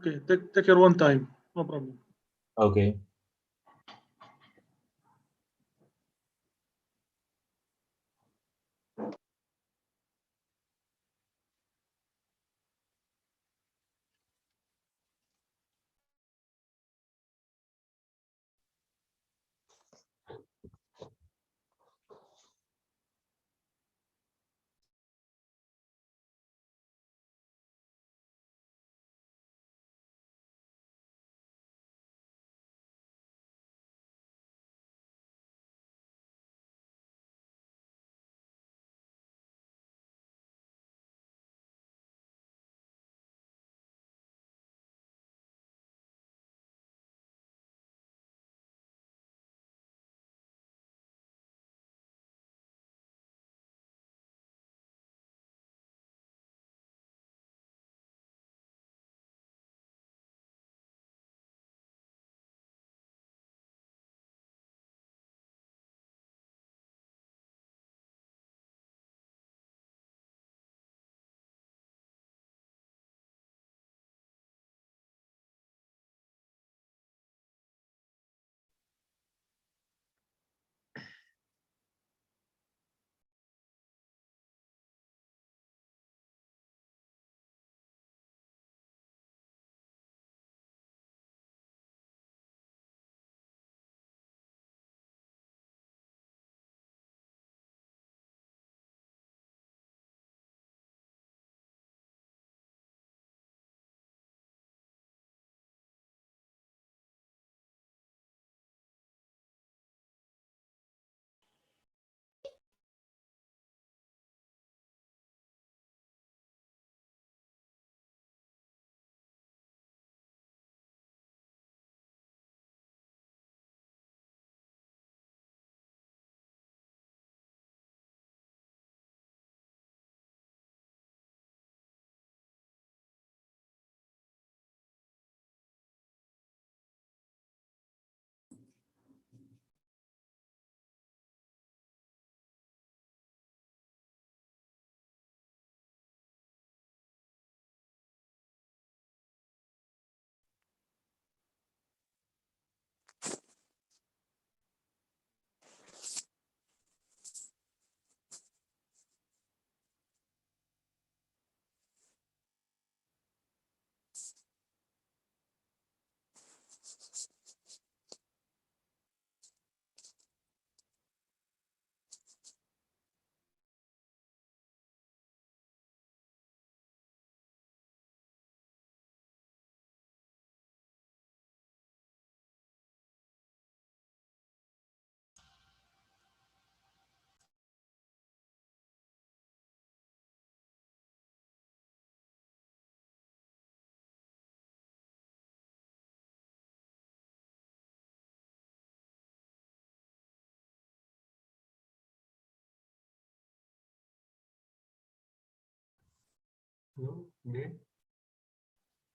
Okay, take your own time, no problem. Okay.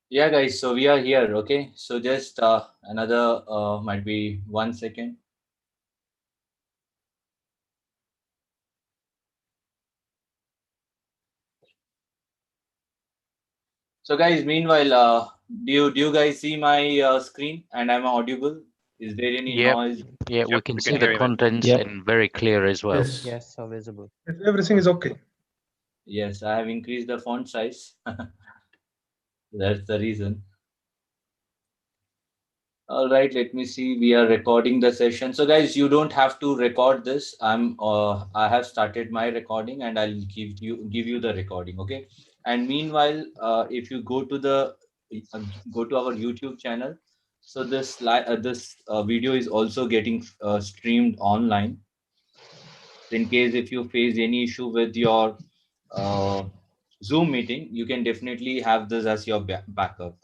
Yeah, guys, so we are here. Okay, so just another might be 1 second. So guys, meanwhile, do you guys see my screen and I'm audible? Is there any noise? Yeah, we can see the hear you, man. contents and very clear as well. Yes. Yes, so visible. Everything is okay. Yes, I have increased the font size. That's the reason. All right, let me see. We are recording the session. So guys, you don't have to record this. I have started my recording and I'll give you the recording. Okay. And meanwhile, if you go to our YouTube channel, so this video is also getting streamed online. In case if you face any issue with your uh, Zoom meeting, you can definitely have this as your backup.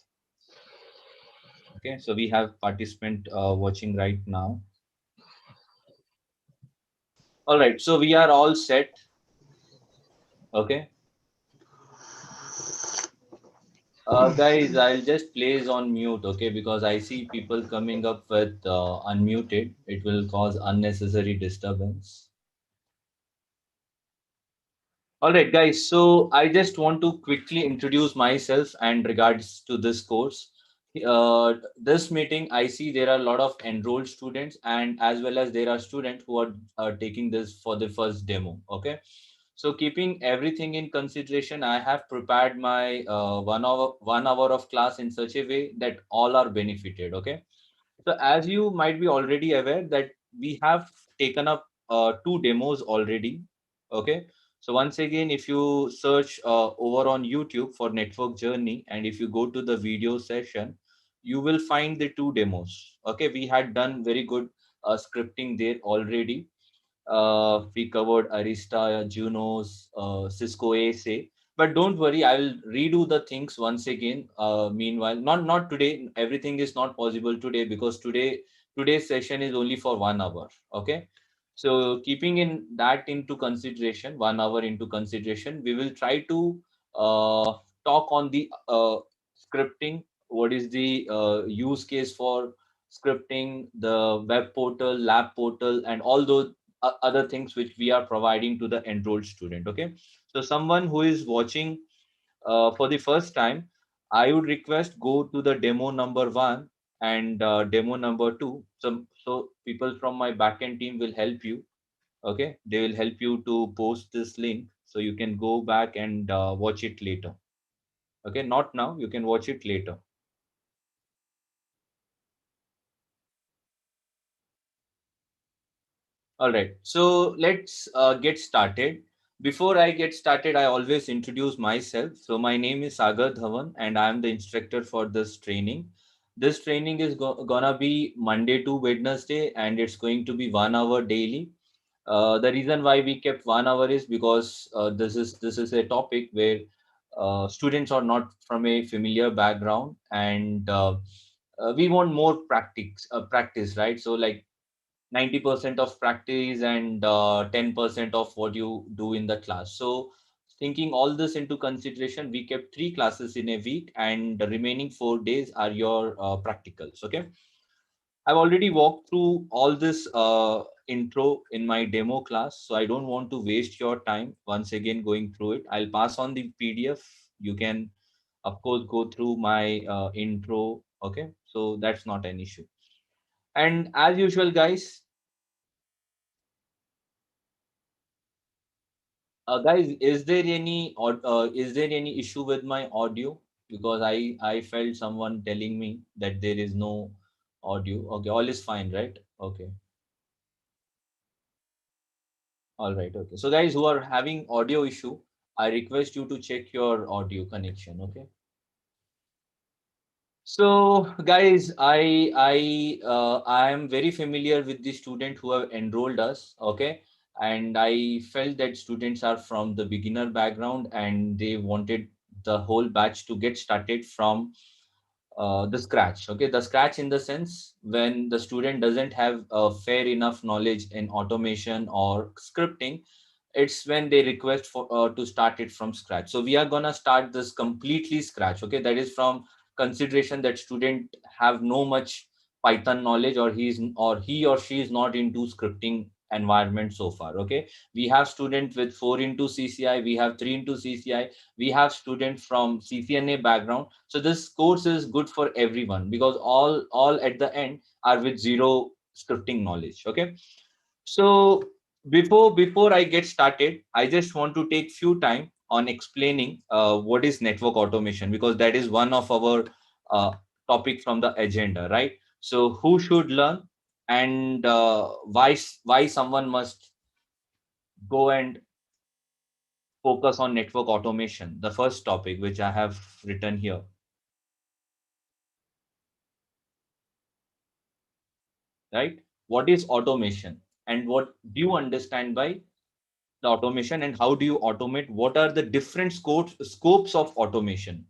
Okay, so we have participant watching right now. All right, so we are all set. Okay. Guys, I'll just place on mute, okay, because I see people coming up with unmuted. It will cause unnecessary disturbance. All right, guys. So I just want to quickly introduce myself and regards to this course. This meeting, I see there are a lot of enrolled students, and as well as there are students who are taking this for the first demo. Okay. So keeping everything in consideration, I have prepared my 1 hour of class in such a way that all are benefited. Okay. So as you might be already aware that we have taken up two demos already. Okay. So once again, if you search over on YouTube for Network Journey, and if you go to the video session, you will find the two demos. Okay. We had done very good scripting there already. We covered Arista, Junos, Cisco ASA. But don't worry, I will redo the things once again. Meanwhile, not today. Everything is not possible today because today's session is only for 1 hour. Okay, so keeping in that into consideration, 1 hour into consideration, we will try to talk on the scripting. What is the use case for scripting, the web portal, lab portal, and all those other things which we are providing to the enrolled student. Okay, so someone who is watching for the first time, I would request go to the demo number 1 and demo number 2. So people from my backend team will help you. Okay, they will help you to post this link so you can go back and watch it later. Okay, not now, you can watch it later. All right, so let's get started. Before I get started, I always introduce myself. So my name is Sagar Dhawan, and I am the instructor for this training. This training is gonna be Monday to Wednesday, and it's going to be 1 hour daily. The reason why we kept 1 hour is because this is a topic where students are not from a familiar background, and we want more practice, right? So like 90% of practice and 10% of what you do in the class. So thinking all this into consideration, we kept 3 classes in a week, and the remaining 4 days are your practicals. Okay, I've already walked through all this intro in my demo class, so I don't want to waste your time once again going through it. I'll pass on the PDF. You can, of course, go through my intro. Okay, so that's not an issue. And as usual, guys, guys, is there any issue with my audio? Because I felt someone telling me that there is no audio. Okay, all is fine, right? Okay, all right. Okay. So guys who are having audio issue, I request you to check your audio connection. Okay. So guys, I am very familiar with the student who have enrolled us. Okay, and I felt that students are from the beginner background and they wanted the whole batch to get started from the scratch. Okay, the scratch in the sense when the student doesn't have a fair enough knowledge in automation or scripting, it's when they request for to start it from scratch. So we are gonna start this completely scratch. Okay, that is from consideration that student have no much Python knowledge, or he or she is not into scripting environment so far. Okay, we have students with 4 into CCI, we have 3 into CCI, we have students from CCNA background. So this course is good for everyone because all at the end are with zero scripting knowledge. Okay, so before I get started, I just want to take few time on explaining what is network automation, because that is one of our uh, topic from the agenda, right? So who should learn, and why someone must go and focus on network automation, the first topic which I have written here, right? What is automation, and what do you understand by the automation, and how do you automate? What are the different scopes of automation?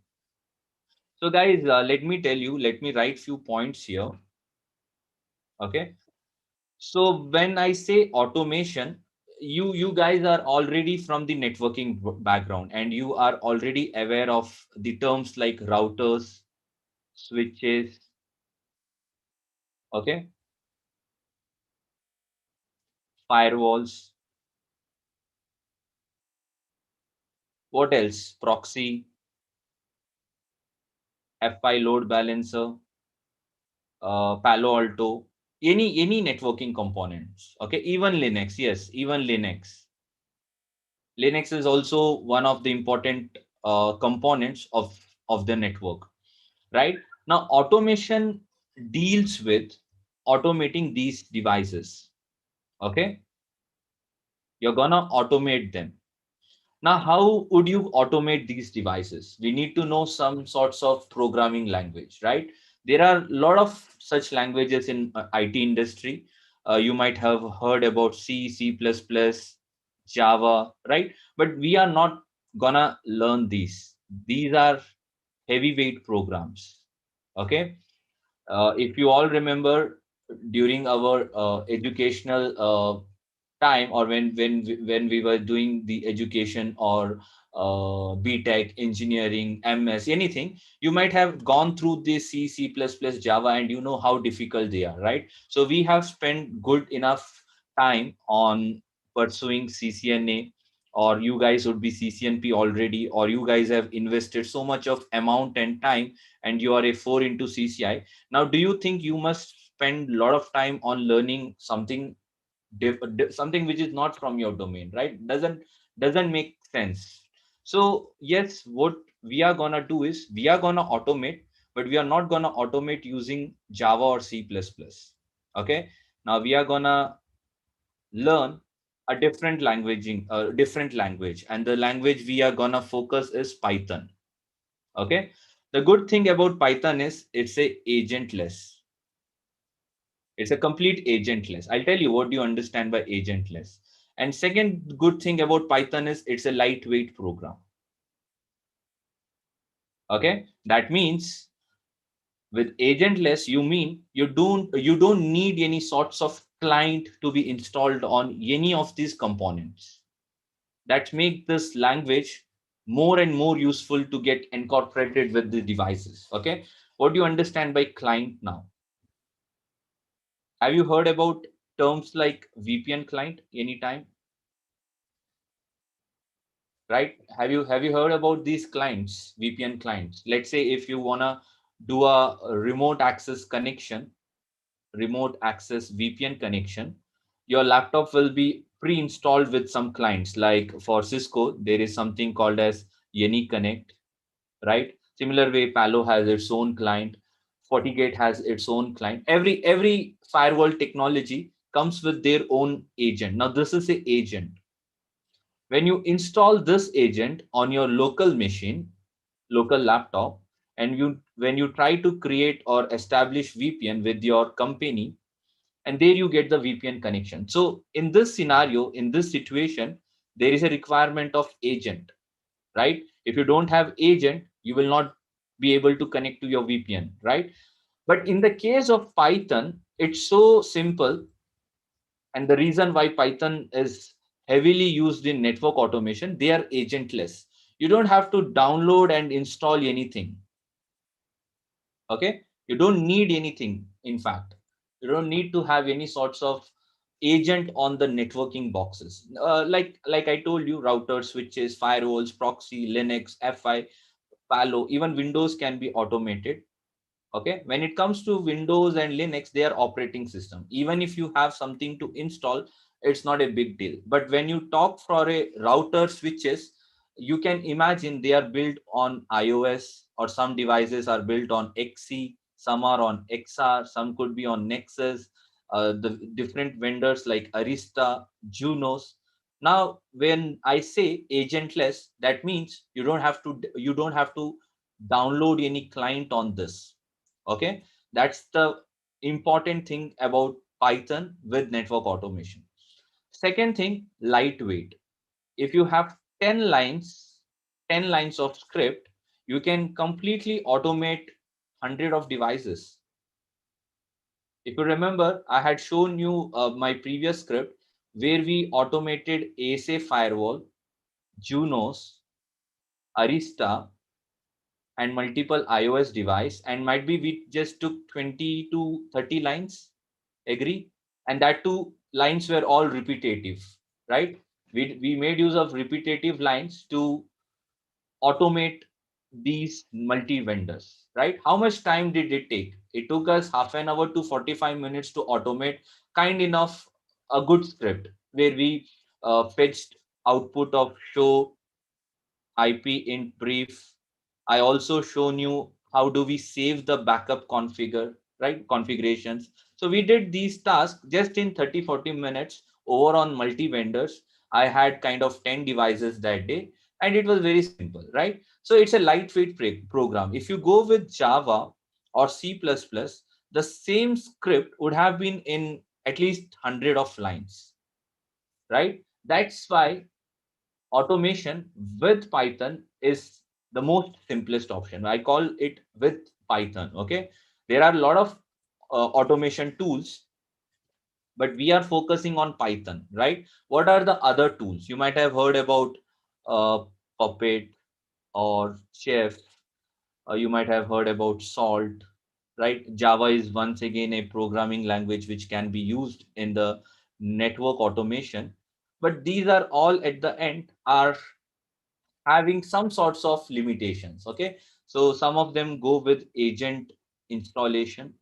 So guys, let me tell you, let me write few points here. Okay, so when I say automation, you guys are already from the networking background, and you are already aware of the terms like routers, switches, okay, firewalls, What else? Proxy, F5 load balancer, Palo Alto, any networking components. Okay, even Linux. Yes, even Linux. Linux is also one of the important components of the network. Right now, automation deals with automating these devices. Okay, you're gonna automate them. Now, how would you automate these devices? We need to know some sorts of programming language, right? There are a lot of such languages in IT industry. You might have heard about C, C++, Java, right? But we are not gonna learn these. These are heavyweight programs. Okay. If you all remember during our educational time, or when we were doing the education, or BTech, engineering, MS, anything, you might have gone through this C, C++, Java, and you know how difficult they are, right? So we have spent good enough time on pursuing CCNA, or you guys would be CCNP already, or you guys have invested so much of amount and time, and you are a 4 into CCI. Now, do you think you must spend a lot of time on learning something something which is not from your domain, right? Doesn't make sense. So yes, what we are gonna do is we are gonna automate, but we are not gonna automate using Java or C++. Okay, now we are gonna learn a different language, and the language we are gonna focus is Python. Okay, the good thing about Python is it's a agentless. It's a complete agentless. I'll tell you what do you understand by agentless. And second good thing about Python is it's a lightweight program. Okay, that means with agentless, you mean you don't need any sorts of client to be installed on any of these components. That make this language more and more useful to get incorporated with the devices. Okay, what do you understand by client now? Have you heard about terms like VPN client anytime? Right? Have you heard about these clients, VPN clients? Let's say if you wanna do a remote access connection, remote access VPN connection, your laptop will be pre-installed with some clients. Like for Cisco, there is something called as Connect, right? Similar way, Palo has its own client, FortiGate has its own client. Every firewall technology comes with their own agent. Now this is a agent. When you install this agent on your local machine, local laptop, and when you try to create or establish VPN with your company, and there you get the VPN connection. So in this scenario, in this situation, there is a requirement of agent, right? If you don't have agent, you will not be able to connect to your VPN, right? But in the case of Python, it's so simple. And the reason why Python is heavily used in network automation, they are agentless. You don't have to download and install anything. Okay, you don't need anything. In fact, you don't need to have any sorts of agent on the networking boxes. Like I told you, routers, switches, firewalls, proxy, Linux, F5, Palo, even Windows can be automated. Okay, when it comes to Windows and Linux, they are operating system. Even if you have something to install, it's not a big deal. But when you talk for a router, switches, you can imagine they are built on iOS, or some devices are built on XC, some are on XR, some could be on Nexus, the different vendors like Arista, Junos. Now when I say agentless, that means you don't have to download any client on this. Okay, that's the important thing about Python with network automation. Second thing, lightweight. If you have 10 lines, 10 lines of script, you can completely automate 100 of devices. If you remember, I had shown you my previous script where we automated ASA firewall, Junos, Arista, and multiple iOS device, and might be we just took 20 to 30 lines. Agree? And that two lines were all repetitive, right? We made use of repetitive lines to automate these multi-vendors, right? How much time did it take? It took us half an hour to 45 minutes to automate kind enough a good script where we fetched output of show IP in brief. I also shown you how do we save the backup right? Configurations. So we did these tasks just in 30-40 minutes over on multi-vendors. I had kind of 10 devices that day, and it was very simple, right? So it's a lightweight program. If you go with Java or C++, the same script would have been in at least 100 of lines, right? That's why automation with Python is the most simplest option. I call it with Python. Okay, there are a lot of automation tools, but we are focusing on Python, right? What are the other tools? You might have heard about uh, Puppet or Chef. You might have heard about Salt, right? Java is once again a programming language which can be used in the network automation. But these are all at the end are having some sorts of limitations. Okay, so some of them go with agent installation.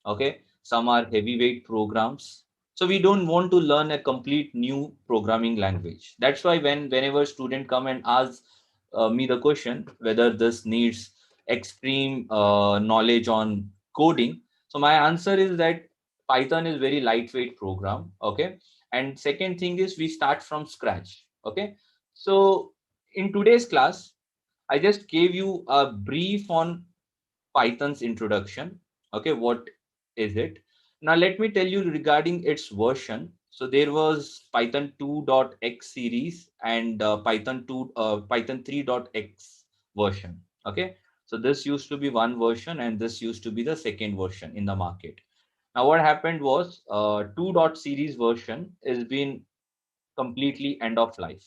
Okay, some are heavyweight programs, so we don't want to learn a complete new programming language. That's why whenever student come and ask me the question whether this needs extreme knowledge on coding, so my answer is that Python is very lightweight program. Okay, and second thing is we start from scratch. Okay, so in today's class I just gave you a brief on Python's introduction. Okay, what is it? Now let me tell you regarding its version. So there was Python 2.x series and Python 3.x version. Okay, so this used to be one version and this used to be the second version in the market. Now what happened was 2. Series version is been completely end of life.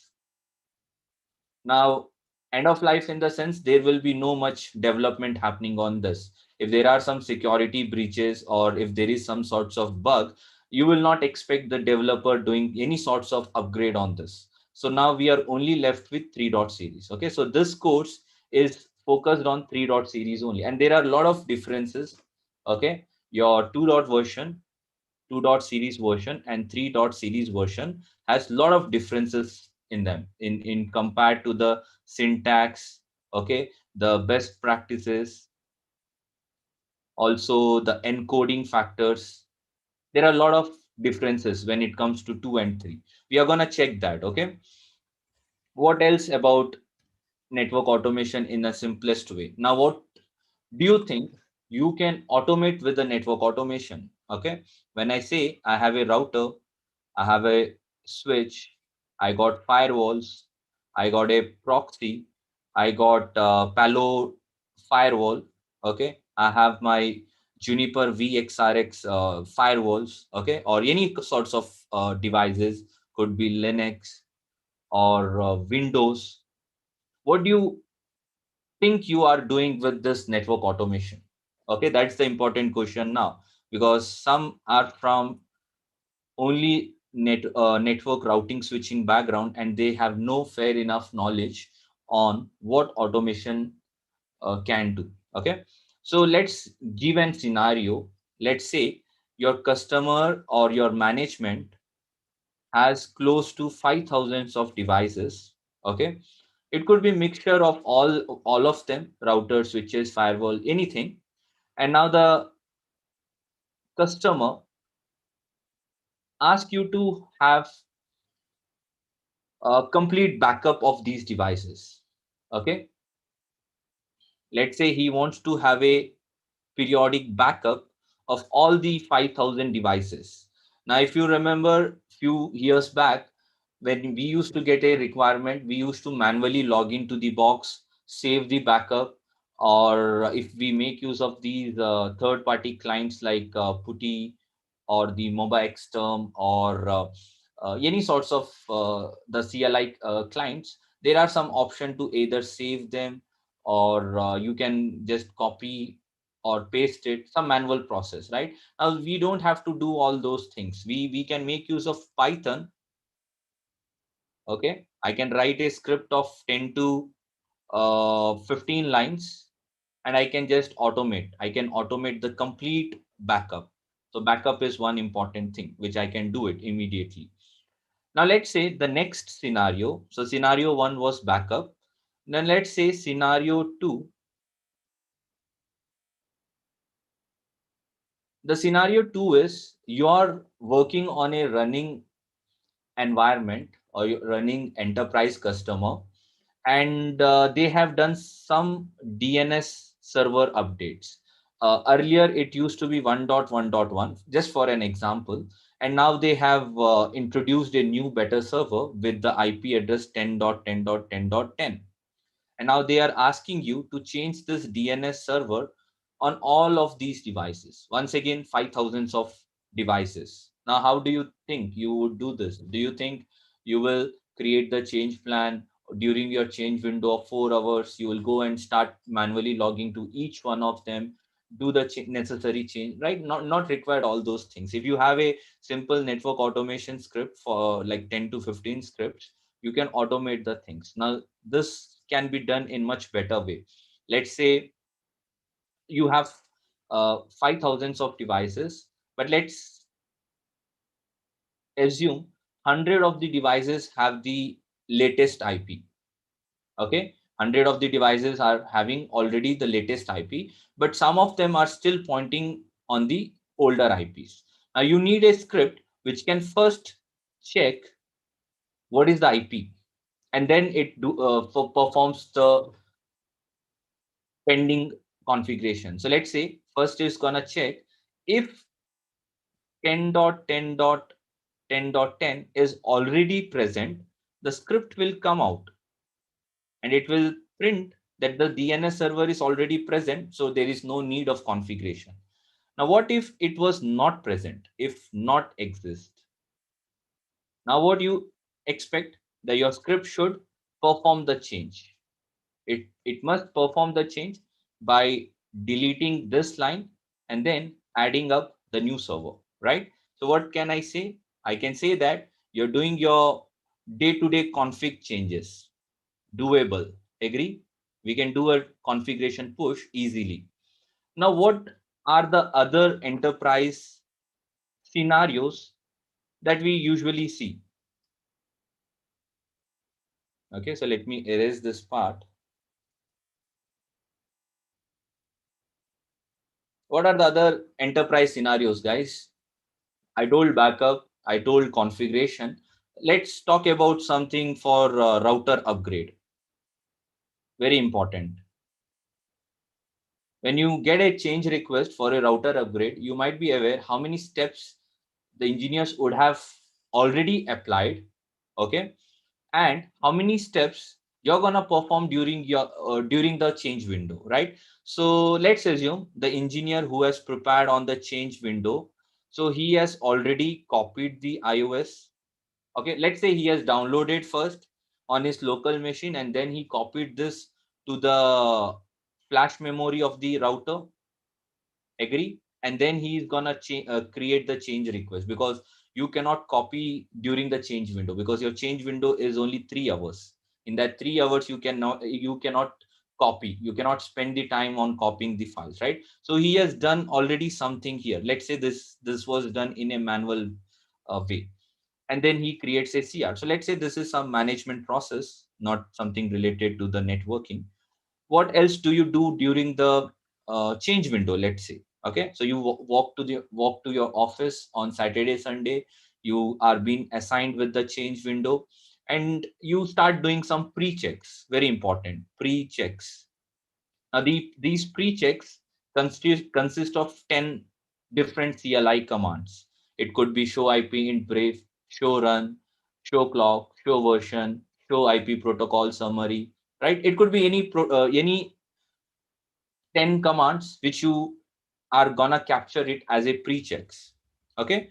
Now, end of life in the sense there will be no much development happening on this. If there are some security breaches or if there is some sorts of bug, you will not expect the developer doing any sorts of upgrade on this. So now we are only left with 3. Series. Okay, so this course is focused on 3. Series only, and there are a lot of differences. Okay, your 2. Version, 2. Series version and 3. Series version has a lot of differences in them in compared to the syntax. Okay, the best practices, also the encoding factors. There are a lot of differences when it comes to 2 and 3. We are going to check that. Okay, what else about network automation in a simplest way? Now what do you think you can automate with the network automation? Okay, when I say I have a router, I have a switch, I got firewalls, I got a proxy, I got Palo firewall. Okay, I have my Juniper VXRX firewalls. Okay, or any sorts of devices, could be Linux or Windows. What do you think you are doing with this network automation? Okay, that's the important question now, because some are from only network routing switching background and they have no fair enough knowledge on what automation can do. Okay, so let's give an scenario. Let's say your customer or your management has close to 5,000 of devices. Okay, it could be mixture of all of them, routers, switches, firewall, anything. And now the customer asks you to have a complete backup of these devices. Okay, let's say he wants to have a periodic backup of all the 5,000 devices. Now if you remember few years back, when we used to get a requirement, we used to manually log into the box, save the backup, or if we make use of these third party clients like Putty or the MobaX term or any sorts of the CLI clients, there are some option to either save them or you can just copy or paste it, some manual process, right? Now we don't have to do all those things. We can make use of Python. Okay, I can write a script of 10 to 15 lines, and I can just automate. I can automate the complete backup. So backup is one important thing which I can do it immediately. Now let's say the next scenario. So scenario 1 was backup. Then let's say scenario 2. The scenario 2 is you're working on a running environment or you're running enterprise customer, and they have done some DNS server updates. Earlier, it used to be 1.1.1, just for an example, and now they have introduced a new better server with the IP address 10.10.10.10. And now they are asking you to change this DNS server on all of these devices. Once again, 5,000 of devices. Now, how do you think you would do this? Do you think you will create the change plan during your change window of 4 hours? You will go and start manually logging to each one of them, do the necessary change, right? Not required all those things. If you have a simple network automation script for like 10 to 15 scripts, you can automate the things. Now, this can be done in much better way. Let's say you have 5,000 of devices, but let's assume 100 of the devices have the latest IP. Okay, 100 of the devices are having already the latest IP, but some of them are still pointing on the older IPs. Now you need a script which can first check what is the IP, and then it performs the pending configuration. So let's say first is gonna check if 10.10.10.10 is already present, the script will come out and it will print that the DNS server is already present, so there is no need of configuration. Now, what if it was not present, if not exist? Now, what do you expect? That your script should perform the change. It must perform the change by deleting this line and then adding up the new server, right? So what can I say? I can say that you're doing your day-to-day config changes. Doable. Agree? We can do a configuration push easily. Now, what are the other enterprise scenarios that we usually see? Okay, so let me erase this part. What are the other enterprise scenarios, guys? I told backup, I told configuration. Let's talk about something for router upgrade. Very important. When you get a change request for a router upgrade, you might be aware how many steps the engineers would have already applied, okay, and how many steps you're gonna perform during your during the change window, right? So let's assume the engineer who has prepared on the change window, so he has already copied the iOS. Okay, let's say he has downloaded first on his local machine and then he copied this to the flash memory of the router. Agree? And then he is gonna create the change request, because you cannot copy during the change window, because your change window is only 3 hours. In that 3 hours, you cannot copy. You cannot spend the time on copying the files, right? So he has done already something here. Let's say this was done in a manual way, and then he creates a CR. So let's say this is some management process, not something related to the networking. What else do you do during the change window? Let's say, okay, so you walk to your office on Saturday, Sunday. You are being assigned with the change window, and you start doing some pre-checks. Very important, pre-checks. Now these pre-checks consist of 10 different CLI commands. It could be show IP int brief, show run, show clock, show version, show IP protocol summary, right? It could be any 10 commands which you are gonna capture it as a pre-checks. Okay.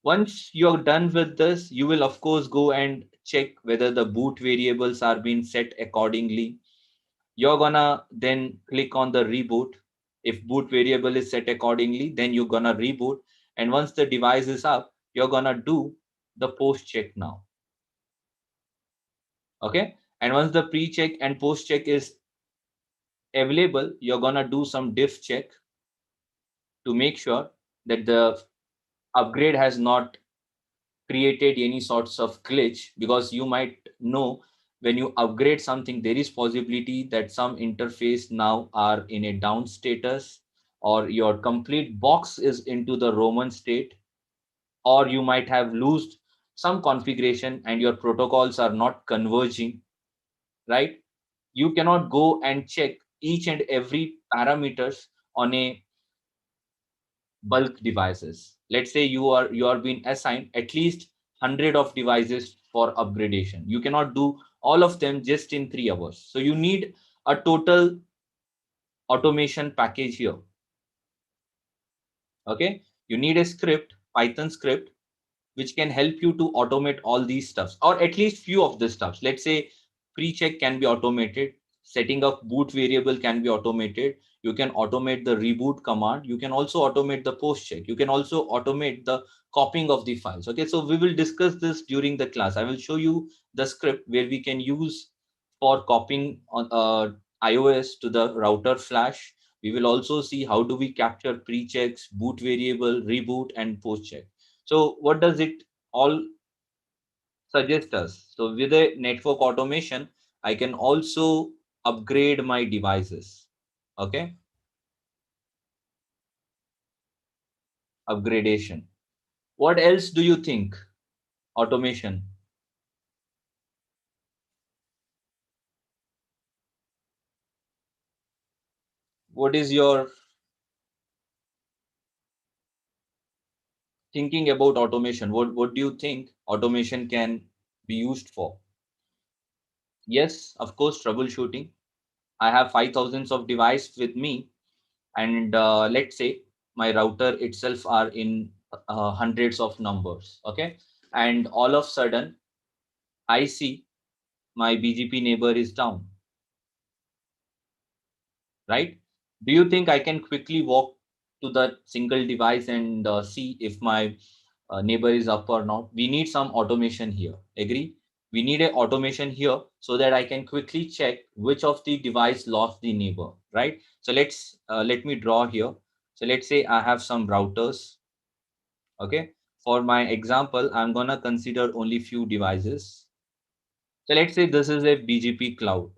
Once you're done with this, you will of course go and check whether the boot variables are being set accordingly. You're gonna then click on the reboot. If boot variable is set accordingly, then you're gonna reboot. And once the device is up, you're gonna do the post check now. Okay. And once the pre-check and post check is available, you're gonna do some diff check to make sure that the upgrade has not created any sorts of glitch, because you might know when you upgrade something, there is possibility that some interface now are in a down status, or your complete box is into the Roman state, or you might have lost some configuration and your protocols are not converging, right? You cannot go and check each and every parameters on a bulk devices. Let's say you are being assigned at least 100 of devices for upgradation. You cannot do all of them just in 3 hours. So you need a total automation package here. Okay, you need a script, Python script, which can help you to automate all these stuffs, or at least few of the stuffs. Let's say pre-check can be automated, setting up boot variable can be automated, you can automate the reboot command, you can also automate the post check, you can also automate the copying of the files. Okay, so we will discuss this during the class. I will show you the script where we can use for copying on iOS to the router flash. We will also see how do we capture pre-checks, boot variable, reboot, and post check. So what does it all suggest us? So with a network automation, I can also upgrade my devices. Okay, upgradation. What else do you think? Automation. What is your thinking about automation? What do you think automation can be used for? Yes, of course, troubleshooting. I have 5,000 of device with me, and let's say my router itself are in hundreds of numbers. Okay, and all of a sudden I see my BGP neighbor is down, right? Do you think I can quickly walk to that single device and see if my neighbor is up or not? We need some automation here. Agree? We need a automation here so that I can quickly check which of the device lost the neighbor, right? So let me draw here. So let's say I have some routers. Okay. For my example, I'm gonna consider only few devices. So let's say this is a BGP cloud.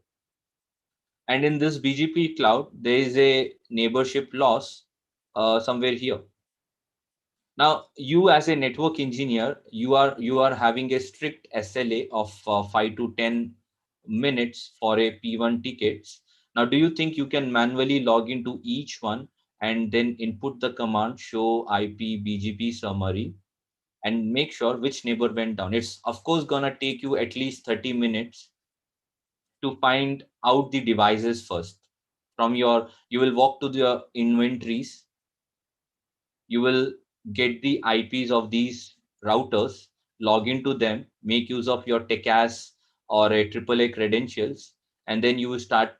And in this BGP cloud, there is a neighborship loss somewhere here. Now, you as a network engineer, you are having a strict SLA of 5 to 10 minutes for a P1 tickets. Now, do you think you can manually log into each one and then input the command show IP BGP summary and make sure which neighbor went down? It's of course gonna take you at least 30 minutes to find out the devices first. From your, you will walk to the inventories, you will get the IPs of these routers, log into them, make use of your TechAS or a AAA credentials, and then you will start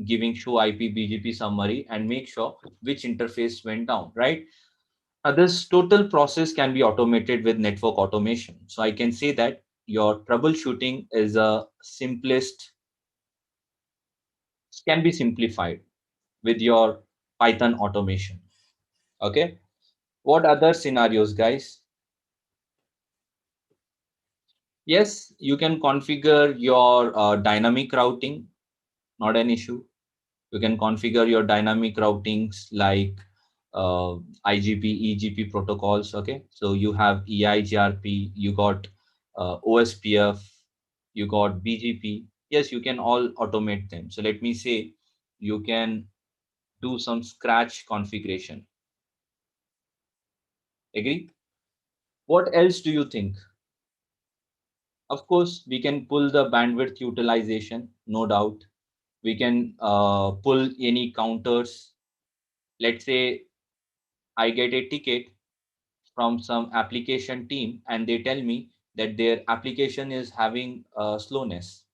giving show IP BGP summary and make sure which interface went down, right? This total process can be automated with network automation. So I can say that your troubleshooting is a simplest, can be simplified with your Python automation. Okay. What other scenarios, guys? Yes, you can configure your dynamic routing, not an issue. You can configure your dynamic routings like uh, IGP, EGP protocols. Okay. So you have EIGRP, you got OSPF, you got BGP. Yes, you can all automate them. So let me say you can do some scratch configuration. Agree? What else do you think? Of course, we can pull the bandwidth utilization, no doubt. We can pull any counters. Let's say I get a ticket from some application team and they tell me that their application is having slowness.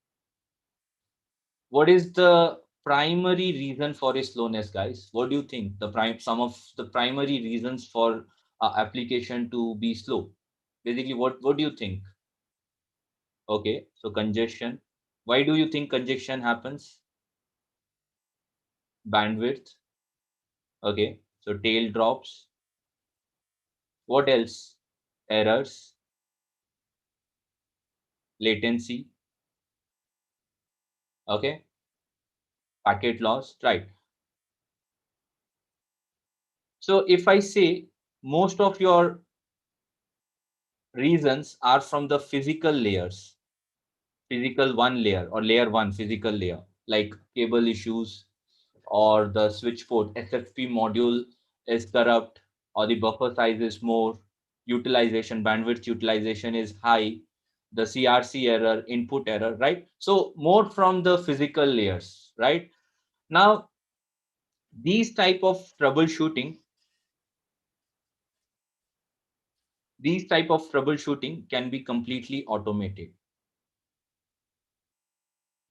What is the primary reason for a slowness, guys? What do you think? Some of the primary reasons for application to be slow. Basically, what do you think? Okay, so congestion. Why do you think congestion happens? bandwidth. Okay, so tail drops. What else? Errors, latency. Okay, packet loss, right? So if I say most of your reasons are from the physical layers, physical one layer or layer one physical layer, like cable issues or the switch port SFP module is corrupt or the buffer size is more, utilization, bandwidth utilization is high, the CRC error, input error, right? So more from the physical layers, right? Now, these type of troubleshooting, can be completely automated.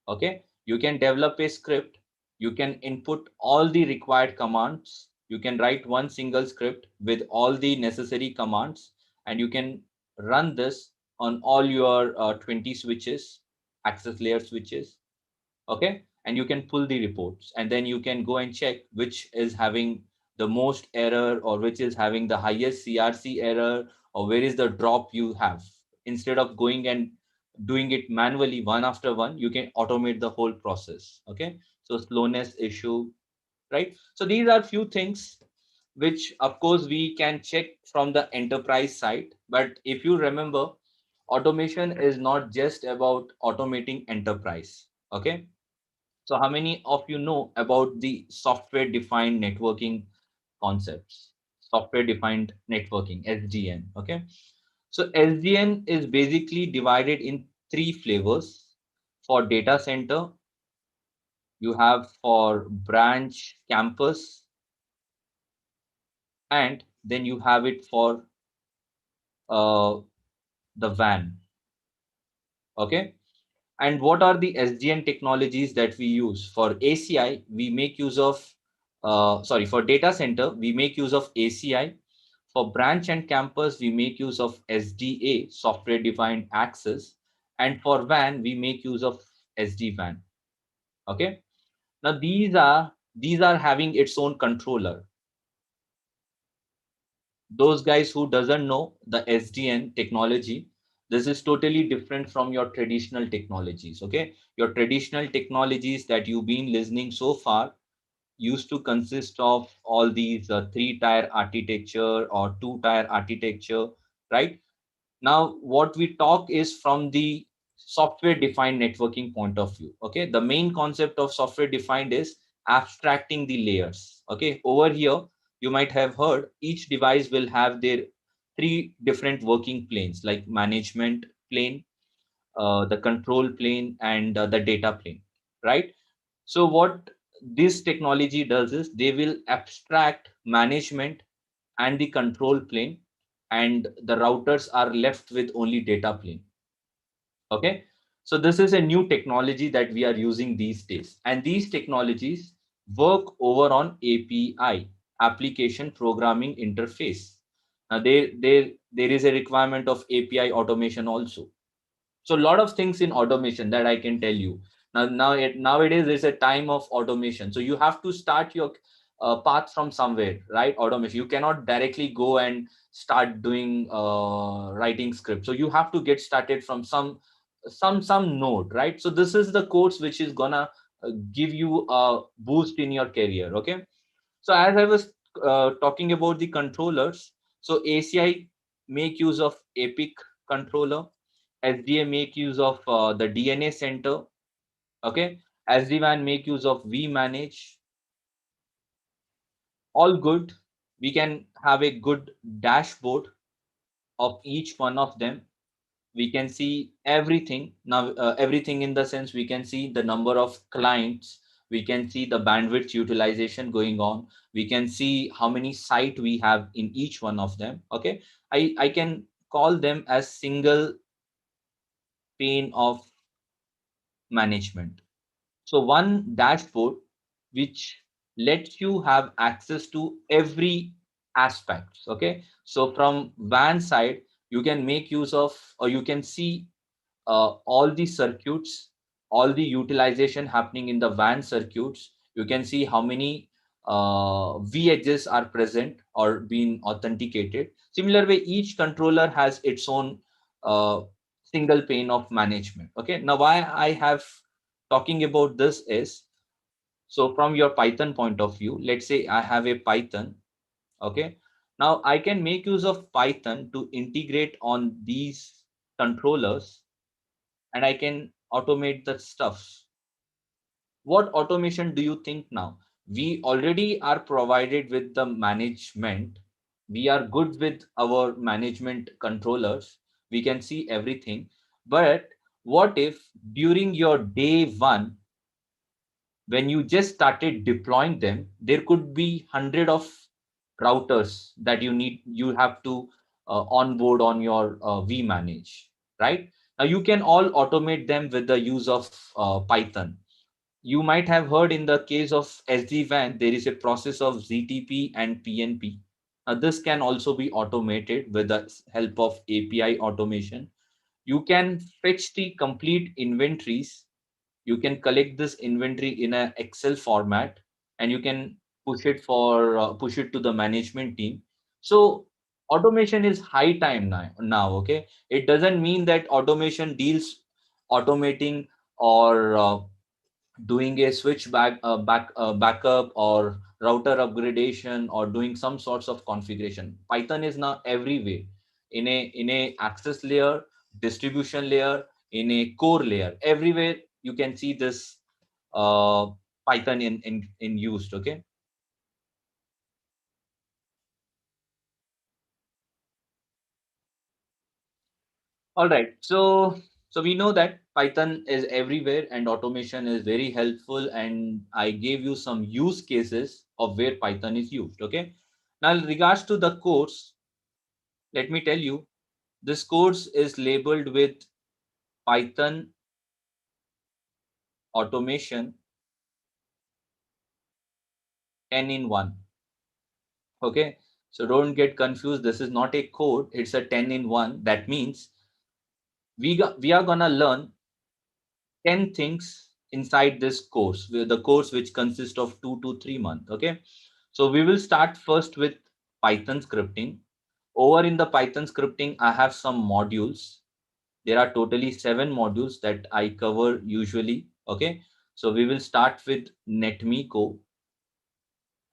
Okay, you can develop a script, you can input all the required commands, you can write one single script with all the necessary commands, and you can run this on all your 20 switches, access layer switches. Okay, and you can pull the reports, and then you can go and check which is having the most error or which is having the highest CRC error, or where is the drop you have. Instead of going and doing it manually one after one, you can automate the whole process. Okay, so slowness issue, right? So these are few things which of course we can check from the enterprise side. But if you remember, automation is not just about automating enterprise. Okay, so how many of you know about the software defined networking concepts? Software defined networking, SDN. Okay, so SDN is basically divided in three flavors. For data center, you have for branch campus, and then you have it for uh, the WAN. Okay, and what are the SDN technologies that we use? For ACI, we make use of, for data center, we make use of ACI. For branch and campus, we make use of SDA, software defined access. And for WAN, we make use of SD-WAN. Okay. Now these are having its own controller. Those guys who doesn't know the SDN technology, this is totally different from your traditional technologies. Okay, your traditional technologies that you've been listening so far used to consist of all these three-tier architecture or two-tier architecture, right? Now, what we talk is from the software defined networking point of view. Okay, the main concept of software defined is abstracting the layers. Okay, over here, you might have heard each device will have their three different working planes, like management plane, the control plane, and the data plane, right? So, what this technology does is they will abstract management and the control plane, and the routers are left with only data plane. Okay, so this is a new technology that we are using these days, and these technologies work over on API, application programming interface. Now there is a requirement of API automation also. So a lot of things in automation that I can tell you. Nowadays there's a time of automation, so you have to start your path from somewhere, right? Automation, you cannot directly go and start doing writing script, so you have to get started from some node, right? So this is the course which is gonna give you a boost in your career. Okay, so as I was talking about the controllers, so ACI make use of epic controller, SDA make use of the DNA center. Okay, SD-WAN make use of vManage. All good. We can have a good dashboard of each one of them. We can see everything now. Everything in the sense we can see the number of clients. We can see the bandwidth utilization going on. We can see how many site we have in each one of them. Okay, I can call them as single pane of management. So one dashboard which lets you have access to every aspect. Okay, so from WAN side, you can make use of, or you can see all the circuits, all the utilization happening in the WAN circuits, You can see how many V edges are present or being authenticated. Similar way, each controller has its own single pane of management. Okay, now why I have talking about this is, so from your Python point of view, let's say I have a Python. Okay, now I can make use of Python to integrate on these controllers, and I can automate the stuff. What automation do you think now? We already are provided with the management. We are good with our management controllers. We can see everything. But what if during your day one, when you just started deploying them, there could be hundred of routers that you have to onboard on your vManage, right? Now you can all automate them with the use of Python. You might have heard in the case of SD-WAN, there is a process of ZTP and PNP. Now, this can also be automated with the help of API automation. You can fetch the complete inventories. You can collect this inventory in an Excel format, and you can push it to the management team. So automation is high time now. Okay, it doesn't mean that automation deals automating or doing a switch backup or router upgradation or doing some sorts of configuration. Python is now everywhere, in a access layer, distribution layer, in a core layer. Everywhere you can see this uh, Python in used. Okay. All right. So we know that Python is everywhere and automation is very helpful. And I gave you some use cases of where Python is used. Okay. Now, in regards to the course, let me tell you, this course is labeled with Python automation 10 in 1. Okay. So don't get confused. This is not a code. It's a 10 in 1. That means we are going to learn 10 things inside this course, the course which consists of 2 to 3 months. Okay. So we will start first with Python scripting. Over in the Python scripting, I have some modules. There are totally 7 modules that I cover usually. Okay. So we will start with Netmiko,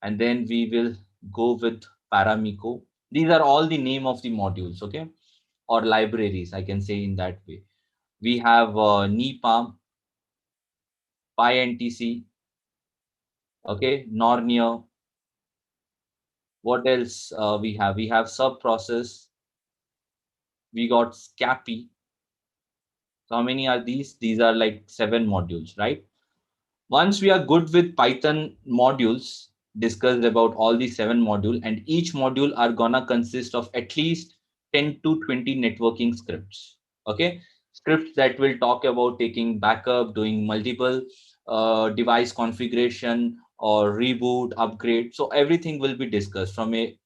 and then we will go with paramiko. These are all the name of the modules. Okay. Or libraries, I can say in that way. We have napalm, pyntc, okay, nornir. What else we have? We have subprocess. We got scapy. So how many are these? These are like 7 modules, right? Once we are good with Python modules, discussed about all the 7 modules, and each module are gonna consist of at least 10 to 20 networking scripts. Okay, scripts that will talk about taking backup, doing multiple device configuration or reboot, upgrade. So everything will be discussed from a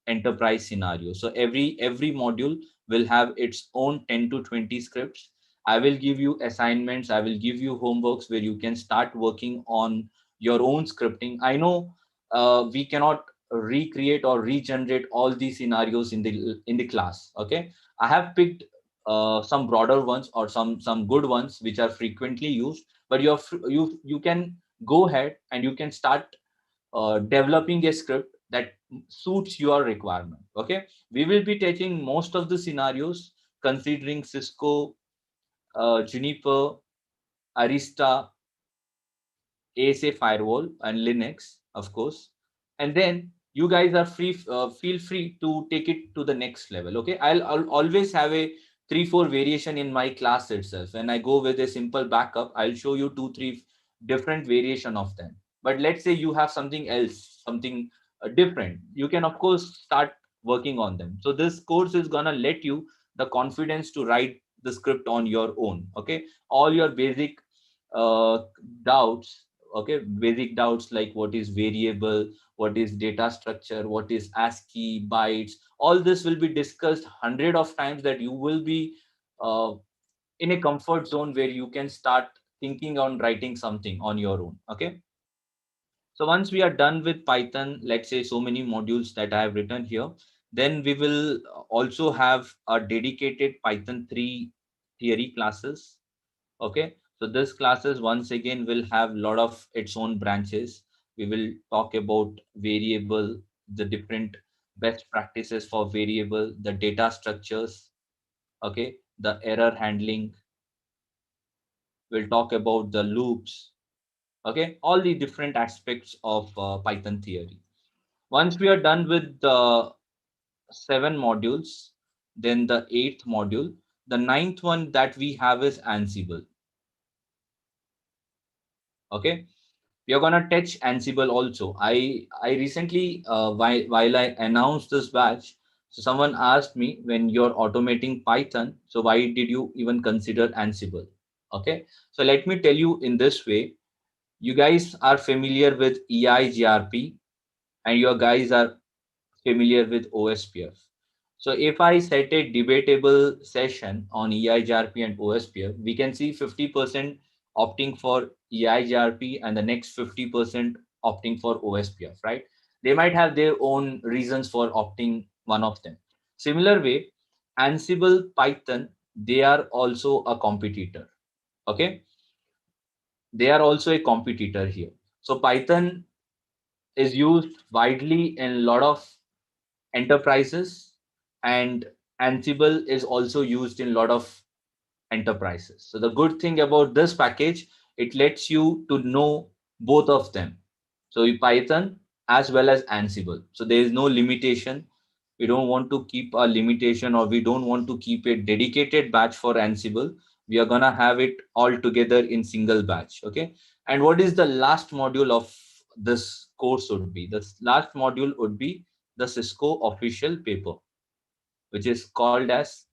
enterprise scenario. So every module will have its own 10 to 20 scripts. I will give you assignments, I will give you homeworks where you can start working on your own scripting. I know we cannot recreate or regenerate all these scenarios in the class. Okay, I have picked some broader ones or some good ones which are frequently used, but you can go ahead and you can start developing a script that suits your requirement. Okay, we will be taking most of the scenarios considering Cisco, Juniper, Arista, ASA firewall, and Linux, of course. And then you guys are free, feel free to take it to the next level. Okay, I'll always have a 3 4 variation in my class itself. When I go with a simple backup, I'll show you 2 3 different variation of them. But let's say you have something else, something different, you can of course start working on them. So this course is gonna let you the confidence to write the script on your own. Okay, all your basic uh, doubts, okay, basic doubts like what is variable, what is data structure, what is ASCII, bytes, all this will be discussed hundred of times, that you will be uh, in a comfort zone where you can start thinking on writing something on your own. Okay, So once we are done with Python, let's say so many modules that I have written here, then we will also have a dedicated Python 3 theory classes. Okay, so this classes once again will have a lot of its own branches. We will talk about variable, the different best practices for variable, the data structures, okay, the error handling. We'll talk about the loops, okay, all the different aspects of Python theory. Once we are done with the 7 modules, then the 8th module, the 9th one that we have is Ansible. Okay, we are gonna touch Ansible also. I recently while I announced this batch, so someone asked me, when you're automating Python, so why did you even consider Ansible? Okay, so let me tell you in this way. You guys are familiar with EIGRP, and your guys are familiar with OSPF. So if I set a debatable session on EIGRP and OSPF, we can see 50% opting for EIGRP and the next 50% opting for OSPF, right? They might have their own reasons for opting one of them. Similar way, Ansible, Python, they are also a competitor. Okay, they are also a competitor here. So Python is used widely in a lot of enterprises, and Ansible is also used in a lot of enterprises. So the good thing about this package, it lets you to know both of them. So Python as well as Ansible. So there is no limitation. We don't want to keep a limitation, or we don't want to keep a dedicated batch for Ansible. We are gonna have it all together in single batch. Okay. And what is the last module of this course would be? The last module would be the Cisco official paper, which is called as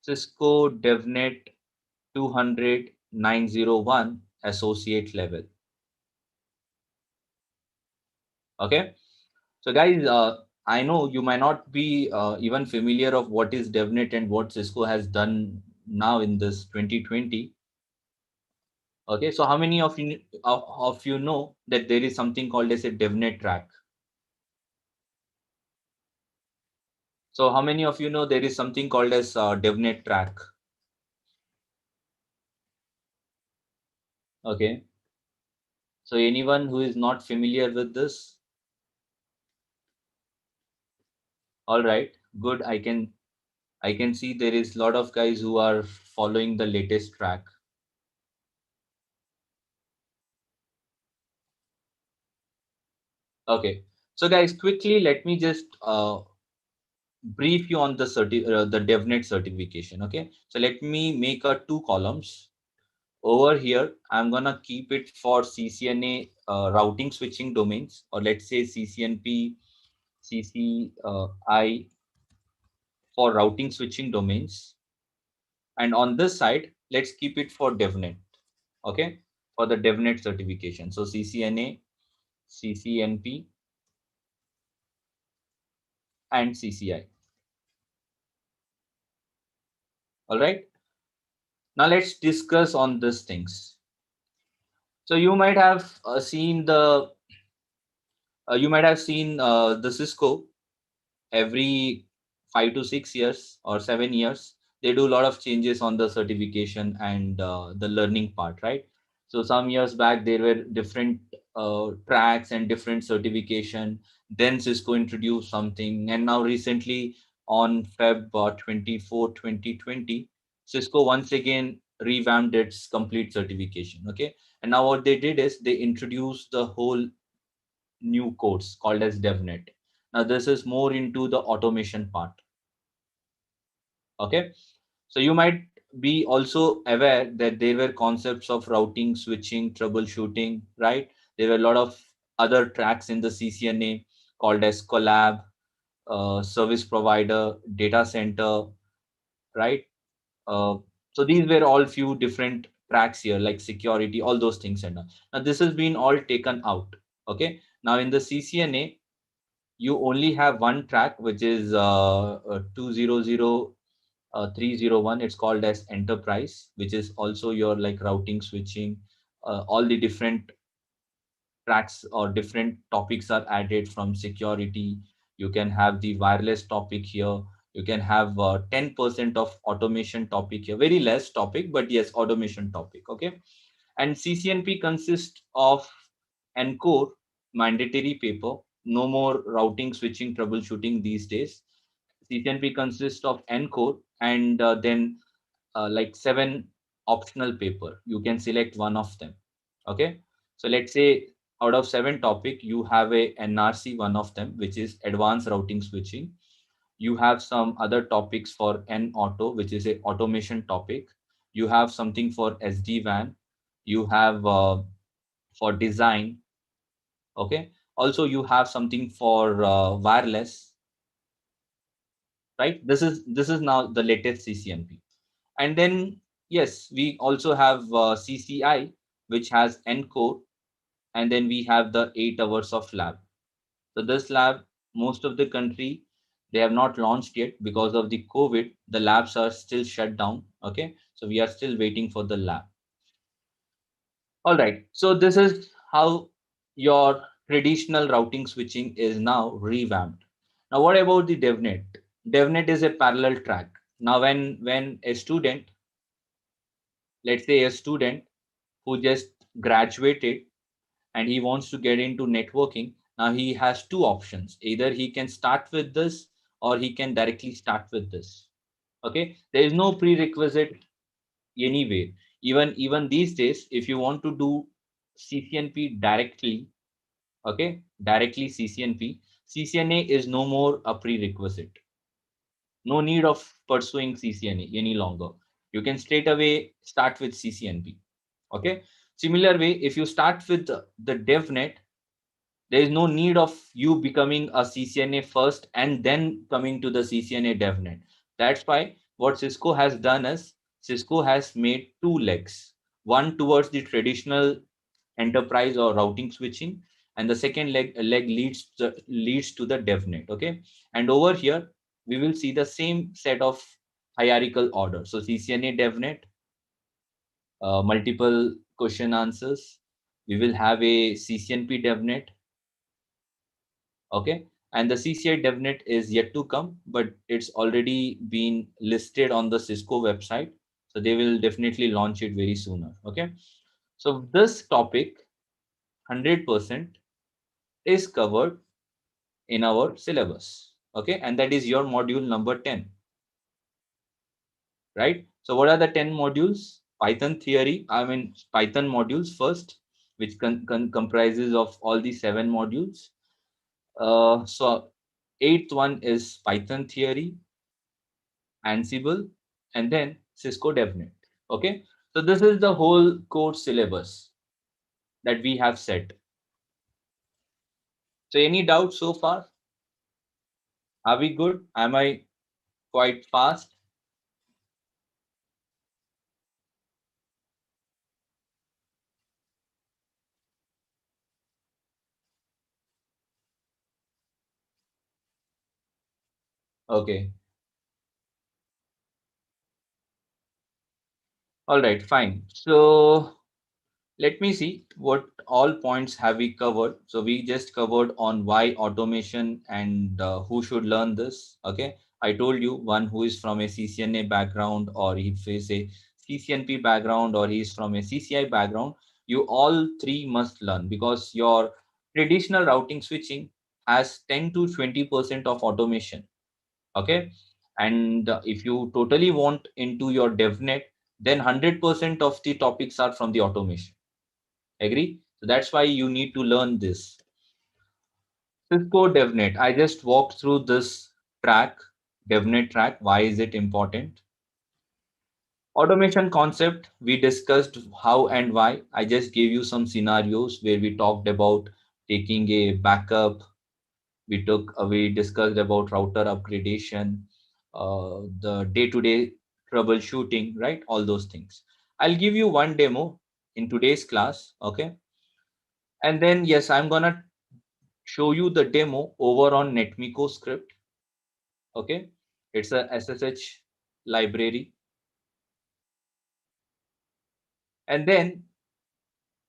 Cisco DevNet 200.901 associate level. Okay, so guys, I know you might not be even familiar of what is DevNet and what Cisco has done now in this 2020. Okay, so how many of you know that there is something called as a DevNet track? So how many of you know there is something called as DevNet track? Okay, so anyone who is not familiar with this? All right, good. I can see there is a lot of guys who are following the latest track. Okay, so guys, quickly let me just brief you on the DevNet certification. Okay, so let me make a 2 columns. Over here, I'm gonna keep it for CCNA routing switching domains, or let's say CCNP, CCI for routing switching domains. And on this side, let's keep it for DevNet. Okay, for the DevNet certification. So CCNA, CCNP, and CCI. All right. Now let's discuss on these things. So you might have seen the Cisco every 5 to 6 years or 7 years. They do a lot of changes on the certification and the learning part, right? So some years back there were different tracks and different certification. Then Cisco introduced something, and now recently on Feb 24, 2020, Cisco once again revamped its complete certification. Okay, and now what they did is they introduced the whole new course called as DevNet. Now this is more into the automation part. Okay, so you might be also aware that there were concepts of routing, switching, troubleshooting, right? There were a lot of other tracks in the CCNA called as collab, service provider, data center, right? Uh, so these were all few different tracks here, like security, all those things. And all. Now this has been all taken out. Okay, now in the CCNA, you only have one track, which is 200 301. It's called as enterprise, which is also your like routing, switching, all the different tracks or different topics are added from security. You can have the wireless topic here. You can have 10% of automation topic here. Very less topic, but yes, automation topic. Okay. And CCNP consists of Encore mandatory paper. No more routing, switching, troubleshooting these days. CCNP consists of Encore and then like 7 optional paper. You can select one of them. Okay. So let's say out of 7 topic, you have a NRC, one of them, which is advanced routing switching. You have some other topics for N auto, which is a automation topic. You have something for SD-WAN. You have for design. Okay. Also, you have something for wireless, right? This is now the latest CCNP. And then, yes, we also have CCI, which has Encore, and then we have the 8 hours of lab. So this lab, most of the country, they have not launched yet because of the COVID. The labs are still shut down. Okay. So we are still waiting for the lab. All right. So this is how your traditional routing switching is now revamped. Now, what about the DevNet? DevNet is a parallel track. Now, when a student, let's say a student who just graduated and he wants to get into networking, now he has 2 options. Either he can start with this or he can directly start with this. Okay. There is no prerequisite anyway. Even these days, if you want to do CCNP directly, okay, directly CCNP, CCNA is no more a prerequisite. No need of pursuing CCNA any longer. You can straight away start with CCNP. Okay. Similar way, if you start with the DevNet, there is no need of you becoming a CCNA first and then coming to the CCNA DevNet. That's why what Cisco has done is Cisco has made 2 legs. One towards the traditional enterprise or routing switching, and the second leg leads to the DevNet. Okay. And over here, we will see the same set of hierarchical order. So CCNA DevNet, multiple question answers. We will have a CCNP DevNet. Okay. And the CCI DevNet is yet to come, but it's already been listed on the Cisco website. So they will definitely launch it very sooner. Okay. So this topic 100% is covered in our syllabus. Okay. And that is your module number 10. Right. So what are the 10 modules? Python theory, Python modules first, which comprises of all the 7 modules. So 8th one is Python theory, Ansible, and then Cisco DevNet. Okay. So this is the whole course syllabus that we have set. So any doubts so far? Are we good? Am I quite fast? Okay. All right, fine. So let me see what all points have we covered. So we just covered on why automation and who should learn this. Okay. I told you one who is from a CCNA background, or if is a CCNP background, or he's from a CCI background, you all 3 must learn, because your traditional routing switching has 10 to 20% of automation. Okay. And if you totally want into your DevNet, then 100% of the topics are from the automation. Agree? So that's why you need to learn this. Cisco DevNet. I just walked through this track, DevNet track. Why is it important? Automation concept, we discussed how and why. I just gave you some scenarios where we talked about taking a backup. We discussed about router upgradation, the day-to-day troubleshooting, right? All those things. I'll give you one demo in today's class. Okay. And then, yes, I'm gonna show you the demo over on Netmiko script. Okay. It's a SSH library. And then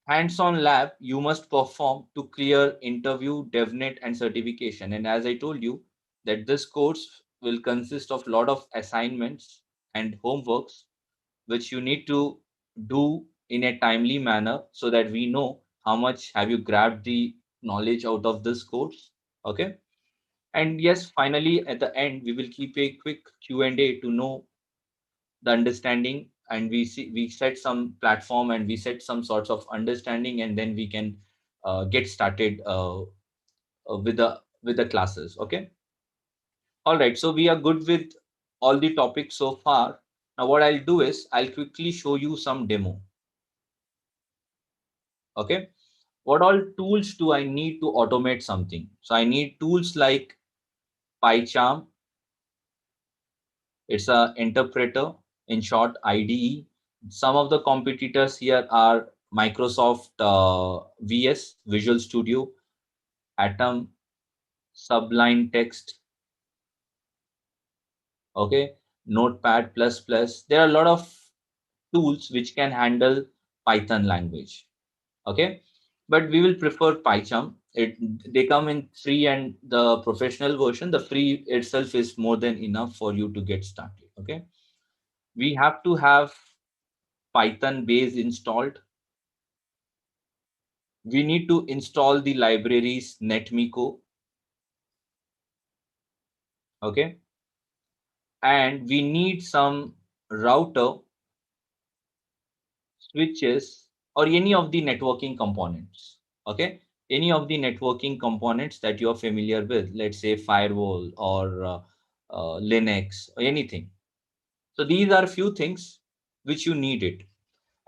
hands-on lab you must perform to clear interview, DevNet, and certification. And as I told you, that this course will consist of a lot of assignments and homeworks which you need to do in a timely manner so that we know how much have you grabbed the knowledge out of this course. Okay. And yes, finally at the end we will keep a quick Q&A to know the understanding, and we set some platform and we set some sorts of understanding, and then we can get started with the classes. Okay. All right, so we are good with all the topics so far. Now what I'll do is I'll quickly show you some demo. Okay, what all tools do I need to automate something? So I need tools like PyCharm. It's a interpreter, in short IDE. Some of the competitors here are Microsoft VS, Visual Studio, Atom, Sublime Text, okay, Notepad++. There are a lot of tools which can handle Python language, okay, but we will prefer PyCharm. They come in free and the professional version. The free itself is more than enough for you to get started. Okay, we have to have Python base installed. We need to install the libraries Netmiko, okay, and we need some router, switches, or any of the networking components. Okay, any of the networking components that you are familiar with, let's say firewall or Linux or anything. So these are few things which you need it.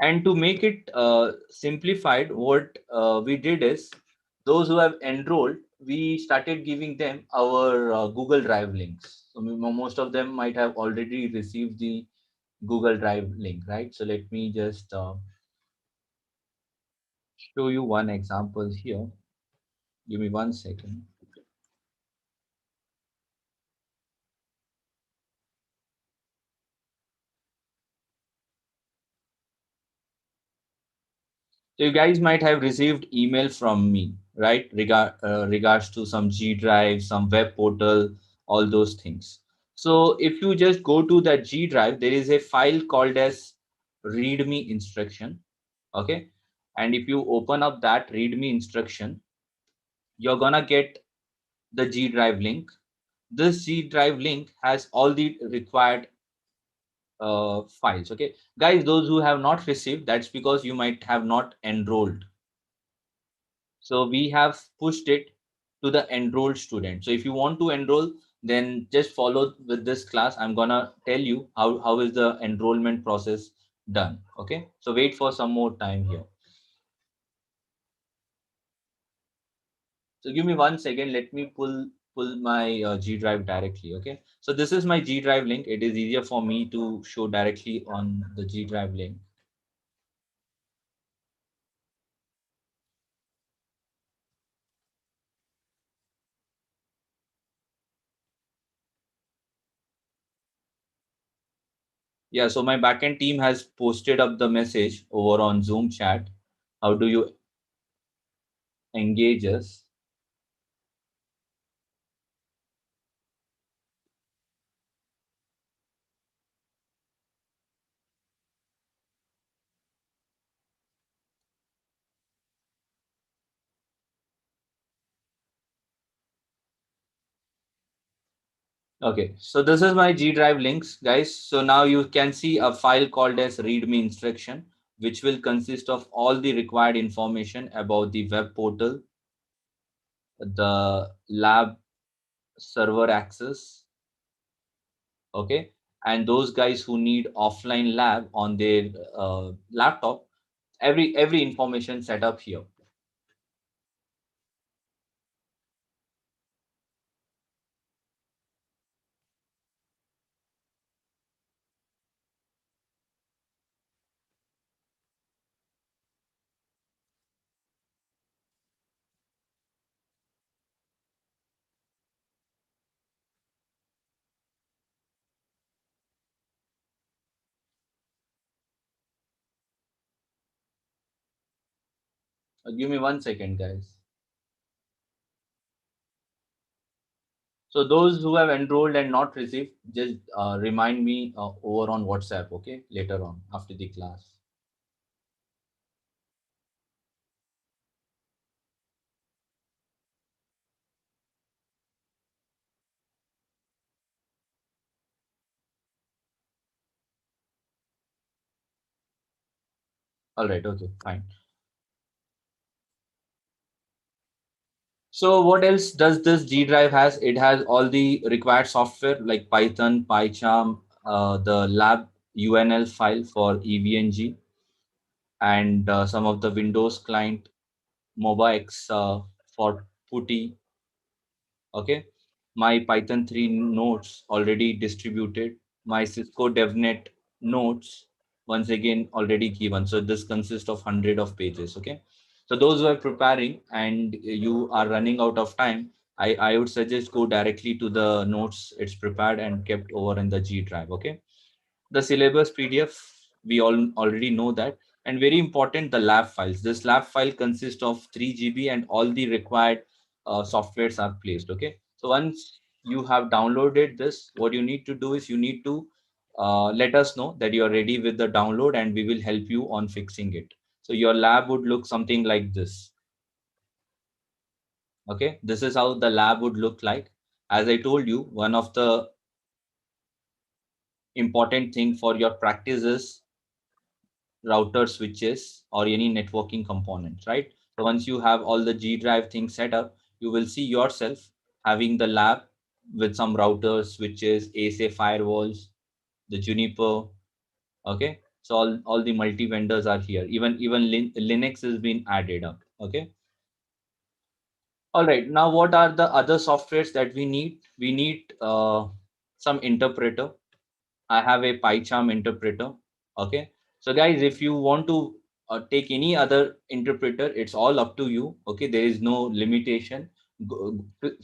And to make it simplified, what we did is, those who have enrolled, we started giving them our Google Drive links. So most of them might have already received the Google Drive link, right? So let me just show you one example here. Give me 1 second. So you guys might have received email from me, right? Regards to some G drive, some web portal, all those things. So if you just go to that G drive, there is a file called as README instruction. Okay. And if you open up that README instruction, you're gonna get the G drive link. This G drive link has all the required files. Okay, guys, those who have not received, that's because you might have not enrolled. So we have pushed it to the enrolled student. So if you want to enroll, then just follow with this class. I'm gonna tell you how is the enrollment process done. Okay, so wait for some more time here. So give me 1 second. Let me pull my G drive directly. Okay, so this is my G drive link. It is easier for me to show directly on the G drive link. Yeah, so my backend team has posted up the message over on Zoom chat. How do you engage us? Okay, so this is my G drive links, guys. So now you can see a file called as README instruction, which will consist of all the required information about the web portal, the lab server access, okay, and those guys who need offline lab on their laptop, every information set up here. Give me 1 second, guys. So those who have enrolled and not received, just remind me over on WhatsApp, okay? Later on after the class. All right, okay, fine. So what else does this G drive has? It has all the required software like Python, PyCharm, the lab UNL file for EVNG, and some of the Windows client, MobiX for PuTTY. Okay, my Python 3 nodes already distributed. My Cisco DevNet nodes once again already given. So this consists of 100 of pages. Okay, so those who are preparing and you are running out of time, I would suggest go directly to the notes it's prepared and kept over in the G drive. Okay, the syllabus PDF, we all already know that. And very important, the lab files. This lab file consists of 3 GB and all the required softwares are placed. Okay, so once you have downloaded this, what you need to do is you need to let us know that you are ready with the download and we will help you on fixing it. So your lab would look something like this. Okay, this is how the lab would look like. As I told you, one of the important thing for your practice is router switches or any networking components, right? So once you have all the G drive things set up, you will see yourself having the lab with some routers, switches, ASA firewalls, the Juniper. Okay, so all the multi vendors are here. Even Linux has been added up. Okay. All right. Now, what are the other softwares that we need? We need some interpreter. I have a PyCharm interpreter. Okay. So guys, if you want to take any other interpreter, it's all up to you. Okay. There is no limitation.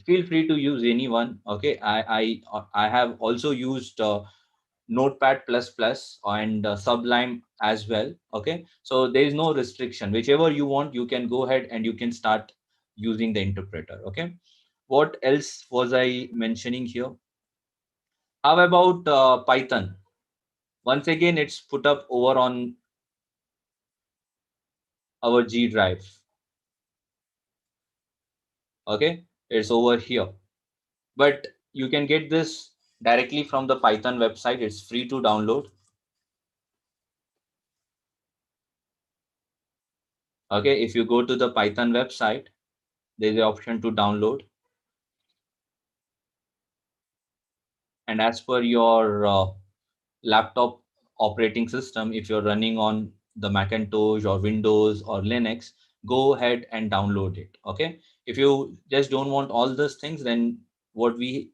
Feel free to use anyone. Okay. I have also used Notepad plus plus and Sublime as well. Okay. So there is no restriction. Whichever you want, you can go ahead and you can start using the interpreter. Okay. What else was I mentioning here? How about Python? Once again, it's put up over on our G drive. Okay, it's over here. But you can get this directly from the Python website. It's free to download. Okay, if you go to the Python website, there's an option to download. And as per your laptop operating system, if you're running on the Macintosh or Windows or Linux, go ahead and download it. Okay, if you just don't want all those things, then what we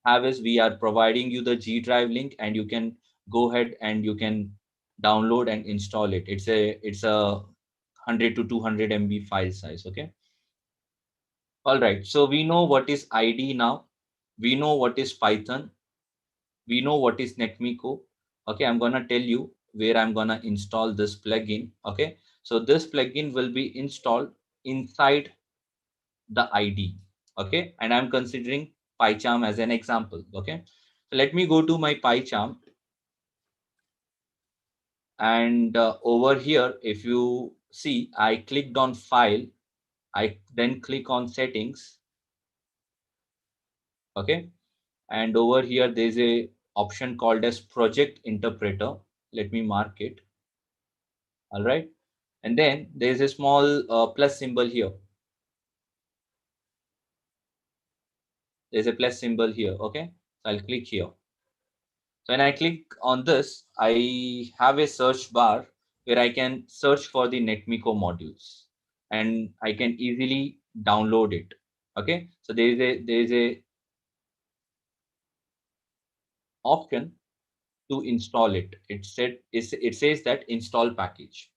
have is we are providing you the G drive link and you can go ahead and you can download and install it. It's a 100 to 200 MB file size. Okay, all right, so we know what is ID now, we know what is Python, we know what is Netmiko. Okay, I'm gonna tell you where I'm gonna install this plugin. Okay, so this plugin will be installed inside the ID. Okay, and I'm considering PyCharm as an example. Okay, so let me go to my PyCharm, and over here, if you see, I clicked on File, I then click on Settings. Okay, and over here there's a option called as Project Interpreter. Let me mark it. All right, and then there's a small plus symbol here. There's a plus symbol here. Okay, so I'll click here. So when I click on this, I have a search bar where I can search for the Netmiko modules and I can easily download it. Okay, so there is a option to install it. It says that install package.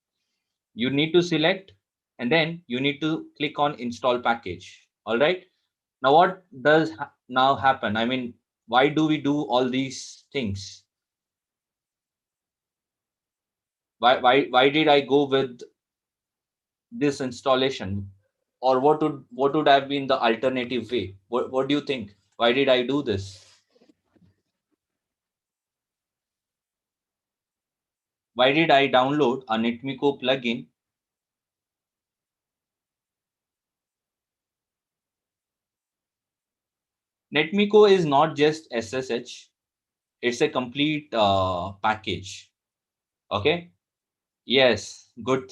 You need to select and then you need to click on install package. All right. Now what does now happen? I mean, why do we do all these things? Why did I go with this installation, or what would have been the alternative way? What do you think? Why did I do this? Why did I download a Netmiko plugin? Netmiko is not just SSH, it's a complete package. Okay. Yes, good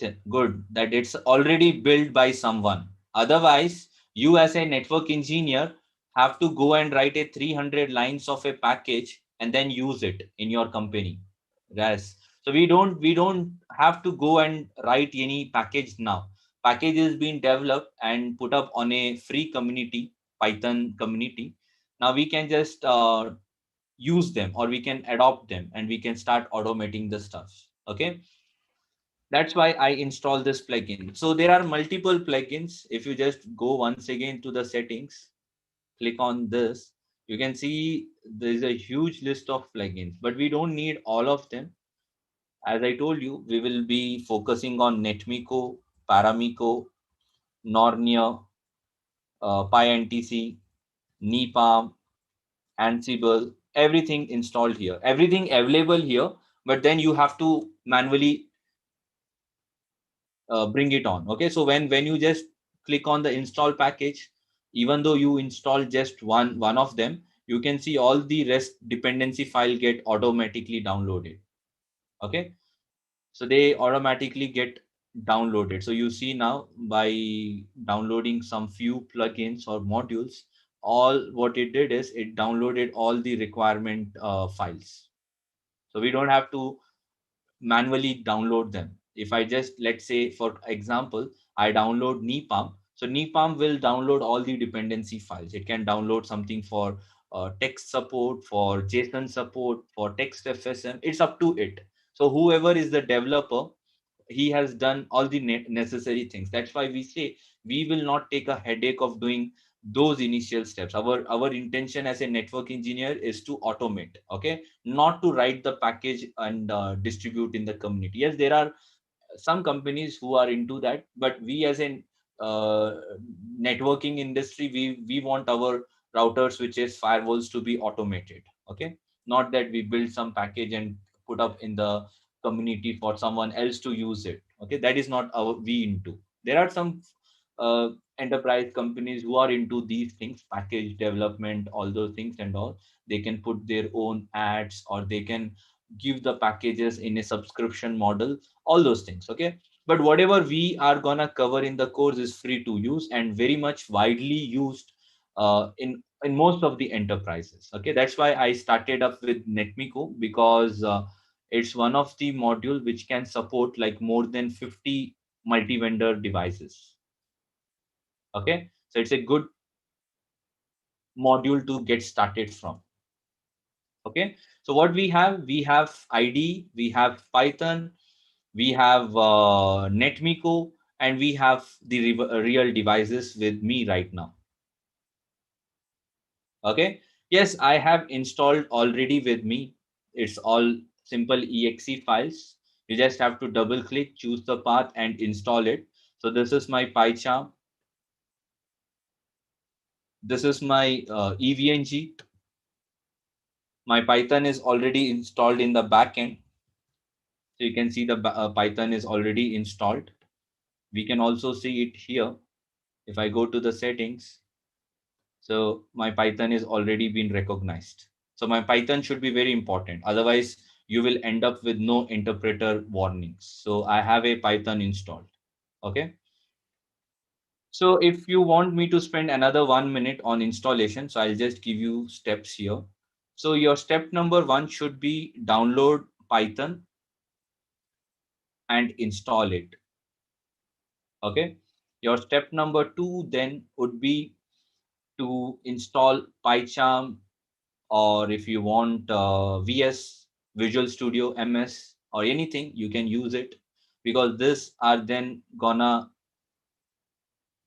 that it's already built by someone. Otherwise, you as a network engineer have to go and write a 300 lines of a package and then use it in your company. Yes. So we don't have to go and write any package now. Package is being developed and put up on a free community, Python community. Now we can just use them, or we can adopt them, and we can start automating the stuff. Okay. That's why I installed this plugin. So there are multiple plugins. If you just go once again to the settings, click on this, you can see there is a huge list of plugins, but we don't need all of them. As I told you, we will be focusing on Netmiko, Paramiko, Nornir, pyntc, napalm, ansible, everything installed here, everything available here. But then you have to manually bring it on. Okay, so when you just click on the install package, even though you install just one of them, you can see all the rest dependency file get automatically downloaded. Okay, so they automatically get downloaded. So you see now, by downloading some few plugins or modules, all what it did is it downloaded all the requirement files. So we don't have to manually download them. If I just, let's say, for example, I download napalm, so napalm will download all the dependency files. It can download something for text support, for JSON support, for text FSM. It's up to it. So whoever is the developer, he has done all the necessary things. That's why we say we will not take a headache of doing those initial steps. Our intention as a network engineer is to automate. Okay, not to write the package and distribute in the community. Yes, there are some companies who are into that, but we as in networking industry, we want our routers, switches, firewalls to be automated. Okay, not that we build some package and put up in the community for someone else to use it. Okay, that is not our we into. There are some uh, enterprise companies who are into these things, package development, all those things and all. They can put their own ads, or they can give the packages in a subscription model, all those things. Okay, but whatever we are gonna cover in the course is free to use and very much widely used in most of the enterprises. Okay, that's why I started up with Netmiko, because it's one of the module which can support like more than 50 multi-vendor devices. Okay, so it's a good module to get started from. Okay, so what we have ID, we have Python, we have Netmiko, and we have the real devices with me right now. Okay, yes, I have installed already with me. It's all simple exe files. You just have to double click, choose the path, and install it. So this is my PyCharm. This is my EVNG. My Python is already installed in the backend. So you can see the Python is already installed. We can also see it here. If I go to the settings, so my Python is already been recognized. So my Python should be very important. Otherwise, you will end up with no interpreter warnings. So I have a Python installed. Okay. So if you want me to spend another 1 minute on installation, so I'll just give you steps here. So your step number 1 should be download Python and install it. Okay. Your step number 2 then would be to install PyCharm, or if you want VS, Visual Studio MS, or anything, you can use it, because this are then gonna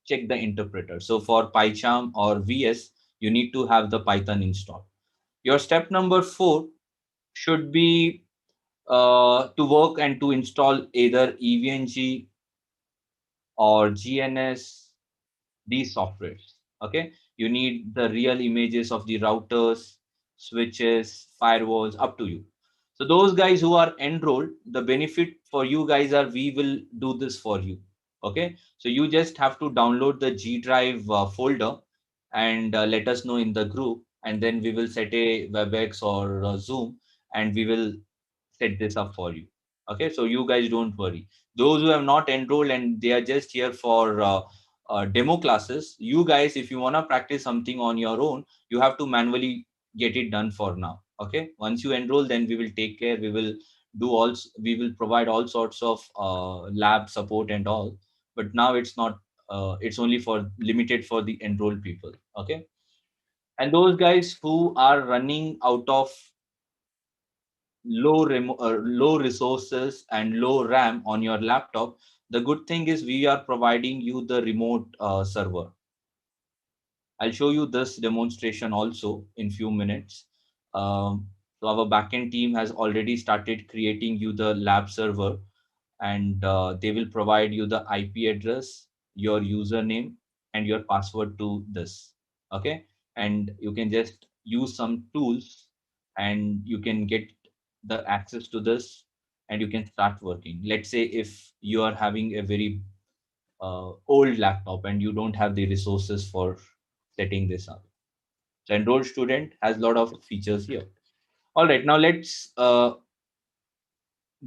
check the interpreter. So for PyCharm or VS, you need to have the Python installed. Your step number 4 should be to work and to install either EVNG or GNS, these softwares. Okay, you need the real images of the routers, switches, firewalls, up to you. So those guys who are enrolled, the benefit for you guys are we will do this for you. Okay, so you just have to download the G Drive folder and let us know in the group, and then we will set a WebEx or Zoom, and we will set this up for you. Okay, so you guys don't worry. Those who have not enrolled and they are just here for demo classes, you guys, if you want to practice something on your own, you have to manually get it done for now. Okay, once you enroll, then we will take care. We will do all. We will provide all sorts of lab support and all. But now it's not. It's only for limited for the enrolled people. Okay, and those guys who are running out of low resources and low RAM on your laptop, the good thing is we are providing you the remote server. I'll show you this demonstration also in few minutes. So our backend team has already started creating you the lab server, and they will provide you the IP address, your username, and your password to this. Okay, and you can just use some tools, and you can get the access to this, and you can start working. Let's say if you are having a very old laptop and you don't have the resources for setting this up. So enrolled student has a lot of features here. All right, now let's go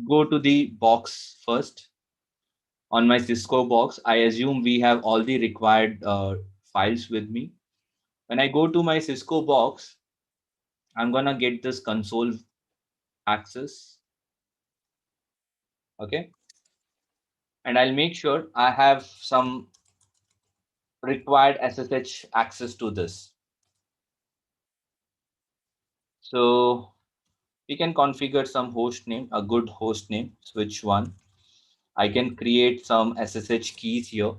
to the box first. On my Cisco box, I assume we have all the required files with me. When I go to my Cisco box, I'm gonna get this console access. Okay, and I'll make sure I have some required SSH access to this. So we can configure some host name, a good host name, switch one. I can create some SSH keys here.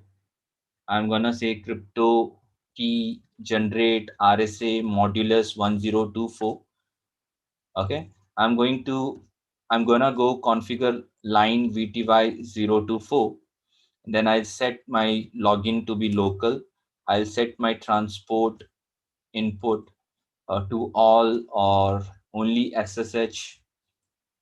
I'm gonna say crypto key generate RSA modulus 1024. Okay, I'm gonna go configure line VTY 024. Then I'll set my login to be local. I'll set my transport input to all or only SSH.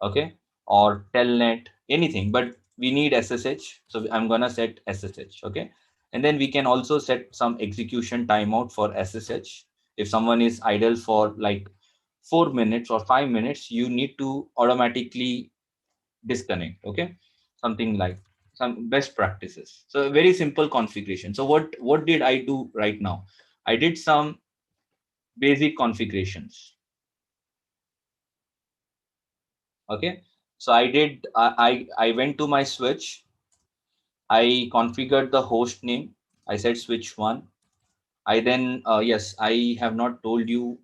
Okay, or telnet, anything, but we need SSH, so I'm gonna set SSH. Okay, and then we can also set some execution timeout for SSH. If someone is idle for like 4 minutes or 5 minutes, you need to automatically disconnect. Okay, something like some best practices. So a very simple configuration. So what did I do right now? I did some basic configurations. Okay, so I went to my switch. I configured the host name. I said switch one. I then yes, I have not told you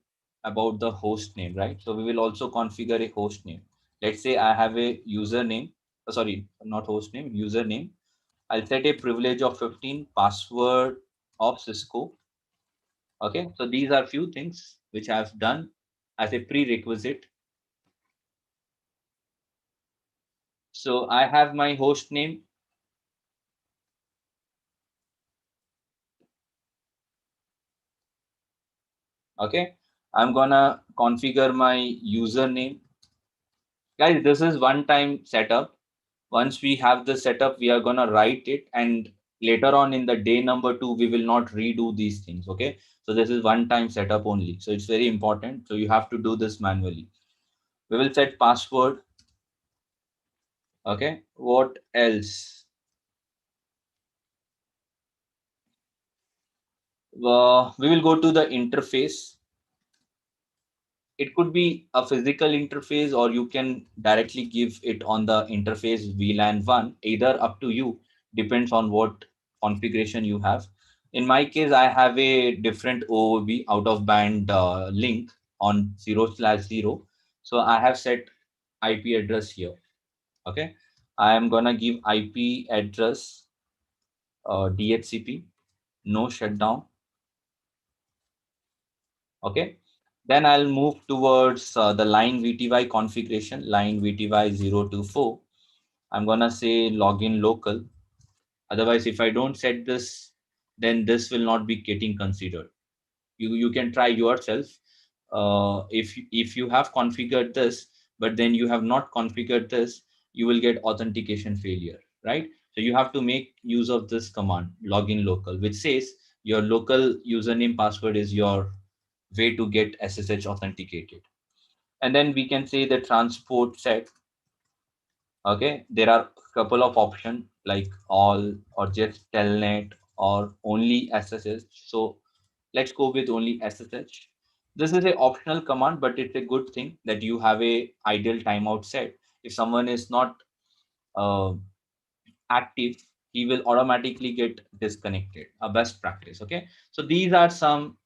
about the host name, right? So we will also configure a host name. Let's say I have a username. Sorry, not host name, username. I'll set a privilege of 15, password of Cisco. Okay, so these are few things which I've done as a prerequisite. So I have my host name. Okay, I'm gonna configure my username. Guys, this is one time setup. Once we have the setup, we are gonna write it, and later on in the day number 2, we will not redo these things. Okay, so this is one time setup only, so it's very important. So you have to do this manually. We will set password. Okay, what else? We will go to the interface. It could be a physical interface, or you can directly give it on the interface VLAN 1, either up to you, depends on what configuration you have. In my case, I have a different OOB out of band link on 0/0. So I have set IP address here. Okay, I am gonna give IP address DHCP, no shutdown. Okay, then I'll move towards the line VTY configuration, line VTY 024. I'm gonna say login local. Otherwise, if I don't set this, then this will not be getting considered. You can try yourself. If you have configured this, but then you have not configured this, you will get authentication failure, right? So you have to make use of this command, login local, which says your local username password is your way to get SSH authenticated. And then we can say the transport set. Okay, there are a couple of options like all or just telnet or only SSH. So let's go with only SSH. This is a optional command, but it's a good thing that you have a idle timeout set. If someone is not uh, active, he will automatically get disconnected. A best practice. Okay, so these are some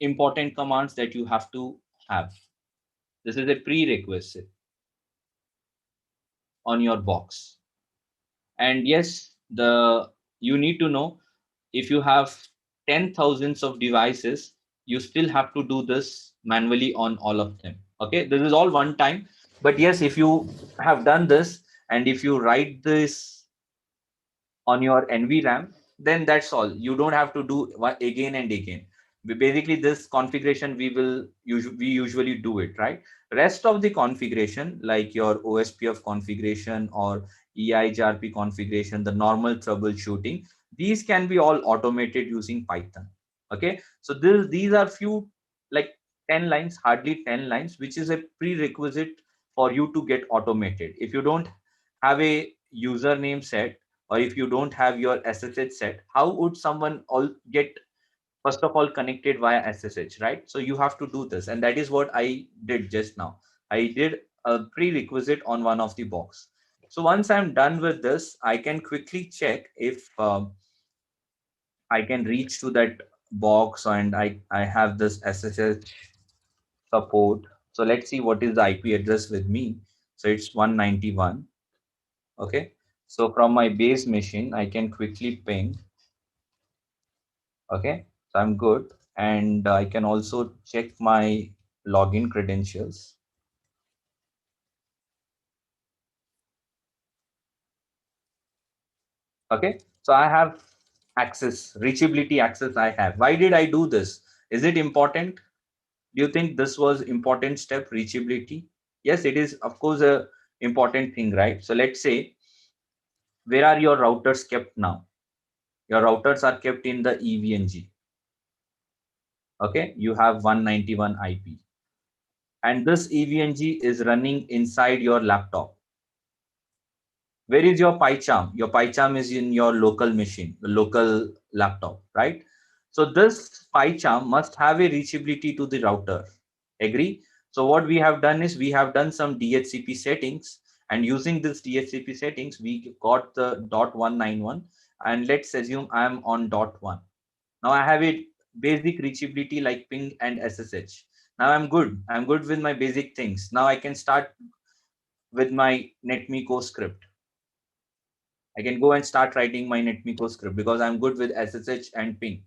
important commands that you have to have. This is a prerequisite on your box. And yes, the you need to know, if you have 10,000s of devices, you still have to do this manually on all of them. Okay, this is all one time. But yes, if you have done this and if you write this on your NVRAM, then that's all. You don't have to do again and again. Basically, this configuration we usually do it, right? Rest of the configuration, like your OSPF configuration or EIGRP configuration, the normal troubleshooting, these can be all automated using Python. Okay, so these are few, like 10 lines, hardly 10 lines, which is a prerequisite for you to get automated. If you don't have a username set, or if you don't have your SSH set, how would someone all get first of all connected via SSH, right? So you have to do this, and that is what I did just now. I did a prerequisite on one of the box. So once I'm done with this, I can quickly check if I can reach to that box, and I have this SSH support. So let's see what is the IP address with me. So it's 191. Okay. So from my base machine, I can quickly ping. Okay, so I'm good. And I can also check my login credentials. Okay, so I have access, reachability access I have. Why did I do this? Is it important? Do you think this was important step, reachability? Yes, it is, of course, a important thing, right? So let's say, where are your routers kept now? Your routers are kept in the EVNG. Okay, you have 191 IP. And this EVNG is running inside your laptop. Where is your PyCharm? Your PyCharm is in your local machine, the local laptop, right? So this PyCharm must have a reachability to the router. Agree? So what we have done is we have done some DHCP settings, and using this DHCP settings, we got the .191, and let's assume I am on .1. Now I have a basic reachability like ping and SSH. Now I'm good. I'm good with my basic things. Now I can start with my Netmiko script. I can go and start writing my Netmiko script because I'm good with SSH and ping.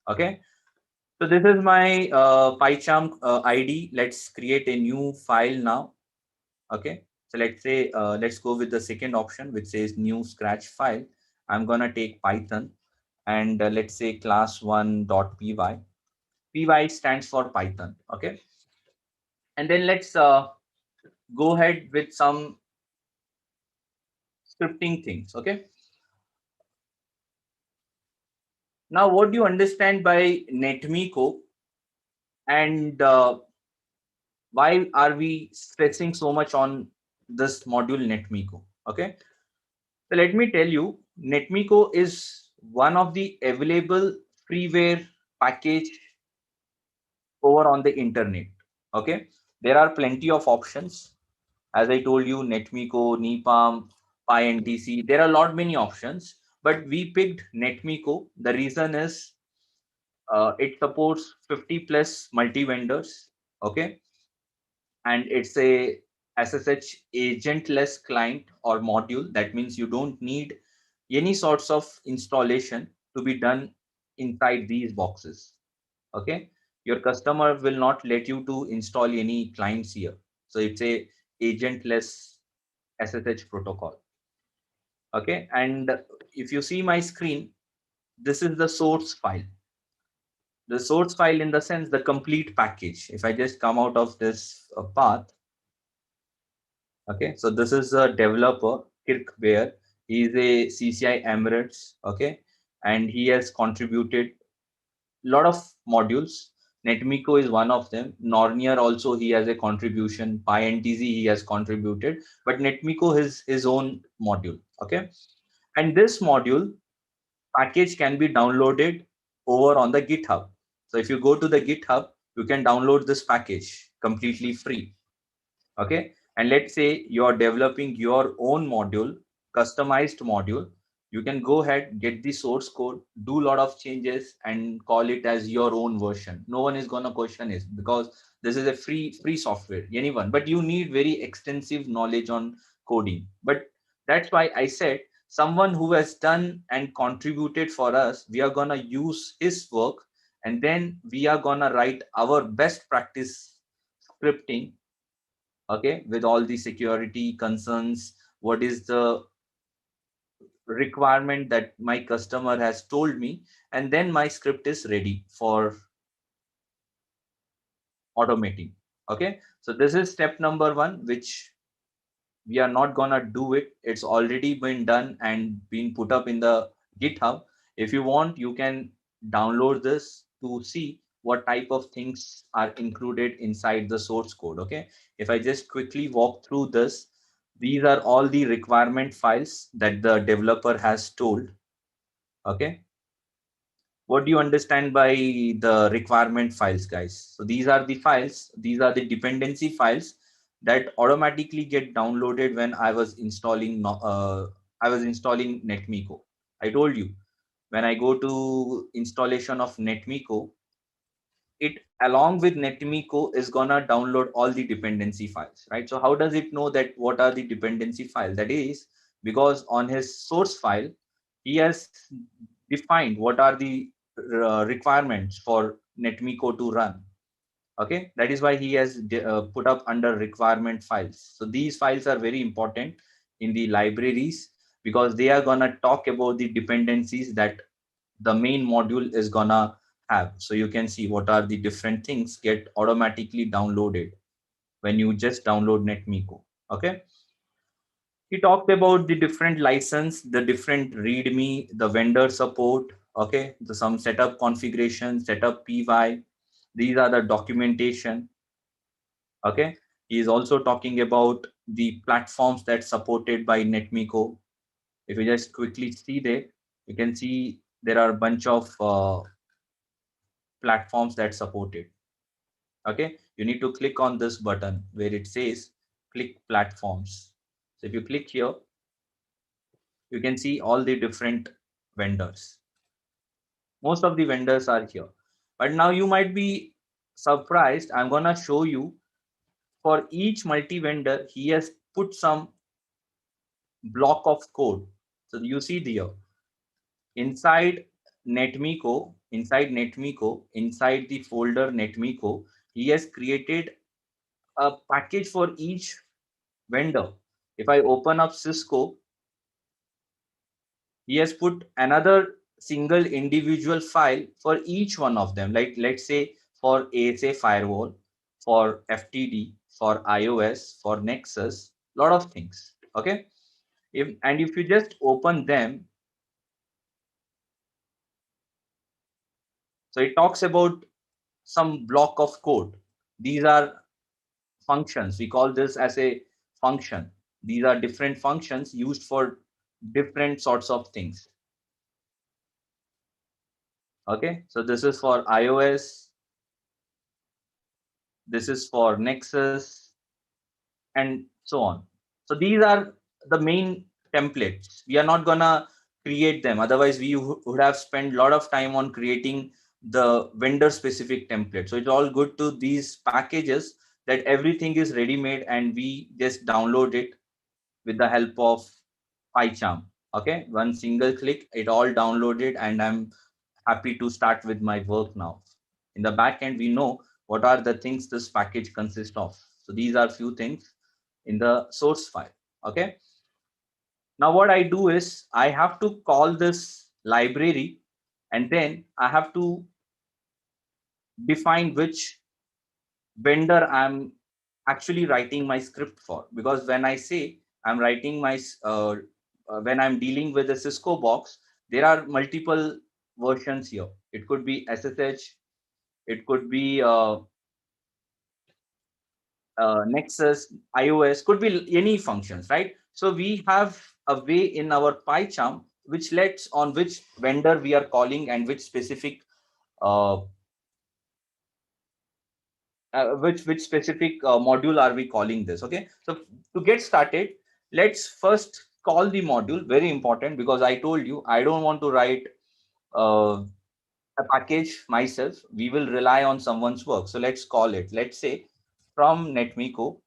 Okay. So this is my PyCharm ID. Let's create a new file now. Okay. So let's say, let's go with the second option, which says new scratch file. I'm going to take Python, and let's say class1.py. Py stands for Python. Okay. And then let's go ahead with some scripting things. Okay. Now, what do you understand by Netmiko, and why are we stressing so much on this module Netmiko? Okay, so let me tell you, Netmiko is one of the available freeware package over on the internet. Okay, there are plenty of options. As I told you, Netmiko, napalm, pyntc, there are a lot many options, but we picked Netmiko. The reason is it supports 50 plus multi-vendors. Okay, and it's a SSH agentless client or module. That means you don't need any sorts of installation to be done inside these boxes. Okay, your customer will not let you to install any clients here. So it's a agentless SSH protocol. Okay, and if you see my screen, this is the source file. The source file in the sense the complete package. If I just come out of this path, okay, so this is a developer, Kirk Bear. He is a CCI Emirates, okay, and he has contributed a lot of modules. Netmiko is one of them. Nornir also he has a contribution. pyntc he has contributed, but Netmiko is his own module, okay, and this module package can be downloaded over on the GitHub. So if you go to the GitHub, you can download this package completely free. Okay. And let's say you're developing your own module, customized module. You can go ahead, get the source code, do a lot of changes and call it as your own version. No one is going to question it because this is a free software, anyone, but you need very extensive knowledge on coding. But that's why I said someone who has done and contributed for us, we are going to use his work and then we are going to write our best practice scripting, okay, with all the security concerns, what is the requirement that my customer has told me, and then my script is ready for automating. Okay, so this is step number one, which we are not gonna do it. It's already been done and been put up in the GitHub. If you want, you can download this to see what type of things are included inside the source code. Okay, if I just quickly walk through this, these are all the requirement files that the developer has told. Okay, what do you understand by the requirement files, guys? So these are the files, these are the dependency files that automatically get downloaded when I was installing Netmiko. I told you when I go to installation of Netmiko, it along with Netmiko is gonna download all the dependency files, right? So how does it know that what are the dependency files? That is because on his source file, he has defined what are the requirements for Netmiko to run. Okay, that is why he has put up under requirement files. So these files are very important in the libraries because they are gonna talk about the dependencies that the main module is gonna have. So you can see what are the different things get automatically downloaded when you just download Netmiko. Okay, he talked about the different license, the different readme, the vendor support, okay, the some setup configuration, setup py, these are the documentation. Okay, he is also talking about the platforms that supported by Netmiko. If you just quickly see there, you can see there are a bunch of platforms that support it. Okay, you need to click on this button where it says click platforms. So if you click here, you can see all the different vendors. Most of the vendors are here, but now you might be surprised. I'm gonna show you for each multi-vendor he has put some block of code. So you see there inside inside the folder Netmiko, he has created a package for each vendor. If I open up Cisco, he has put another single individual file for each one of them. Like let's say for ASA firewall, for FTD, for iOS, for Nexus, lot of things. Okay. If you just open them, so it talks about some block of code. These are functions. We call this as a function. These are different functions used for different sorts of things. Okay, so this is for iOS, this is for Nexus, and so on. So these are the main templates. We are not gonna create them. Otherwise, we would have spent a lot of time on creating the vendor specific template. So it's all good to these packages that everything is ready made and we just download it with the help of PyCharm. Okay, one single click, it all downloaded, and I'm happy to start with my work now. In the back end, we know what are the things this package consists of. So these are few things in the source file. Okay, Now what I do is I have to call this library, and then I have to define which vendor I'm actually writing my script for. Because when I say I'm writing my when I'm dealing with a Cisco box, there are multiple versions here. It could be SSH, it could be Nexus, iOS, could be any functions, right? So we have a way in our PyCharm which lets on which vendor we are calling and which specific uh, which specific module are we calling this. Okay, so to get started, let's first call the module. Very important, because I told you I don't want to write a package myself. We will rely on someone's work. So let's call it, let's say, from Netmiko.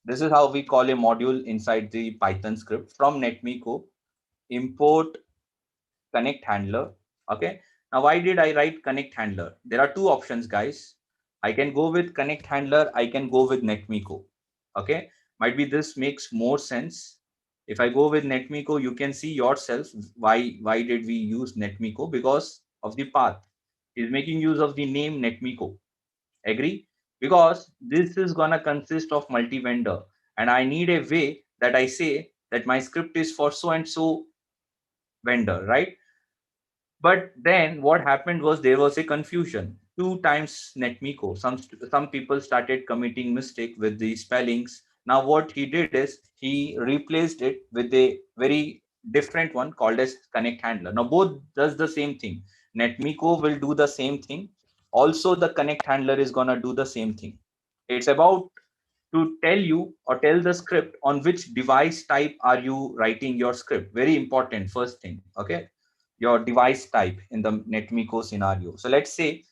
This is how we call a module inside the Python script. From Netmiko, import connect handler. Okay, now why did I write connect handler? There are two options, guys. I can go with connect handler, I can go with Netmiko. Okay, might be this makes more sense. If I go with Netmiko, you can see yourself why did we use Netmiko? Because of the path. Is making use of the name Netmiko. Agree? Because this is gonna consist of multi-vendor, and I need a way that I say that my script is for so and so vendor, right? But then what happened was there was a confusion. Two times Netmiko. Some people started committing mistake with the spellings. Now what he did is he replaced it with a very different one called as connect handler. Now both does the same thing. Netmiko will do the same thing. Also the connect handler is gonna do the same thing. It's about to tell you or tell the script on which device type are you writing your script. Very important first thing. Okay, your device type in the Netmiko scenario. So let's say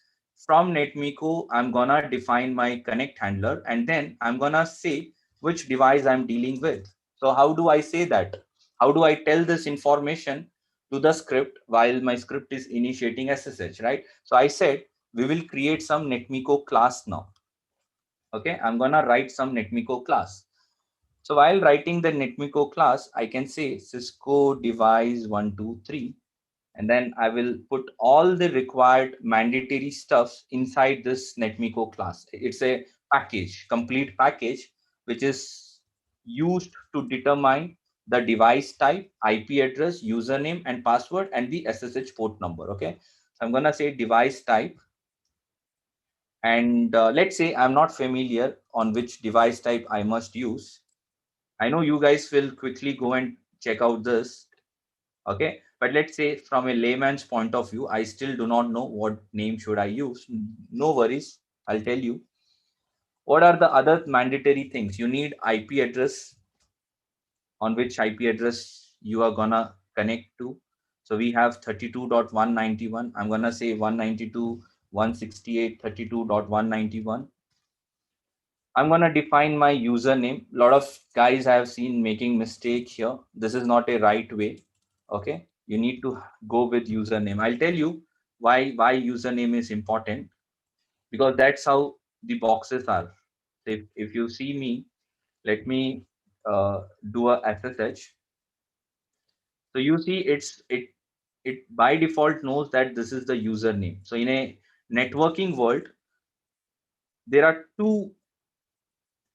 from Netmiko, I'm gonna define my connect handler, and then I'm gonna say which device I'm dealing with. So how do I say that? How do I tell this information to the script while my script is initiating SSH, right? So I said we will create some Netmiko class now. Okay, I'm gonna write some Netmiko class. So while writing the Netmiko class, I can say Cisco device 123, and then I will put all the required mandatory stuff inside this Netmiko class. It's a package, complete package, which is used to determine the device type, IP address, username and password, and the SSH port number. Okay, so I'm gonna say device type, and let's say I'm not familiar on which device type I must use. I know you guys will quickly go and check out this. Okay, but let's say from a layman's point of view, I still do not know what name should I use. No worries, I'll tell you. What are the other mandatory things? You need IP address, on which IP address you are gonna connect to. So we have 32.191. I'm gonna say 192.168.32.191. I'm gonna define my username. A lot of guys I have seen making mistake here. This is not a right way. Okay, you need to go with username. I'll tell you why username is important, because that's how the boxes are. If you see me, let me do a SSH. So you see it by default knows that this is the username. So in a networking world, there are two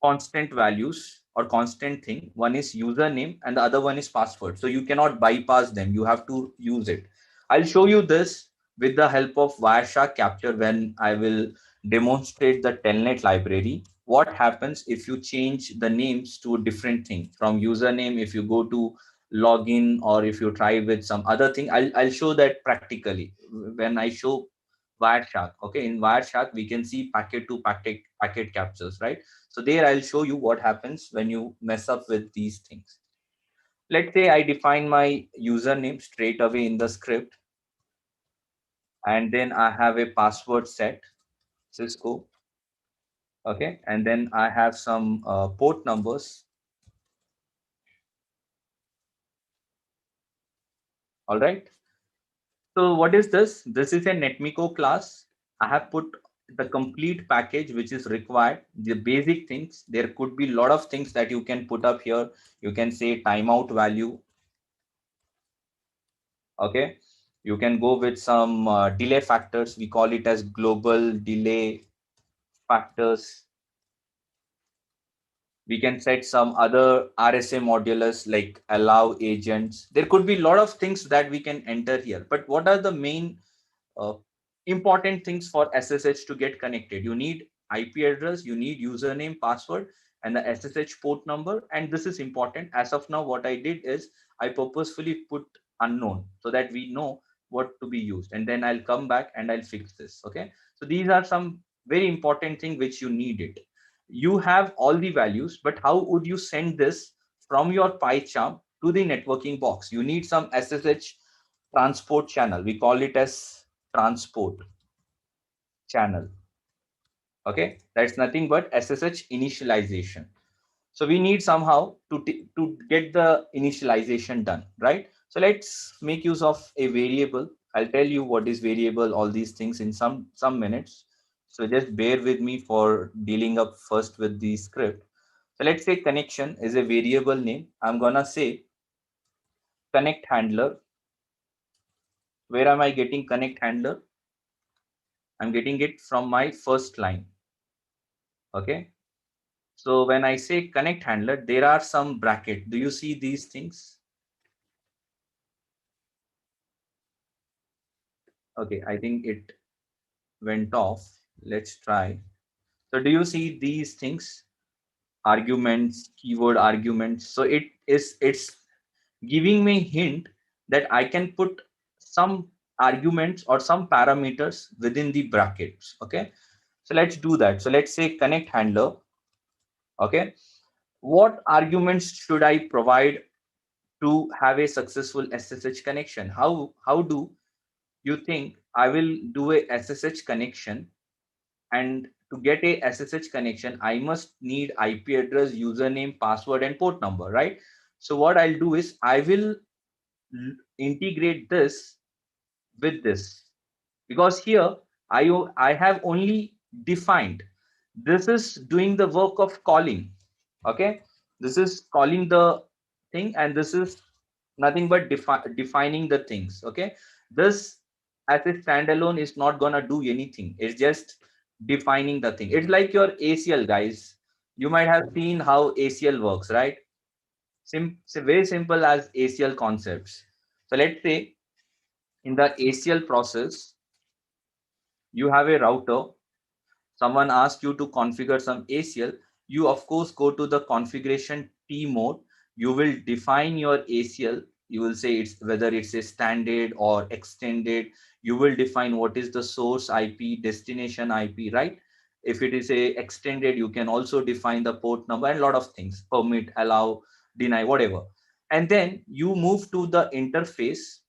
constant values or constant thing. One is username and the other one is password. So you cannot bypass them. You have to use it. I'll show you this with the help of Wireshark capture when I will demonstrate the telnet library. What happens if you change the names to a different thing from username? If you go to login, or if you try with some other thing, I'll show that practically when I show Wireshark. Okay, in Wireshark we can see packet to packet captures, right? So there I'll show you what happens when you mess up with these things. Let's say I define my username straight away in the script, and then I have a password set, Cisco. Okay, and then I have some port numbers. All right. So what is this? This is a Netmiko class. I have put the complete package which is required, the basic things. There could be a lot of things that you can put up here. You can say timeout value. Okay, you can go with some delay factors. We call it as global delay factors. We can set some other RSA modulus like allow agents. There could be a lot of things that we can enter here. But what are the main uh, important things for SSH to get connected? You need IP address, you need username, password, and the SSH port number. And this is important. As of now, what I did is I purposefully put unknown so that we know what to be used. And then I'll come back and I'll fix this. Okay. So these are some very important things which you need it. You have all the values, but how would you send this from your PyCharm to the networking box? You need some SSH transport channel. We call it as transport channel. Okay, that's nothing but SSH initialization. So we need somehow to get the initialization done, right? So let's make use of a variable. I'll tell you what is variable, all these things in some minutes. So just bear with me for dealing up first with the script. So let's say connection is a variable name. I'm gonna say connect handler. Where am I getting connect handler? I'm getting it from my first line. Okay. So when I say connect handler, there are some bracket. Do you see these things? Okay, I think it went off. Let's try. So do you see these things? Arguments, keyword arguments. So it's giving me hint that I can put some arguments or some parameters within the brackets. Okay. So let's do that. So let's say connect handler. Okay. What arguments should I provide to have a successful SSH connection? How do you think I will do a SSH connection? And to get a SSH connection, I must need IP address, username, password, and port number, right? So what I'll do is I will integrate this with this, because here I have only defined. This is doing the work of calling. Okay, this is calling the thing, and this is nothing but defining the things. Okay, this as a standalone is not gonna do anything. It's just defining the thing. It's like your ACL, guys. You might have seen how ACL works, right? So very simple as ACL concepts. So let's say in the ACL process, you have a router. Someone asks you to configure some ACL. You of course go to the configuration T mode. You will define your ACL. You will say it's whether it's a standard or extended. You will define what is the source IP, destination IP, right? If it is a extended, you can also define the port number and a lot of things, permit, allow, deny, whatever. And then you move to the interface.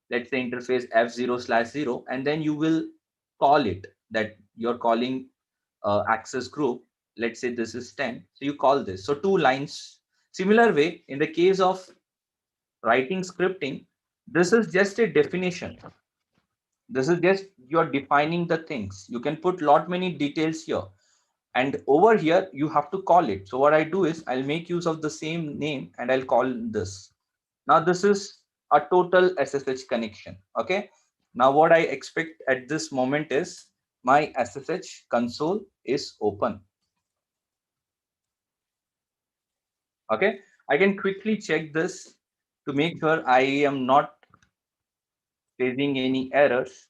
Let's say interface F0/0, and then you will call it that you're calling access group. Let's say this is 10. So you call this. So 2 lines. Similar way, in the case of writing scripting, this is just a definition. This is just you're defining the things. You can put lot many details here. And over here, you have to call it. So what I do is I'll make use of the same name and I'll call this. Now this is a total SSH connection. Okay. Now what I expect at this moment is my SSH console is open. Okay. I can quickly check this to make sure I am not facing any errors.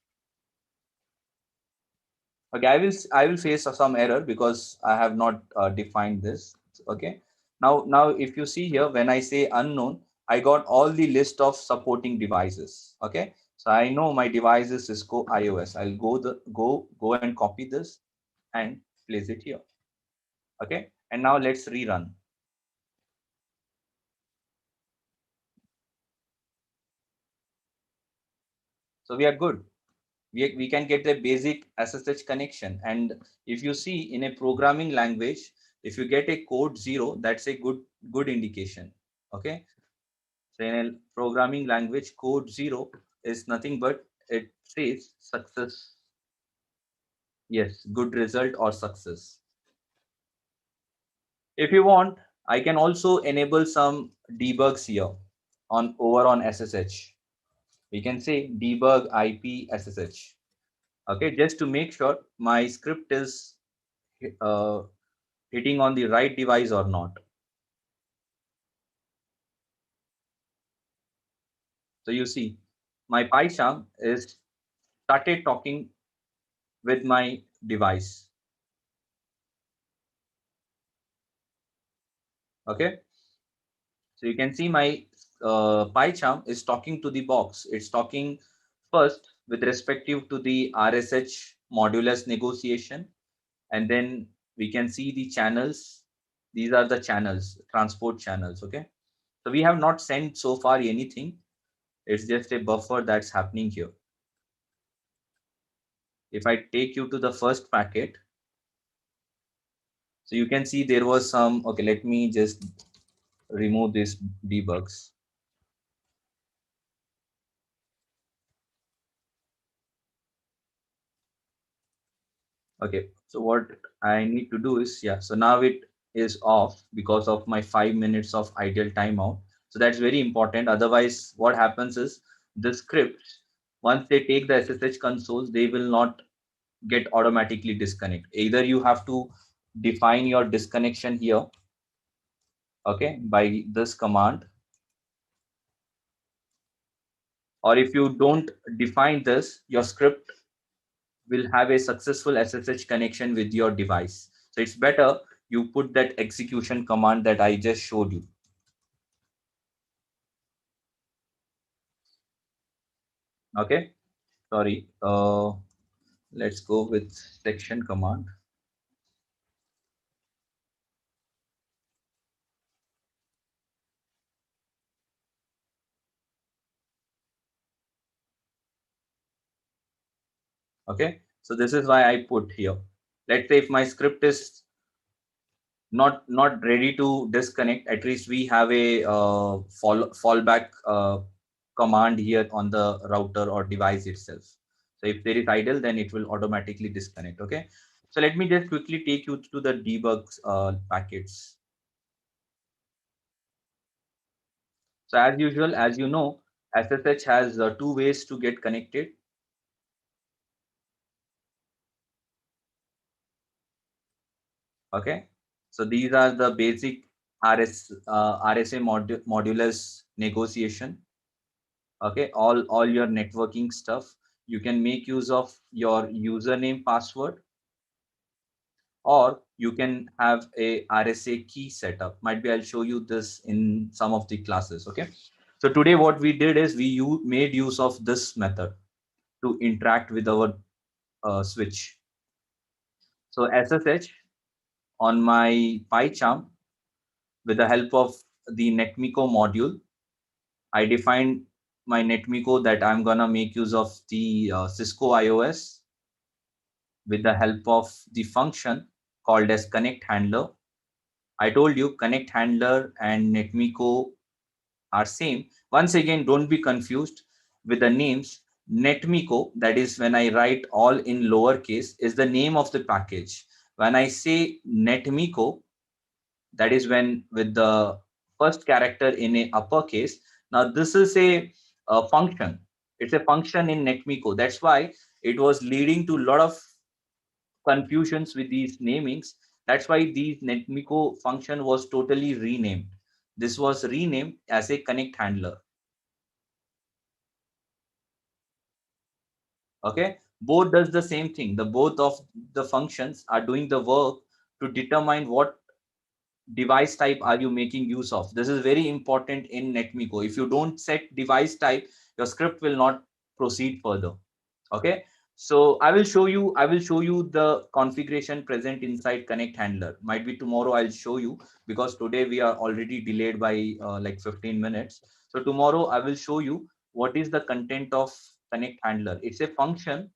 Okay, I will face some error because I have not defined this. Okay. Now if you see here, when I say unknown, I got all the list of supporting devices. Okay. So I know my device is Cisco iOS. I'll go and copy this and place it here. Okay. And now let's rerun. So we are good. We can get a basic SSH connection. And if you see in a programming language, if you get a code 0, that's a good indication. Okay. So in a programming language, code 0 is nothing but it says success. Yes, good result or success. If you want, I can also enable some debugs here over on SSH. We can say debug IP SSH. Okay, just to make sure my script is uh, hitting on the right device or not. So you see, my PyCharm is started talking with my device. Okay, so you can see my PyCharm is talking to the box. It's talking first with respective to the RSH modulus negotiation, and then we can see the channels. These are the channels, transport channels. Okay, so we have not sent so far anything. It's just a buffer that's happening here. If I take you to the first packet, so you can see there was some, okay, let me just remove this debugs. Okay, so what I need to do is, yeah, so now it is off because of my 5 minutes of idle timeout. So that's very important. Otherwise, what happens is the scripts, once they take the SSH consoles, they will not get automatically disconnect. Either you have to define your disconnection here, okay, by this command, or if you don't define this, your script will have a successful SSH connection with your device. So it's better you put that execution command that I just showed you. Okay, sorry. Let's go with section command. Okay, so this is why I put here. Let's say if my script is not ready to disconnect, at least we have a fallback command here on the router or device itself. So if there is idle, then it will automatically disconnect. Okay, so let me just quickly take you to the debugs packets. So as usual, as you know, SSH has two ways to get connected. Okay, so these are the basic RSA modulus negotiation. Okay, all your networking stuff. You can make use of your username password, or you can have a RSA key setup. Might be I'll show you this in some of the classes. Okay, so today what we did is we made use of this method to interact with our switch. So SSH on my PyCharm, with the help of the Netmiko module, I defined my Netmiko that I'm gonna make use of the Cisco iOS with the help of the function called as connect handler. I told you connect handler and Netmiko are same. Once again, don't be confused with the names. Netmiko, that is when I write all in lowercase, is the name of the package. When I say Netmiko, that is when with the first character in a uppercase. Now this is a function. It's a function in Netmiko. That's why it was leading to a lot of confusions with these namings. That's why the Netmiko function was totally renamed. This was renamed as a connect handler. Okay, both does the same thing. The both of the functions are doing the work to determine what device type are you making use of. This is very important in Netmiko. If you don't set device type, your script will not proceed further. Okay, so I will show you the configuration present inside connect handler. Might be tomorrow I'll show you, because today we are already delayed by like 15 minutes. So tomorrow I will show you what is the content of connect handler. It's a function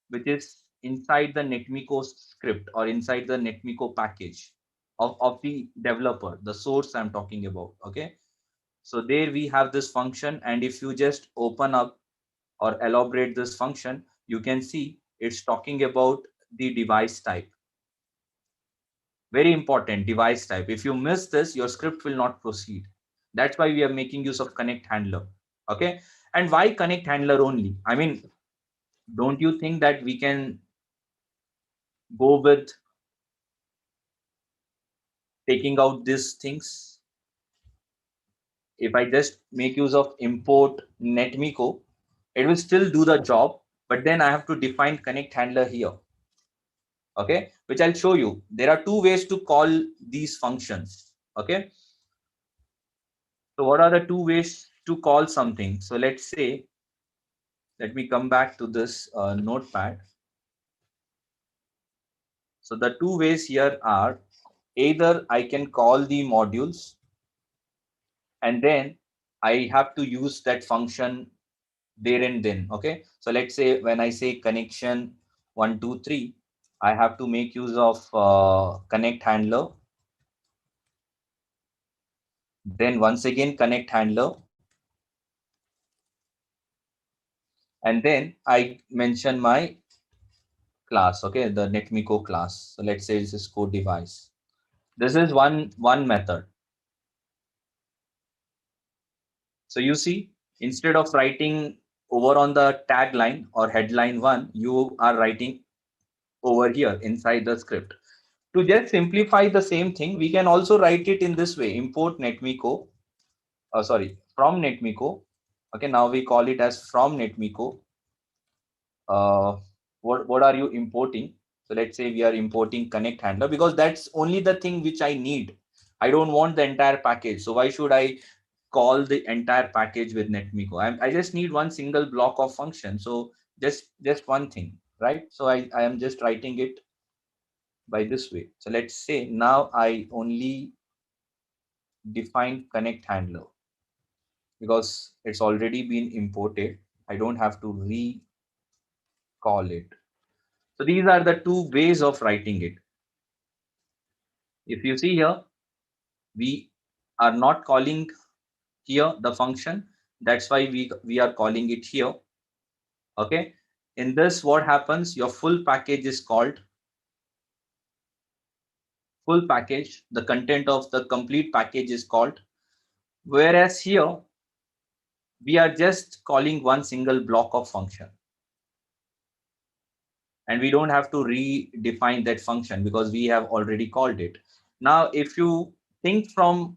which is inside the Netmiko script or inside the Netmiko package of the developer, the source I'm talking about. Okay, so there we have this function, and if you just open up or elaborate this function, you can see it's talking about the device type. Very important, device type. If you miss this, your script will not proceed. That's why we are making use of connect handler. Okay. And why connect handler only? I mean, don't you think that we can go with taking out these things? If I just make use of import Netmiko, it will still do the job, but then I have to define connect handler here. Okay, which I'll show you. There are two ways to call these functions. Okay, so what are the two ways to call something? So let's say, let me come back to this notepad. So the two ways here are either I can call the modules and then I have to use that function there and then. Okay, so let's say when I say connection 1 2 3, I have to make use of connect handler, then once again connect handler, and then I mention my class. Okay, the Netmiko class. So let's say this is code device. This is one method. So you see, instead of writing over on the tagline or headline one, you are writing over here inside the script. To just simplify the same thing, we can also write it in this way: import Netmiko, from Netmiko. Okay, now we call it as from Netmiko. What are you importing? So let's say we are importing connect handler because that's only the thing which I need. I don't want the entire package. So why should I call the entire package with Netmiko? I just need one single block of function. So just one thing, right? So I am just writing it by this way. So let's say now I only define connect handler because it's already been imported. I don't have to recall it. So these are the two ways of writing it. If you see here, we are not calling here the function. That's why we are calling it here. Okay. In this, what happens? Your full package is called full package. The content of the complete package is called. Whereas here, we are just calling one single block of function. And we don't have to redefine that function because we have already called it. Now, if you think from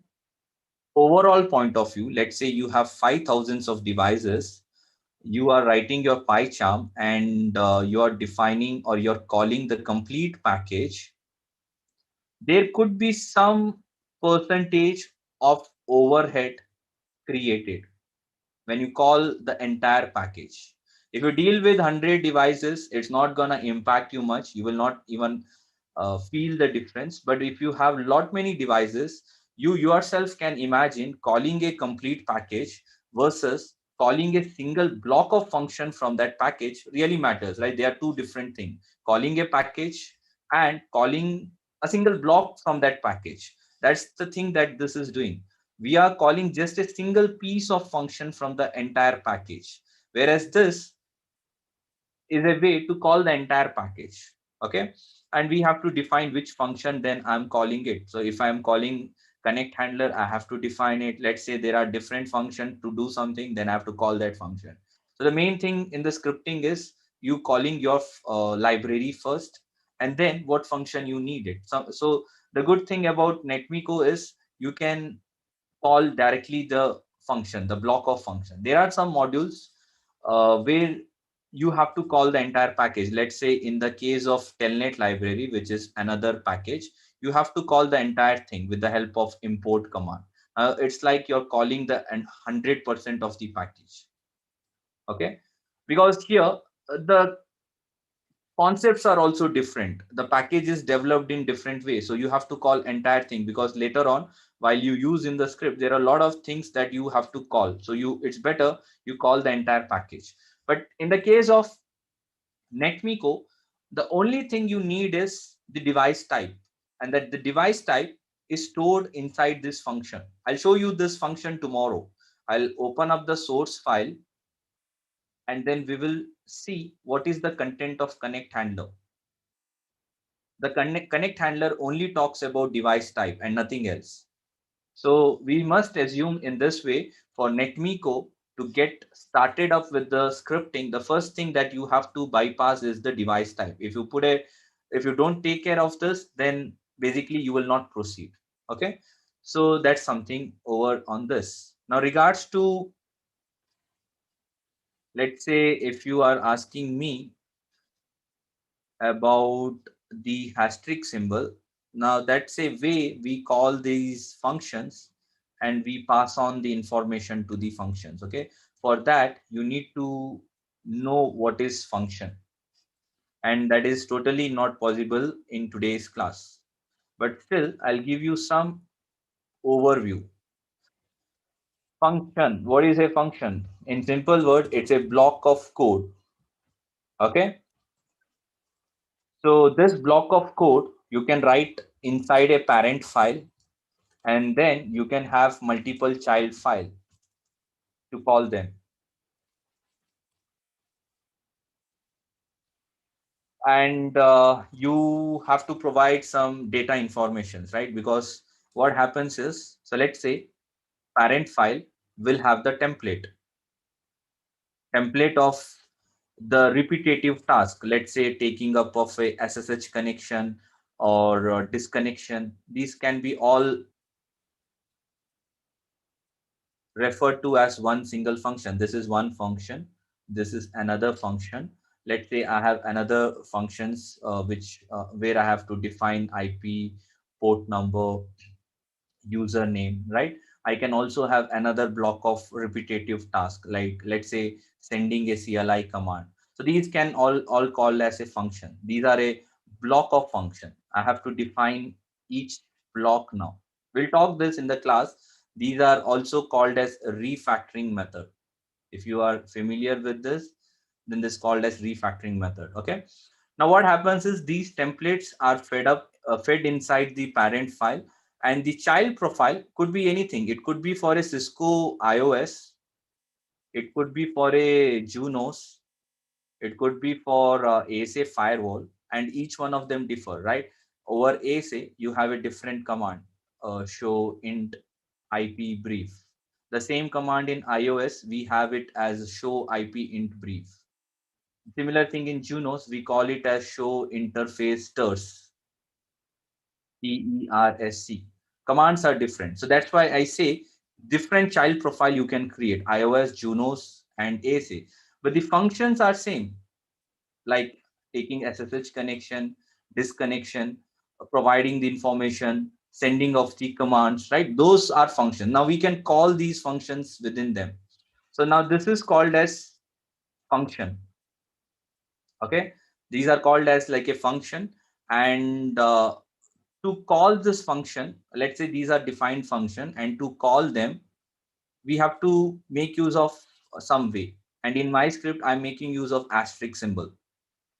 overall point of view, let's say you have 5,000 of devices, you are writing your PyCharm and you are defining or you're calling the complete package, there could be some percentage of overhead created when you call the entire package. If you deal with 100 devices, it's not going to impact you much. You will not even feel the difference. But if you have lot many devices, you yourself can imagine calling a complete package versus calling a single block of function from that package really matters, right? They are two different things. Calling a package and calling a single block from that package. That's the thing that this is doing. We are calling just a single piece of function from the entire package, whereas this is a way to call the entire package. Okay, and we have to define which function then I'm calling it. So if I'm calling connect handler, I have to define it. Let's say there are different functions to do something, then I have to call that function. So the main thing in the scripting is you calling your library first and then what function you need it. So the good thing about Netmiko is you can call directly the function, the block of function. There are some modules where you have to call the entire package. Let's say in the case of telnet library, which is another package, you have to call the entire thing with the help of import command. It's like you're calling the 100% of the package. Okay, because here the concepts are also different. The package is developed in different ways, so you have to call entire thing because later on while you use in the script there are a lot of things that you have to call. So it's better you call the entire package. But in the case of Netmiko, the only thing you need is the device type, and that the device type is stored inside this function. I'll show you this function tomorrow. I'll open up the source file and then we will see what is the content of connect handler. The connect handler only talks about device type and nothing else. So we must assume in this way for Netmiko to get started up with the scripting, the first thing that you have to bypass is the device type. If you don't take care of this, then basically you will not proceed. Okay. So that's something over on this. Now regards to, let's say if you are asking me about the asterisk symbol. Now that's a way we call these functions and we pass on the information to the functions. Okay. For that, you need to know what is function. And that is totally not possible in today's class. But still, I'll give you some overview. Function. What is a function? In simple word, it's a block of code. Okay. So this block of code you can write inside a parent file, and then you can have multiple child file to call them. And you have to provide some data informations, right? Because what happens is, so let's say parent file will have the template of the repetitive task, let's say taking up of a SSH connection or disconnection. These can be all referred to as one single function. This is one function. This is another function. Let's say I have another functions which where I have to define IP, port number, username, right? I can also have another block of repetitive task, like let's say sending a CLI command. So these can all called as a function. These are a block of function. I have to define each block now. We'll talk this in the class. These are also called as a refactoring method. If you are familiar with this, then this is called as refactoring method. Okay. Now what happens is these templates are fed inside the parent file, and the child profile could be anything. It could be for a Cisco iOS. It could be for a Junos. It could be for ASA firewall, and each one of them differ, right? Over ASA, you have a different command, show int IP brief. The same command in iOS, we have it as show IP int brief. Similar thing in Junos, we call it as show interface ters. TERSC. Commands are different. So that's why I say different child profile you can create, iOS, Junos, and ASA. But the functions are same, like taking SSH connection, disconnection, providing the information, sending of the commands, right? Those are functions. Now we can call these functions within them. So now this is called as function. Okay, these are called as like a function. And to call this function, let's say these are defined function, and to call them, we have to make use of some way. And in my script, I'm making use of asterisk symbol.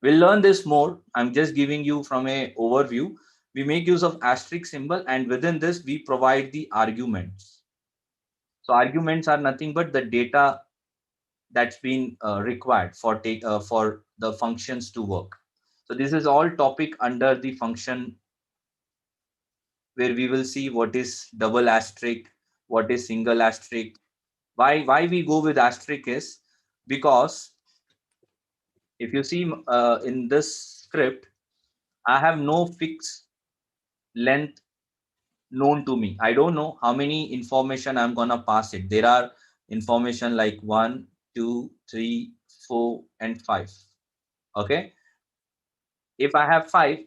We'll learn this more. I'm just giving you from a overview. We make use of asterisk symbol, and within this, we provide the arguments. So arguments are nothing but the data that's been required for the functions to work. So this is all topic under the function, where we will see what is double asterisk, what is single asterisk. Why we go with asterisk is because if you see in this script, I have no fixed length known to me. I don't know how many information I'm gonna pass it. There are information like 1, 2, 3, 4, and 5. Okay. If I have 5,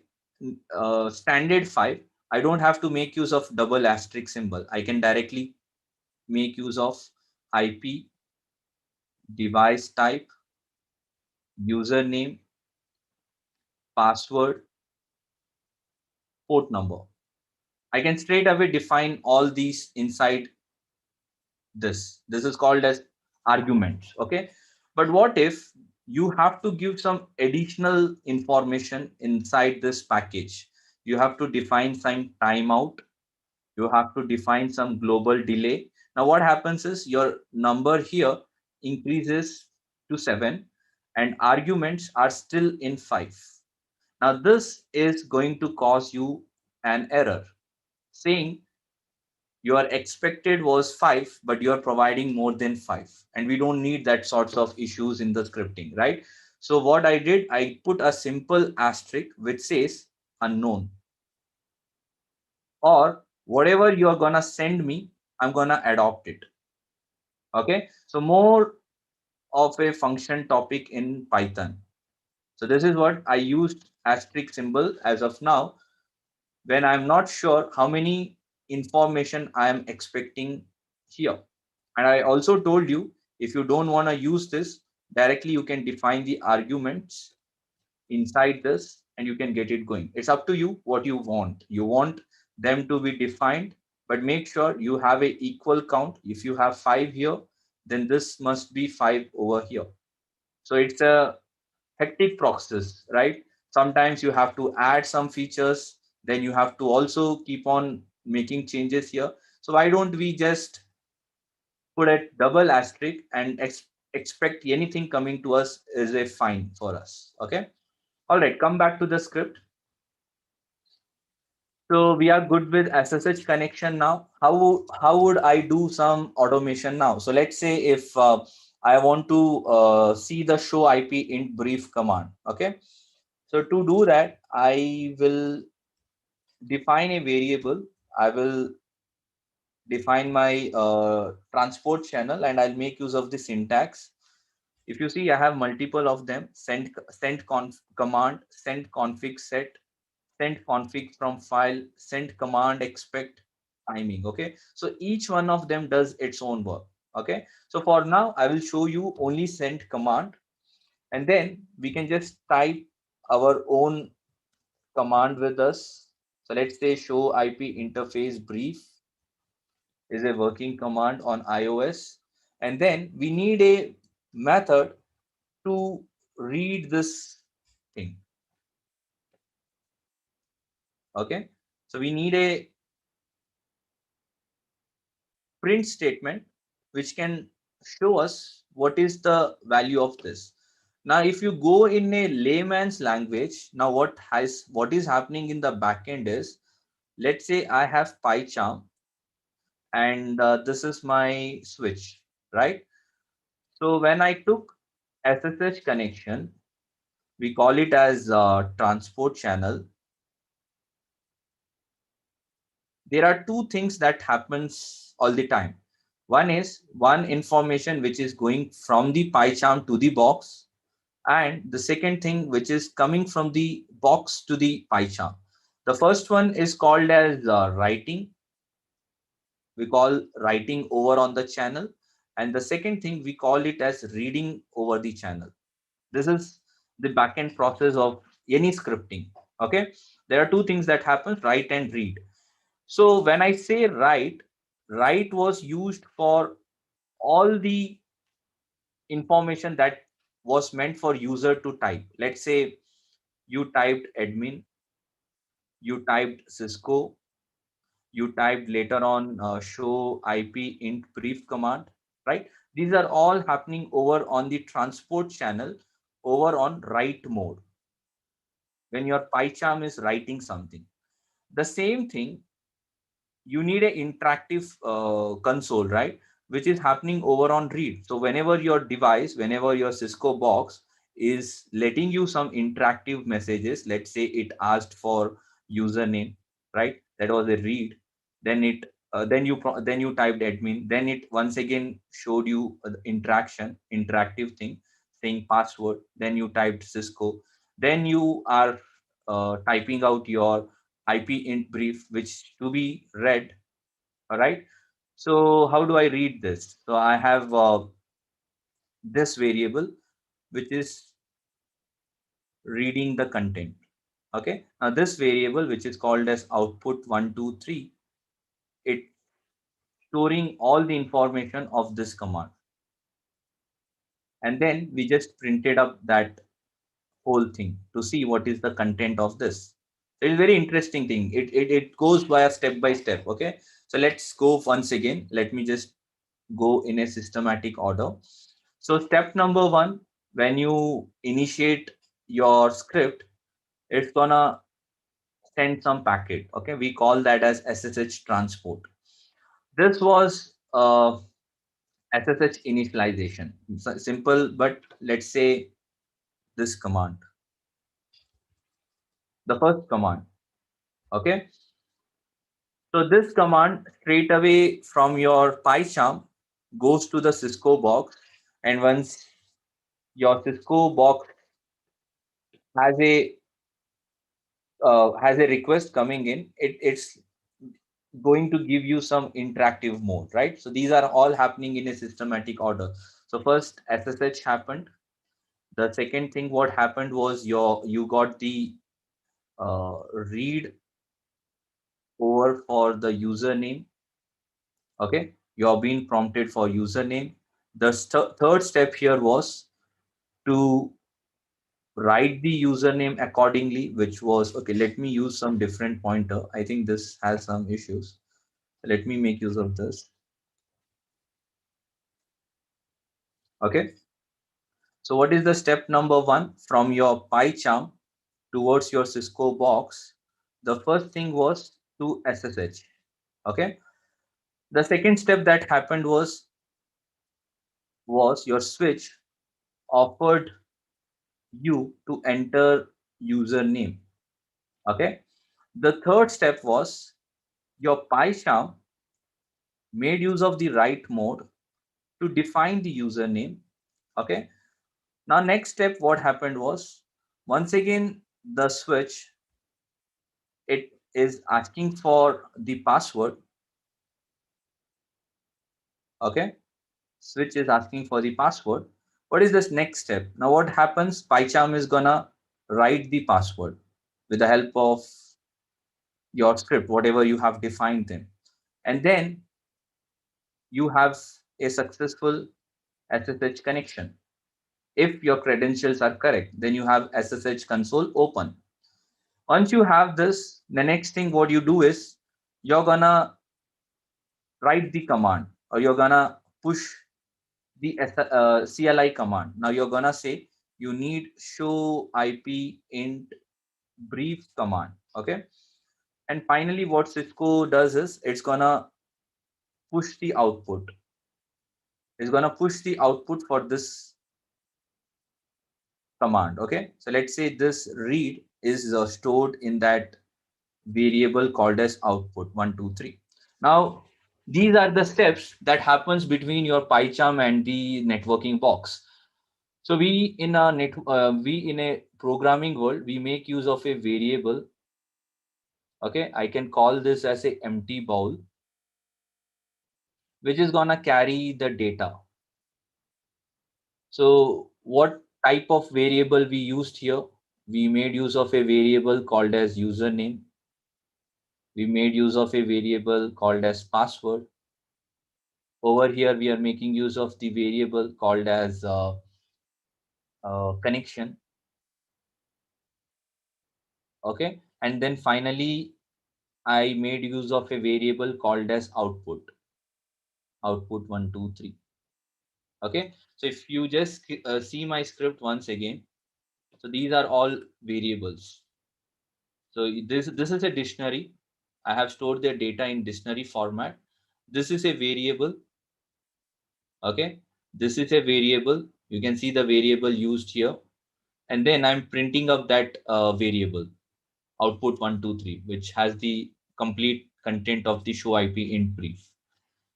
standard 5, I don't have to make use of double asterisk symbol. I can directly make use of IP, device type, username, password, port number. I can straight away define all these inside this. This is called as arguments. Okay. But what if you have to give some additional information inside this package? You have to define some timeout. You have to define some global delay. Now what happens is your number here increases to 7, and arguments are still in 5. Now this is going to cause you an error saying your expected was 5, but you're providing more than 5. And we don't need that sorts of issues in the scripting, right? So what I did, I put a simple asterisk which says unknown, or whatever you're gonna send me, I'm gonna adopt it. Okay, so more of a function topic in Python. So this is what I used asterisk symbol as of now when I'm not sure how many information I am expecting here. And I also told you, if you don't want to use this directly, you can define the arguments inside this and you can get it going. It's up to you what you want. You want them to be defined, but make sure you have a equal count. If you have 5 here, then this must be 5 over here. So it's a hectic process, right? Sometimes you have to add some features, then you have to also keep on making changes here. So why don't we just put a double asterisk and expect anything coming to us is a fine for us. Okay. All right. Come back to the script. So we are good with SSH connection now. How would I do some automation now? So let's say if I want to see the show IP int brief command. Okay. So to do that, I will define a variable. I will define my transport channel and I'll make use of the syntax. If you see, I have multiple of them: send conf command, send config set, send config from file, send command expect timing. Okay, so each one of them does its own work. Okay, so for now I will show you only send command, and then we can just type our own command with us. So let's say show IP interface brief is a working command on iOS, and then we need a method to read this thing. Okay, so we need a print statement which can show us what is the value of this. Now if you go in a layman's language, now what is happening in the backend is, let's say I have PyCharm and this is my switch, right? So when I took SSH connection, we call it as transport channel. There are two things that happens all the time. One is one information which is going from the PyCharm to the box, and the second thing which is coming from the box to the PyCharm. The first one is called as writing. We call writing over on the channel, and the second thing we call it as reading over the channel. This is the backend process of any scripting. Okay, there are two things that happen: write and read. So when I say write, write was used for all the information that was meant for user to type. Let's say you typed admin, you typed Cisco, you typed later on show IP int brief command, right? These are all happening over on the transport channel over on write mode when your PyCharm is writing something. The same thing, you need an interactive console, right? Which is happening over on read. So whenever your device, whenever your Cisco box is letting you some interactive messages, let's say it asked for username, right? That was a read. Then then you typed admin. Then it once again showed you interactive thing, saying password. Then you typed Cisco. Then you are typing out your IP int brief, which to be read. All right. So how do I read this? So I have this variable, which is reading the content. Okay. Now this variable, which is called as output 123, it storing all the information of this command. And then we just printed up that whole thing to see what is the content of this. It's a very interesting thing. It goes by a step by step. Okay. So let's go once again. Let me just go in a systematic order. So step number 1, when you initiate your script, it's gonna send some packet. Okay, we call that as SSH transport. This was SSH initialization. Simple, but let's say this command, the first command. Okay, so this command straight away from your PyCharm goes to the Cisco box, and once your Cisco box has a request coming in, it's going to give you some interactive mode, right? So these are all happening in a systematic order. So first SSH happened. The second thing what happened was you got the read over for the username. Okay, you are being prompted for username. The third step here was to write the username accordingly, which was, okay, let me use some different pointer. I think this has some issues. Let me make use of this. Okay, so what is the step number 1 from your PyCharm towards your Cisco box? The first thing was to SSH. Okay, the second step that happened was your switch offered you to enter username. Okay, the third step was your PyCharm made use of the write mode to define the username. Okay, now next step what happened was, once again the switch, it is asking for the password. Okay, switch is asking for the password. What is this next step? Now what happens? PyCharm is gonna write the password with the help of your script, whatever you have defined them, and then you have a successful SSH connection. If your credentials are correct, then you have SSH console open. Once you have this, the next thing what you do is you're gonna write the command, or you're gonna push the CLI command. Now you're gonna say you need show IP int brief command. Okay, and finally what Cisco does is it's gonna push the output. It's gonna push the output for this command. Okay, so let's say this read is stored in that variable called as output 123. Now these are the steps that happens between your PyCharm and the networking box. So we in a programming world, we make use of a variable. Okay, I can call this as a empty bowl, which is gonna carry the data. So what type of variable we used here? We made use of a variable called as username. We made use of a variable called as password. Over here, we are making use of the variable called as connection. Okay, and then finally, I made use of a variable called as output 123. Okay, so if you just see my script once again, so these are all variables. So this is a dictionary. I have stored their data in dictionary format. This is a variable. Okay, this is a variable. You can see the variable used here, and then I'm printing up that variable output 123, which has the complete content of the show IP int brief.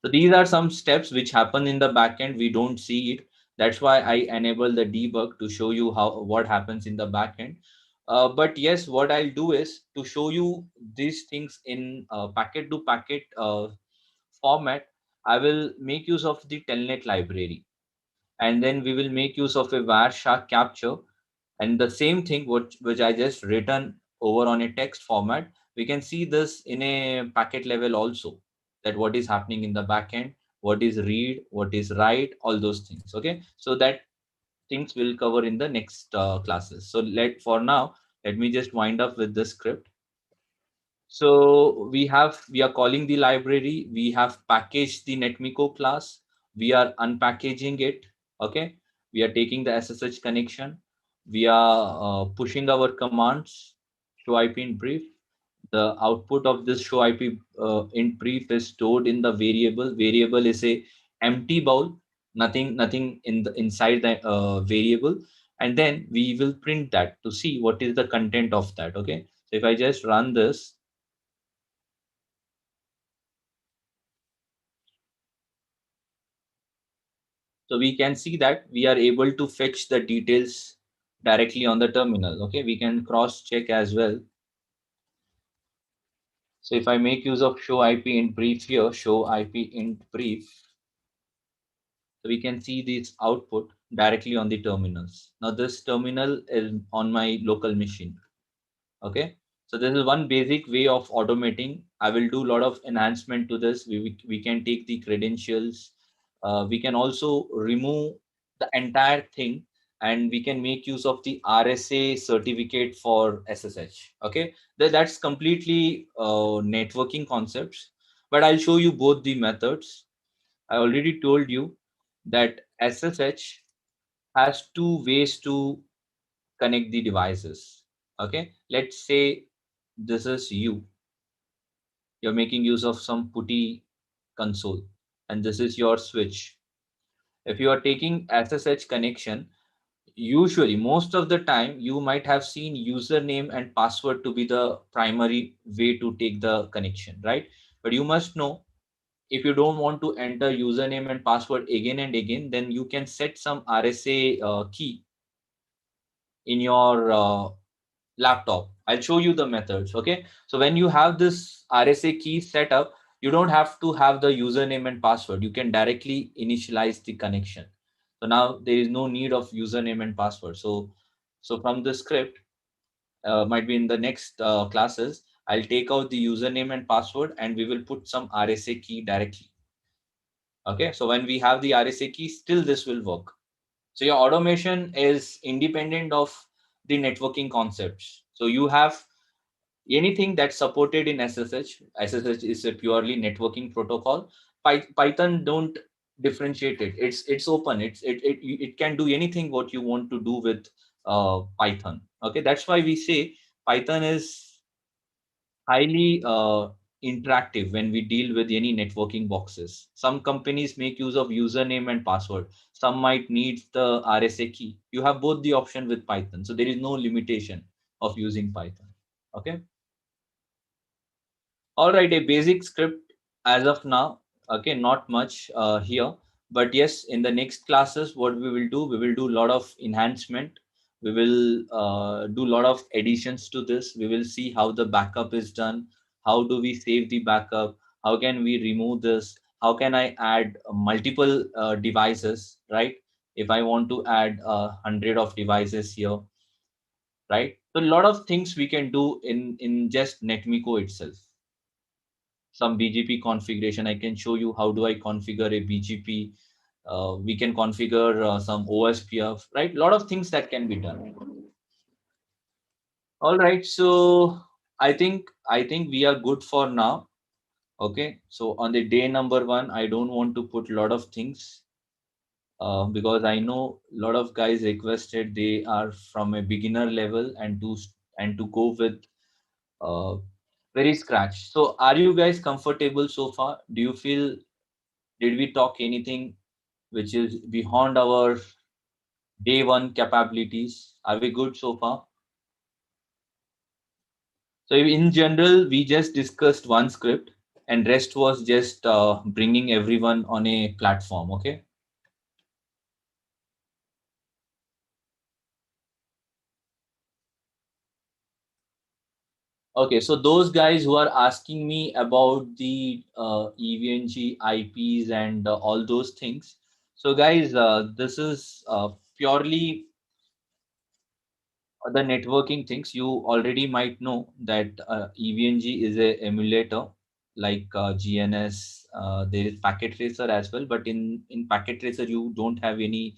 So these are some steps which happen in the backend. We don't see it. That's why I enable the debug to show you what happens in the backend. But yes, what I'll do is to show you these things in packet to packet format. I will make use of the telnet library, and then we will make use of a var shark capture, and the same thing which I just written over on a text format. We can see this in a packet level also, that what is happening in the backend, what is read, what is write, all those things. Okay, so that things will cover in the next classes. So for now, let me just wind up with this script. So we are calling the library, we have packaged the Netmiko class, we are unpackaging it. Okay, We are taking the SSH connection. We are pushing our commands, show IP in brief. The output of this show IP in brief is stored in the variable. Variable is a empty bowl, nothing in the inside the variable, and then we will print that to see what is the content of that. Okay, so if I just run this, so we can see that we are able to fetch the details directly on the terminal. Okay, we can cross check as well. So if I make use of show IP int brief here, show IP int brief, so we can see this output directly on the terminals. Now this terminal is on my local machine. Okay, so this is one basic way of automating. I will do a lot of enhancement to this. We can take the credentials. We can also remove the entire thing, and we can make use of the RSA certificate for SSH. Okay, that's completely networking concepts, but I'll show you both the methods. I already told you that SSH has two ways to connect the devices. Okay, let's say this is you're making use of some putty console, and this is your switch. If you are taking SSH connection, usually most of the time you might have seen username and password to be the primary way to take the connection, right? But you must know, if you don't want to enter username and password again and again, then you can set some RSA key in your laptop. I'll show you the methods. Okay, so when you have this RSA key set up, you don't have to have the username and password. You can directly initialize the connection. So now there is no need of username and password. So from the script, might be in the next classes, I'll take out the username and password, and we will put some RSA key directly. Okay, so when we have the RSA key, still this will work. So your automation is independent of the networking concepts. So you have anything that's supported in SSH. SSH is a purely networking protocol. Python don't differentiate it. It's open. It can do anything what you want to do with Python. Okay, that's why we say Python is highly interactive when we deal with any networking boxes. Some companies make use of username and password. Some might need the RSA key. You have both the option with Python. So there is no limitation of using Python. Okay. All right, a basic script as of now. Okay, not much here, but yes, in the next classes, what we will do a lot of enhancement. We will do a lot of additions to this. We will see how the backup is done. How do we save the backup? How can we remove this? How can I add multiple devices, right? If I want to add 100 of devices here, right? So a lot of things we can do in just Netmiko itself. Some BGP configuration. I can show you how do I configure a BGP. We can configure some OSPF, right? A lot of things that can be done. All right, so I think we are good for now. Okay, so on the day number 1, I don't want to put a lot of things because I know a lot of guys requested they are from a beginner level and to go with uh, very scratch. So are you guys comfortable so far? Do you feel, did we talk anything which is beyond our day 1 capabilities? Are we good so far? So in general, we just discussed one script, and rest was just bringing everyone on a platform. Okay. Okay, so those guys who are asking me about the EVNG IPs and all those things. So guys, this is purely the networking things. You already might know that EVNG is a emulator like GNS. There is packet tracer as well, but in packet tracer you don't have any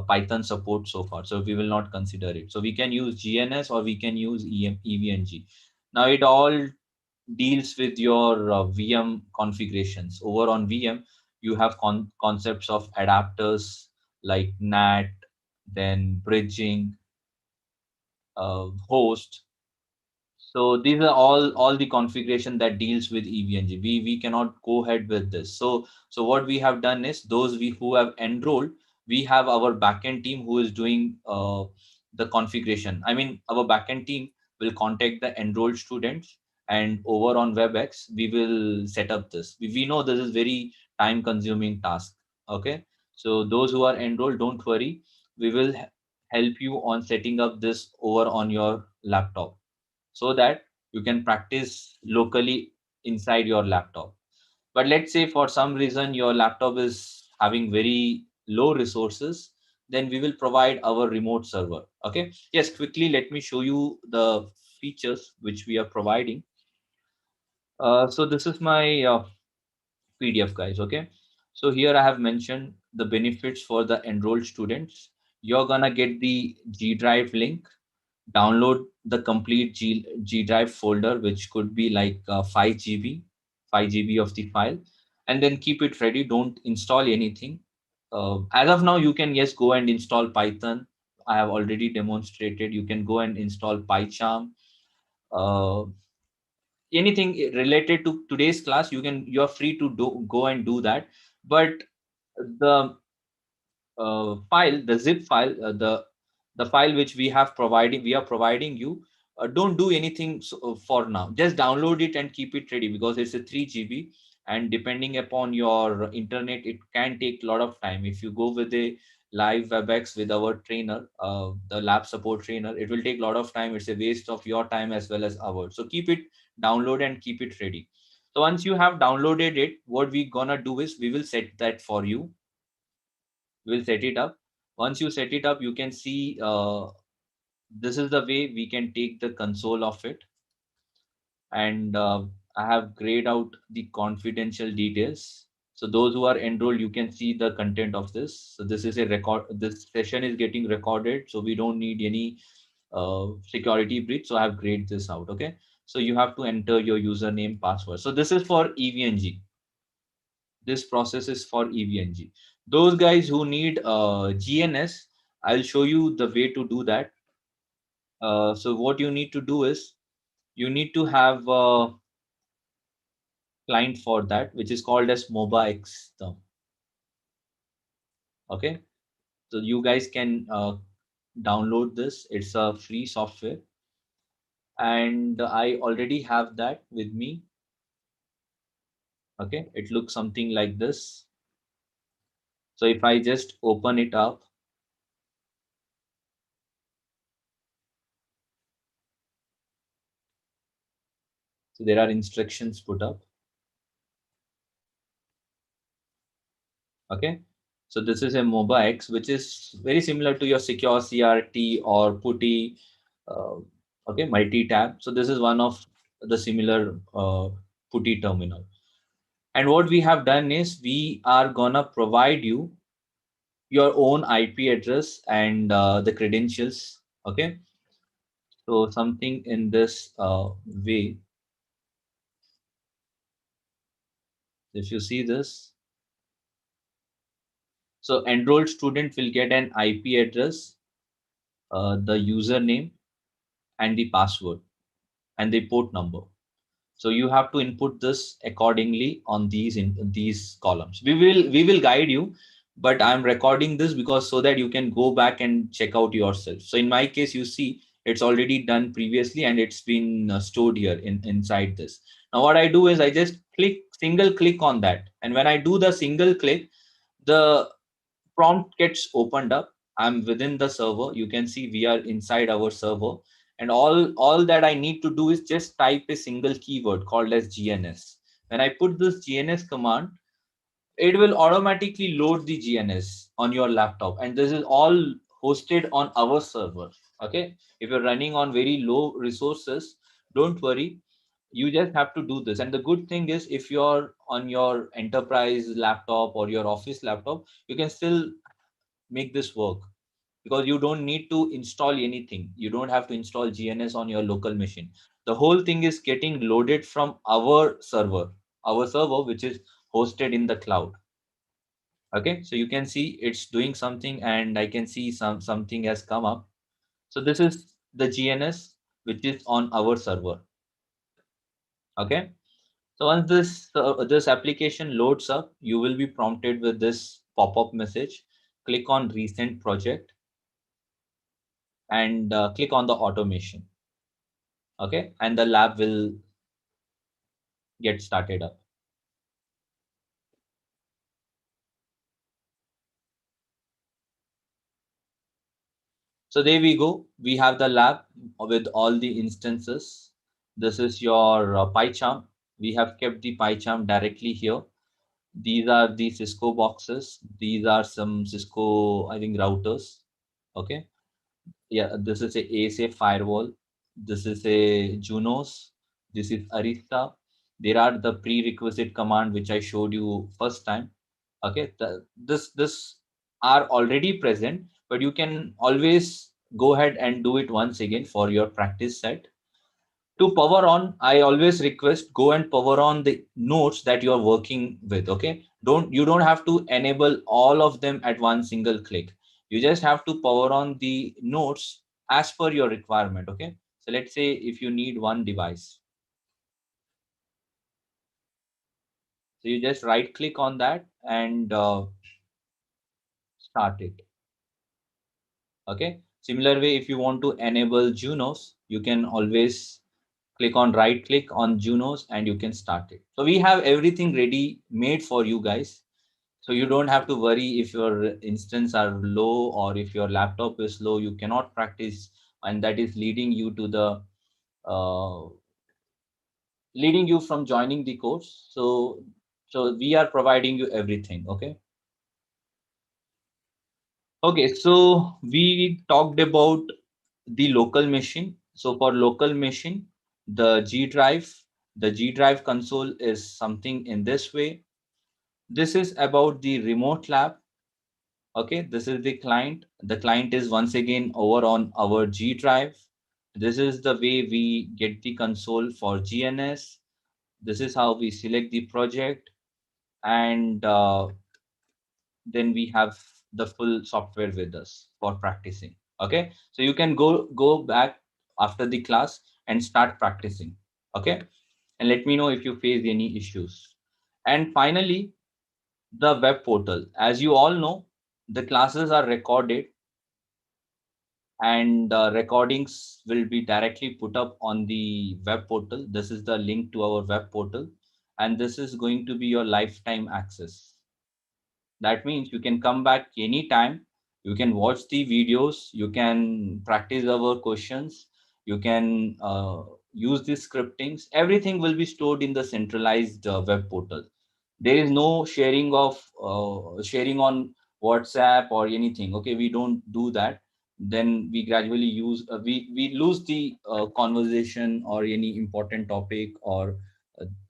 Python support so far, so we will not consider it. So we can use GNS or we can use EVNG. Now it all deals with your VM configurations. Over on VM, you have concepts of adapters like NAT, then bridging, host. So these are all the configuration that deals with EVNG. We cannot go ahead with this. So what we have done is those who have enrolled, we have our backend team who is doing the configuration. I mean, our backend team will contact the enrolled students, and over on WebEx we will set up this. We know this is very time consuming task. Okay, so those who are enrolled, don't worry, we will help you on setting up this over on your laptop, so that you can practice locally inside your laptop. But let's say for some reason your laptop is having very low resources, then we will provide our remote server. Okay, yes, quickly let me show you the features which we are providing. So this is my PDF, guys. Okay, so here I have mentioned the benefits for the enrolled students. You're gonna get the G Drive link, download the complete G Drive folder, which could be like 5 GB, 5 GB of the file, and then keep it ready. Don't install anything. As of now, you can, yes, go and install Python. I have already demonstrated. You can go and install PyCharm. Uh, Anything related to today's class, you're free to go and do that. But the file, the zip file, the file which we are providing you, don't do anything for now. Just download it and keep it ready, because it's a 3 GB, and depending upon your internet, it can take a lot of time. If you go with a live WebEx with our trainer, the lab support trainer, it will take a lot of time. It's a waste of your time as well as ours. So keep it download and keep it ready. So once you have downloaded it, what we gonna do is we will set that for you. We'll set it up. Once you set it up, you can see this is the way we can take the console of it. And I have grayed out the confidential details. So those who are enrolled, you can see the content of this. So this is a record. This session is getting recorded, so we don't need any security breach. So I have grayed this out. Okay. So you have to enter your username, password. So this is for EVNG. This process is for EVNG. Those guys who need GNS, I'll show you the way to do that. So what you need to do is you need to have a client for that, which is called as MobaX. Okay, so you guys can download this. It's a free software, and I already have that with me. Okay, it looks something like this. So if I just open it up, so there are instructions put up. Okay, so this is a MobaX, which is very similar to your secure CRT or PuTTY, okay, multi-tab. So this is one of the similar PuTTY terminal. And what we have done is we are gonna provide you your own IP address and the credentials. Okay, so something in this way. If you see this, so enrolled student will get an IP address, the username, and the password, and the port number. So you have to input this accordingly on these columns. We will guide you, but I'm recording this because so that you can go back and check out yourself. So in my case, you see it's already done previously and it's been stored here inside this. Now what I do is I just single click on that, and when I do the single click, the prompt gets opened up. I'm within the server. You can see we are inside our server, and all that I need to do is just type a single keyword called as GNS. When I put this GNS command, it will automatically load the GNS on your laptop, and this is all hosted on our server. Okay, if you're running on very low resources, don't worry, you just have to do this. And the good thing is, if you're on your enterprise laptop or your office laptop, you can still make this work, because you don't need to install anything. You don't have to install GNS on your local machine. The whole thing is getting loaded from our server which is hosted in the cloud. Okay, so you can see it's doing something, and I can see something has come up. So this is the GNS which is on our server. Okay, so once this application loads up, you will be prompted with this pop-up message. Click on recent project and click on the automation. Okay, and the lab will get started up. So there we go. We have the lab with all the instances. This is your PyCharm. We have kept the PyCharm directly here. These are the Cisco boxes. These are some Cisco, I think, routers. Okay. Yeah, this is a ASA firewall. This is a Junos. This is Arista. There are the prerequisite command which I showed you first time. Okay, this are already present, but you can always go ahead and do it once again for your practice set. To power on, I always request go and power on the nodes that you are working with. Okay, you don't have to enable all of them at one single click. You just have to power on the nodes as per your requirement. Okay, so let's say if you need one device, so you just right click on that and start it. Okay, similar way, if you want to enable Junos, you can always click on right click on Junos and you can start it. So we have everything ready made for you guys. So you don't have to worry if your instance are low or if your laptop is low, you cannot practice, and that is leading you to the leading you from joining the course. So we are providing you everything. Okay. Okay, so we talked about the local machine. So for local machine, the G drive console is something in this way. This is about the remote lab. Okay, this is the client. The client is once again over on our G drive. This is the way we get the console for GNS. This is how we select the project, and then we have the full software with us for practicing. Okay, so you can go back after the class and start practicing. Okay, and let me know if you face any issues. And finally, the web portal. As you all know, the classes are recorded, and recordings will be directly put up on the web portal. This is the link to our web portal, and this is going to be your lifetime access. That means you can come back anytime. You can watch the videos. You can practice our questions. You can use the scriptings. Everything will be stored in the centralized web portal. There is no sharing on WhatsApp or anything. Okay, we don't do that. Then we gradually we lose the conversation or any important topic, or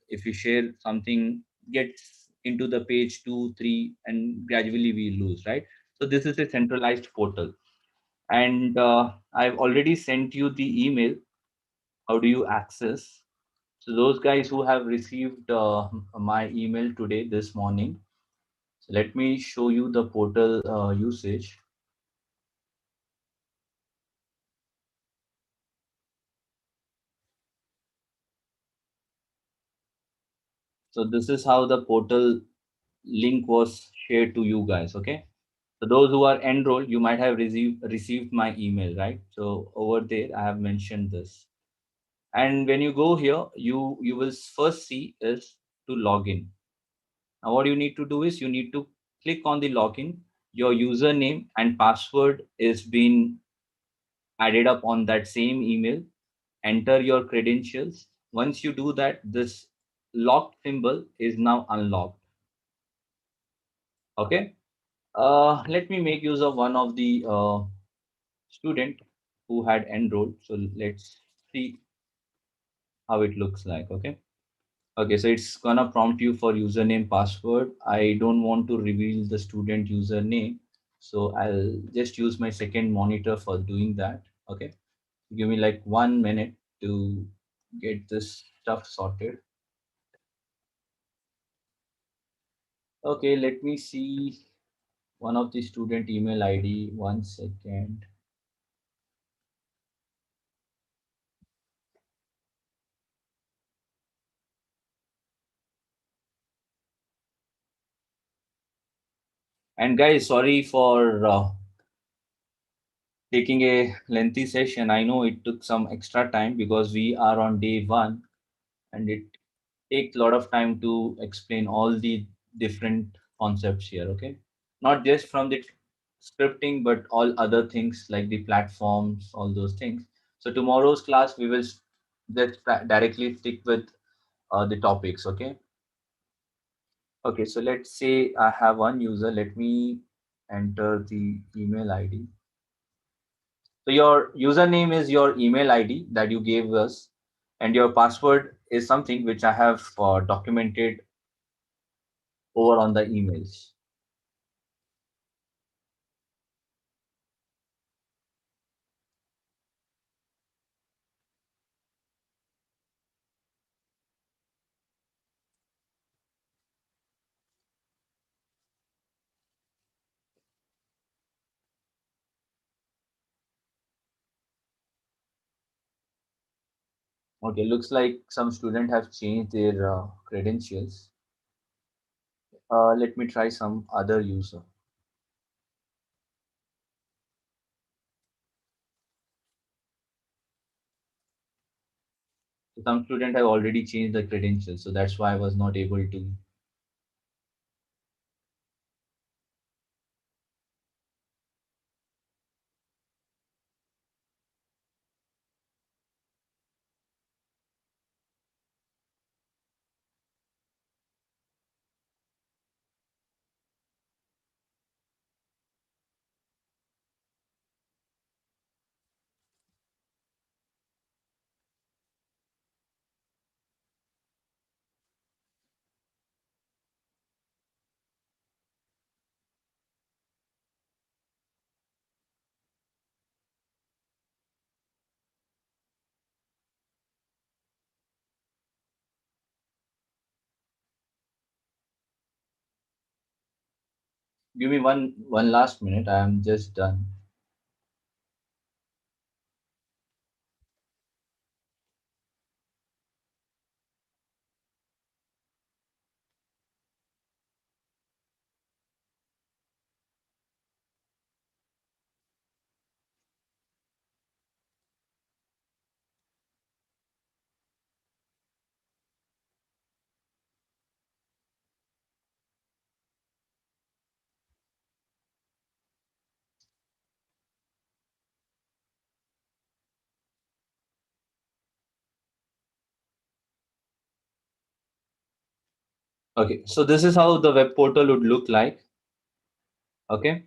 if you share something gets into the page 2 3 and gradually we lose, right? So this is a centralized portal, and I've already sent you the email. How do you access? So those guys who have received my email today this morning, so let me show you the portal usage. So this is how the portal link was shared to you guys. Okay, so those who are enrolled, you might have received my email, right? So over there I have mentioned this. And when you go here, you will first see is to log in. Now what you need to do is you need to click on the login. Your username and password is being added up on that same email. Enter your credentials. Once you do that, this locked symbol is now unlocked. Okay, let me make use of one of the student who had enrolled. So let's see how it looks like. Okay. Okay, so it's gonna prompt you for username, password. I don't want to reveal the student username, so I'll just use my second monitor for doing that. Okay, give me like 1 minute to get this stuff sorted. Okay, let me see. one of the student email ID. 1 second. And guys, sorry for taking a lengthy session. I know it took some extra time because we are on day 1 and it takes a lot of time to explain all the different concepts here. Okay, not just from the scripting but all other things like the platforms, all those things. So tomorrow's class we will just directly stick with the topics. Okay, so let's say I have one user. Let me enter the email ID. So your username is your email ID that you gave us, and your password is something which I have documented over on the emails. Okay, looks like some student have changed their credentials. Let me try some other user. So some student have already changed the credentials, so that's why I was not able to. Give me one last minute. I am just done. Okay, so this is how the web portal would look like. Okay,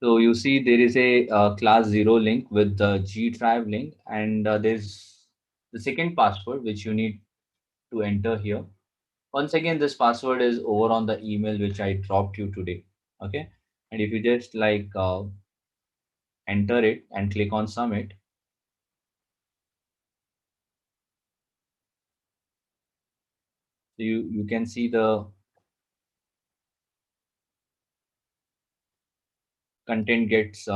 so you see there is a class 0 link with the G drive link, and there's the second password which you need to enter here. Once again, this password is over on the email which I dropped you today. Okay, and if you just like enter it and click on submit, so you can see the content gets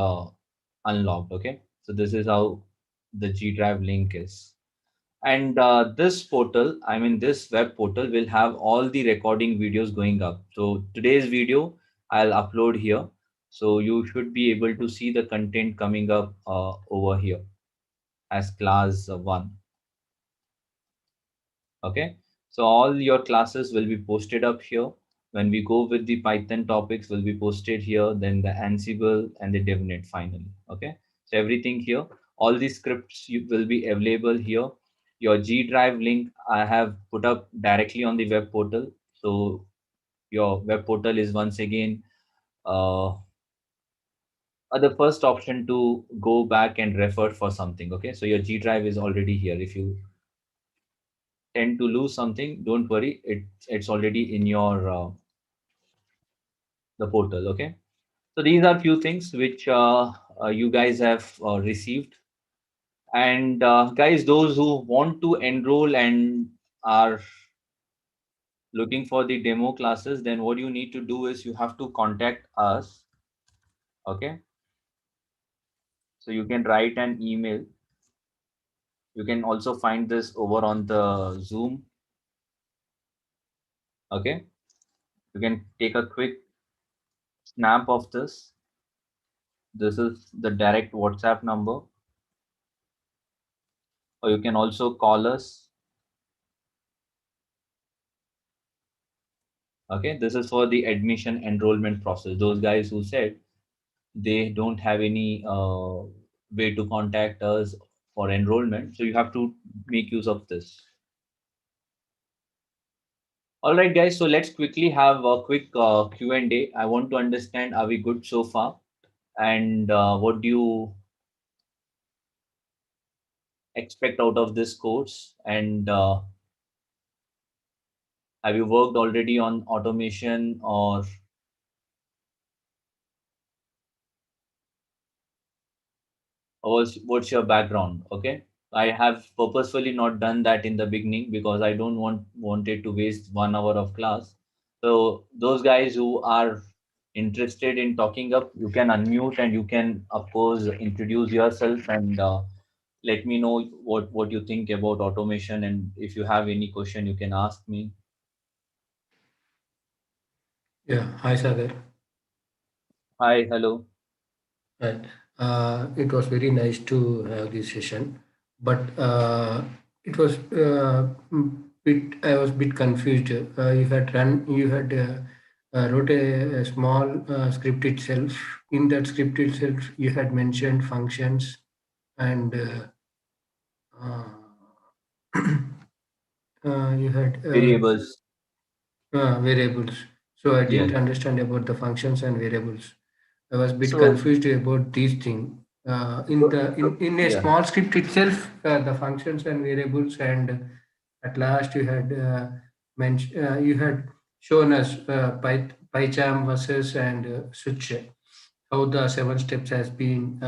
unlocked. Okay, so this is how the G drive link is. And this portal, I mean this web portal will have all the recording videos going up. So today's video I'll upload here, so you should be able to see the content coming up over here as class 1. Okay, so all your classes will be posted up here. When we go with the Python topics will be posted here, then the Ansible and the DevNet finally. Okay, so everything here, all the scripts will be available here. Your G drive link I have put up directly on the web portal. So your web portal is once again uh, the first option to go back and refer for something. Okay, so your G drive is already here. If you tend to lose something, don't worry, it's already in your the portal. Okay, so these are few things which you guys have received. And guys, those who want to enroll and are looking for the demo classes, then what you need to do is you have to contact us. Okay. So you can write an email. You can also find this over on the Zoom. Okay. You can take a quick snap of this. This is the direct WhatsApp number. Or you can also call us. Okay. This is for the admission enrollment process. Those guys who said they don't have any way to contact us for enrollment. So you have to make use of this. All right, guys. So let's quickly have a quick Q&A. I want to understand, are we good so far? And what do you expect out of this course? And have you worked already on automation, or what's your background? Okay. I have purposefully not done that in the beginning because I don't wanted to waste 1 hour of class. So those guys who are interested in talking up, you can unmute and you can, of course, introduce yourself and let me know what you think about automation. And if you have any question, you can ask me. Yeah, hi Sagar. Hi, hello. Right. It was very nice to have this session, but it was I was a bit confused. You had wrote a small script itself. In that script itself, you had mentioned functions and you had Variables. variables. So I didn't Yes. understand about the functions and variables. I was a bit So confused about these things. In a yeah. small script itself, the functions and variables, and at last you had you had shown us PyCharm versus and switch, how the 7 steps has been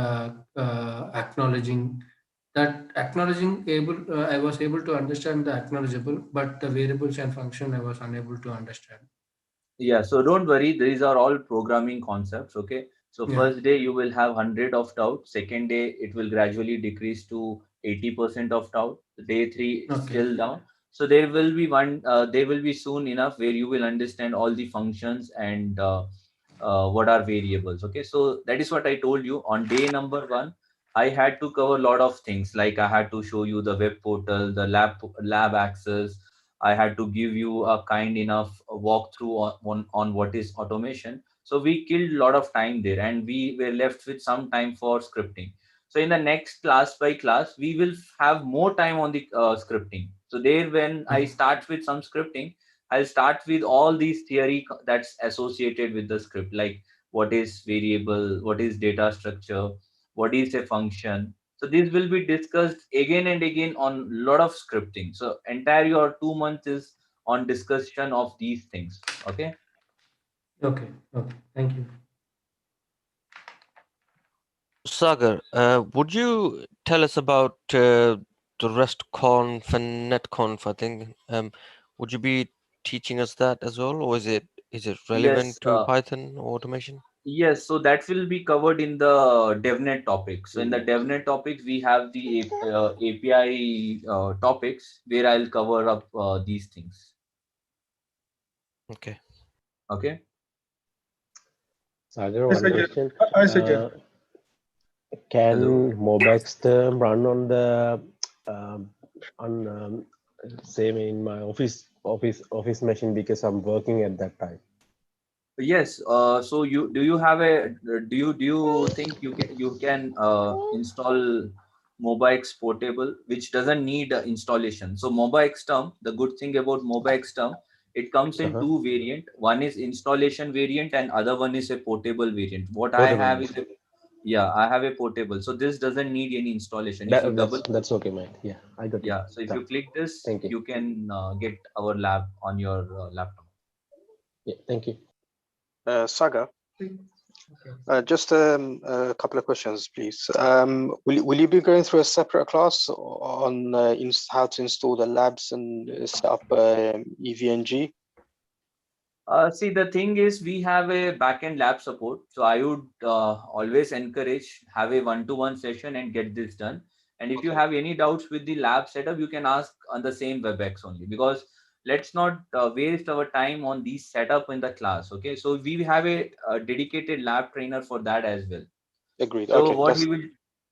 acknowledging that acknowledging able. I was able to understand the acknowledgeable, but the variables and function I was unable to understand. Yeah, so don't worry, these are all programming concepts. Okay. So Yeah. first day you will have 100 of doubt. Second day it will gradually decrease to 80% of doubt. Day 3 Okay. still down. So there will be there will be soon enough where you will understand all the functions and what are variables. Okay. So that is what I told you on day number 1. I had to cover a lot of things, like I had to show you the web portal, the lab access. I had to give you a kind enough walkthrough on what is automation. So we killed a lot of time there and we were left with some time for scripting. So in the next class by class, we will have more time on the scripting. So there, when I start with some scripting, I'll start with all these theory that's associated with the script, like what is variable, what is data structure, what is a function. So this will be discussed again and again on a lot of scripting. So entire your 2 months is on discussion of these things. Okay. Okay. Okay. Thank you. Sagar, would you tell us about the RESTconf and Netconf? I think would you be teaching us that as well, or is it relevant Yes. to Python automation? Yes. So that will be covered in the DevNet topics. So in the DevNet topics, we have the API topics where I'll cover up these things. Okay. Okay. Sagar, Yes, one I question. I suggest. Can Hello. Mobax term run on the same in my office machine because I'm working at that time? Yes. So you have a do you think you can install MobaX portable, which doesn't need installation. So MobaX term, the good thing about MobaX term, it comes in two variant. One is installation variant and other one is a portable variant. What I Portable. have is I have a portable. So this doesn't need any installation. If you That's okay, mate. Yeah, I got it. yeah. So if you click this, Thank you. you can get our lab on your laptop. Yeah, thank you. Saga, Okay. just a couple of questions, please. Will you be going through a separate class on how to install the labs and set up EVNG? See, the thing is, we have a backend lab support. So I would always encourage have a one-to-one session and get this done. And if you have any doubts with the lab setup, you can ask on the same WebEx only, because let's not waste our time on these setup in the class. Okay, so we have a dedicated lab trainer for that as well. Agreed. So Okay. what he will,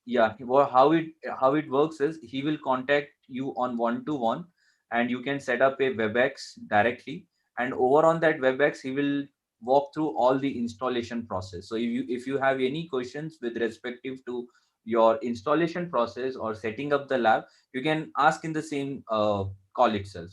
yeah, how it works is he will contact you on one-to-one, and you can set up a WebEx directly. And over on that WebEx, he will walk through all the installation process. So if you have any questions with respective to your installation process or setting up the lab, you can ask in the same call itself.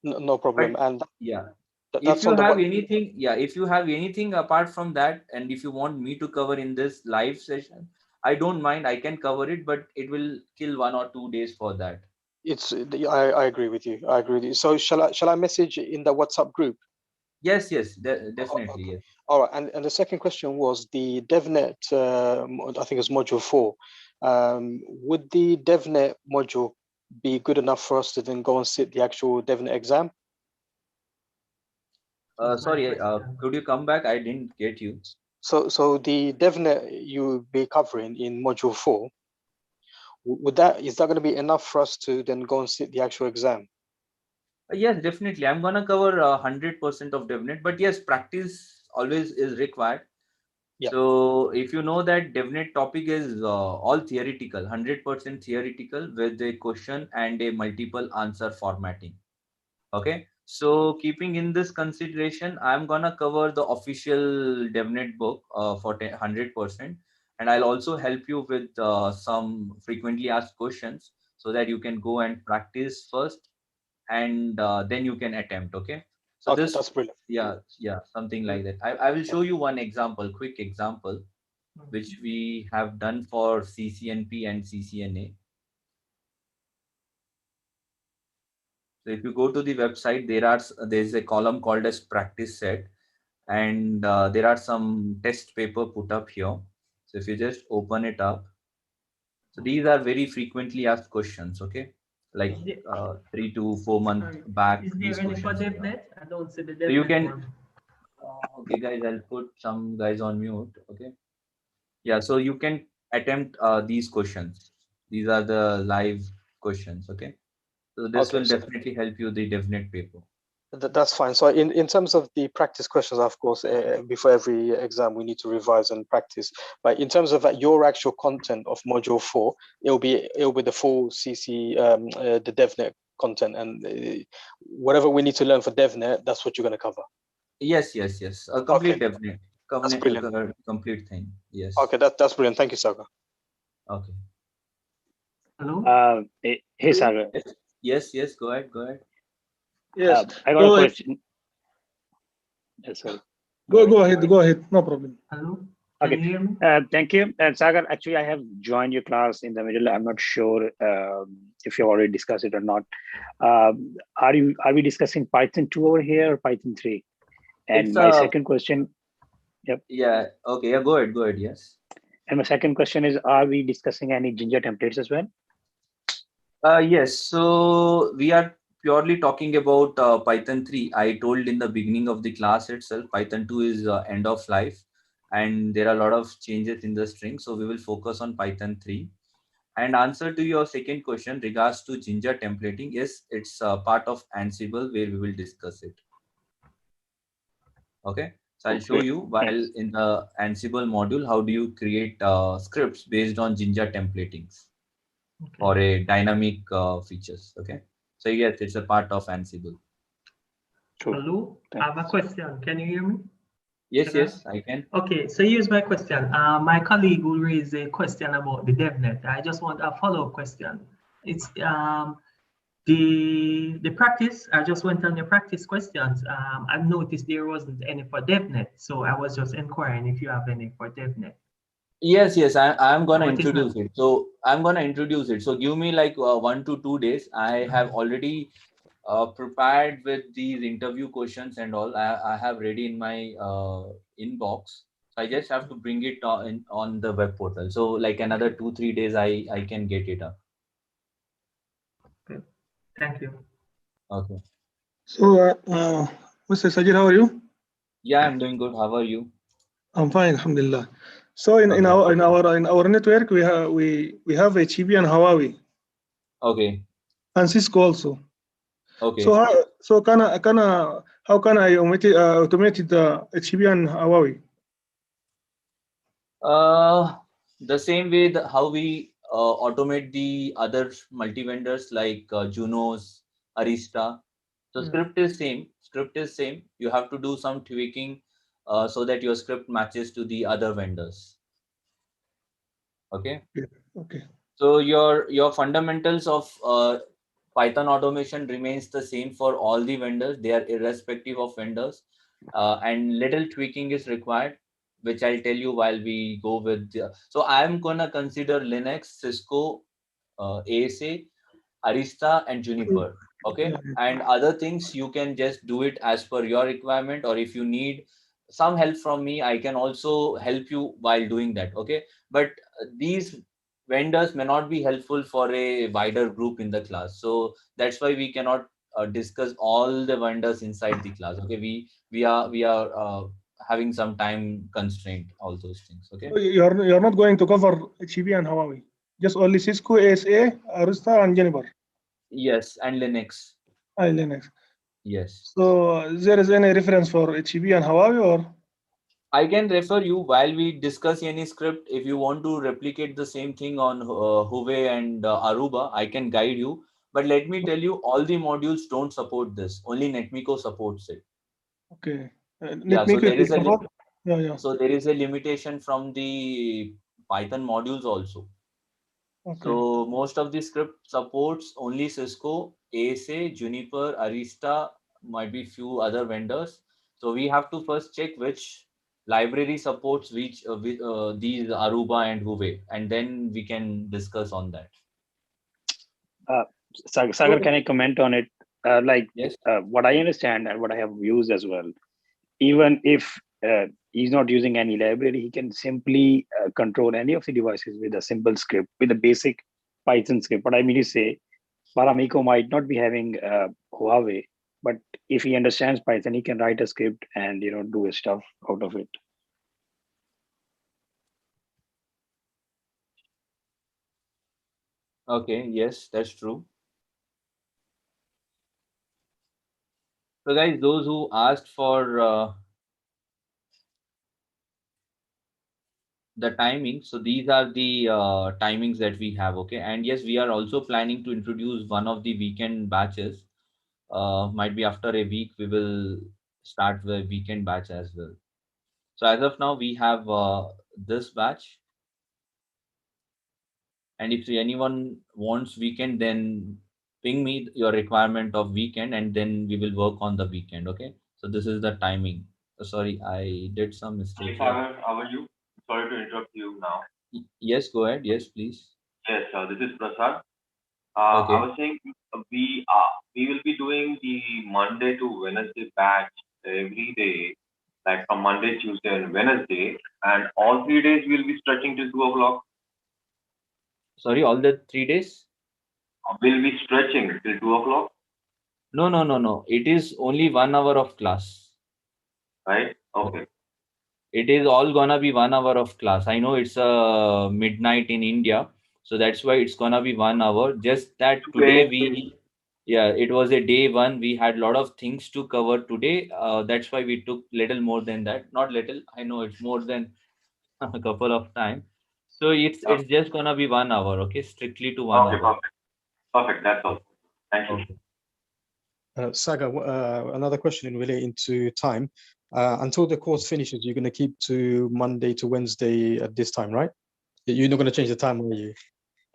No problem. But And yeah, if that's you on the have what? anything, yeah, if you have anything apart from that, and if you want me to cover in this live session, I don't mind, I can cover it, but it will kill 1 or 2 days for that. I agree with you. I agree with you. So shall I message in the WhatsApp group? Yes, definitely, Okay. yes. All right. And the second question was the DevNet. I think it's module 4. Would the DevNet module be good enough for us to then go and sit the actual DevNet exam? Sorry, could you come back? I didn't get you. So the DevNet you will be covering in module 4, is that going to be enough for us to then go and sit the actual exam? Yes, definitely. I'm gonna cover 100% of DevNet, but yes, practice always is required. Yeah. So if you know that DevNet topic is all theoretical, 100% theoretical with a question and a multiple answer formatting. Okay. So keeping in this consideration, I'm gonna cover the official DevNet book for 100%, and I'll also help you with some frequently asked questions so that you can go and practice first, and then you can attempt. Okay. So Okay, this, that's brilliant. yeah, something like that. I will show you one example, quick example, which we have done for CCNP and CCNA. So if you go to the website, there's a column called as practice set, and there are some test paper put up here. So if you just open it up, so these are very frequently asked questions. Okay, like 3 to 4 months back. Is These there any for questions. DevNet? I don't see the So you DevNet can. one. Okay, guys, I'll put some guys on mute. Okay. Yeah, so you can attempt these questions. These are the live questions. Okay. So this Okay, will so definitely help you the DevNet paper. that's fine. So in terms of the practice questions, of course, before every exam, we need to revise and practice. But in terms of your actual content of module 4, it'll be the full CC, the DevNet content, and whatever we need to learn for DevNet, that's what you're going to cover. Yes. A complete Okay, DevNet, that's brilliant. complete thing. Yes. Okay, that's brilliant. Thank you, Saga. Okay. Hello? Hey, Sagar. Yes. Go ahead. Yes. I got Go a ahead. question. Sorry. Go ahead. No problem. Hello? Okay. Can you hear me? Thank you. Sagar, actually, I have joined your class in the middle. I'm not sure if you already discussed it or not. Are we discussing Python 2 over here or Python 3? And It's my second question. Yep. Yeah. Okay. Yeah. Go ahead. Yes. And my second question is, are we discussing any Jinja templates as well? Yes. So we are purely talking about Python 3. I told in the beginning of the class itself, Python 2 is end of life, and there are a lot of changes in the string. So we will focus on Python 3. And answer to your second question regards to Jinja templating, yes, it's part of Ansible where we will discuss it. Okay. So I'll show you while in the Ansible module, how do you create scripts based on Jinja templatings for a dynamic features. Okay. So yes, it's a part of Ansible. Cool. Hello? Thanks. I have a question. Can you hear me? Yes, I can. Okay, so here's my question. My colleague will raise a question about the DevNet. I just want a follow-up question. It's the practice. I just went on the practice questions. I've noticed there wasn't any for DevNet, so I was just inquiring if you have any for DevNet. Yes, I'm gonna introduce it. So I'm gonna introduce it. So give me like 1 to 2 days. I have already prepared with these interview questions and all. I have ready in my inbox. So I just have to bring it on the web portal. So like another 2-3 days, I can get it up. Okay. Thank you. Okay. So, Mr. Sajid, how are you? Yeah, I'm doing good. How are you? I'm fine, alhamdulillah. So in our network we have HEB and Huawei Okay. and Cisco also. Okay. So how can I automate the HEB and Huawei? The same way how we automate the other multi-vendors like Junos, Arista. So script is same. Script is same. You have to do some tweaking so that your script matches to the other vendors. Okay. Okay. So your fundamentals of Python automation remains the same for all the vendors. They are irrespective of vendors, and little tweaking is required, which I'll tell you while we go with. So I'm gonna consider Linux, Cisco, ASA, Arista, and Juniper. Okay, and other things you can just do it as per your requirement, or if you need some help from me, I can also help you while doing that. Okay, but these vendors may not be helpful for a wider group in the class, so that's why we cannot discuss all the vendors inside the class. Okay, we are having some time constraint, all those things. Okay. So you're not going to cover HEB and Huawei, just only Cisco, ASA, Arista, and Juniper. Yes, and Linux. Linux. Yes. So there is any reference for HEB and Huawei, or? I can refer you while we discuss any script. If you want to replicate the same thing on Huawei and Aruba, I can guide you. But let me tell you, all the modules don't support this. Only Netmiko supports it. Okay. Yeah, so there is a yeah. So there is a limitation from the Python modules also. Okay. So most of the script supports only Cisco, ASA, Juniper, Arista, might be few other vendors. So we have to first check which library supports which these Aruba and Huawei, and then we can discuss on that. Sagar, can I comment on it? Yes. What I understand and what I have used as well, even if he's not using any library, he can simply control any of the devices with a simple script, with a basic Python script. What I mean to say, Paramiko might not be having Huawei, but if he understands Python, he can write a script and do his stuff out of it. Okay. Yes, that's true. So guys, those who asked for the timing, so these are the timings that we have. Okay, and yes, we are also planning to introduce one of the weekend batches. Might be after a week we will start the weekend batch as well. So as of now we have this batch, and if anyone wants weekend, then ping me your requirement of weekend, and then we will work on the weekend. Okay, so this is the timing. Sorry, I did some mistake. Hi, how are you? Sorry to interrupt you now. Yes, go ahead. Yes, please. Yes, this is Prasad. Okay. I was saying we will be doing the Monday to Wednesday batch every day, like from Monday, Tuesday, and Wednesday, and all 3 days we'll be stretching till 2 o'clock. Sorry, all the 3 days? We'll be stretching till 2 o'clock. No. It is only 1 hour of class. Right? Okay. It is all gonna be 1 hour of class. I know it's midnight in India, so that's why it's gonna be 1 hour. Just that today it was a day one. We had a lot of things to cover today. That's why we took little more than that. Not little. I know it's more than a couple of time. So it's just gonna be 1 hour. Okay, strictly to 1 hour. Perfect. That's all. Thank you. Okay. Saga, another question relating to time. Until the course finishes, you're going to keep to Monday to Wednesday at this time, right? You're not going to change the time, are you?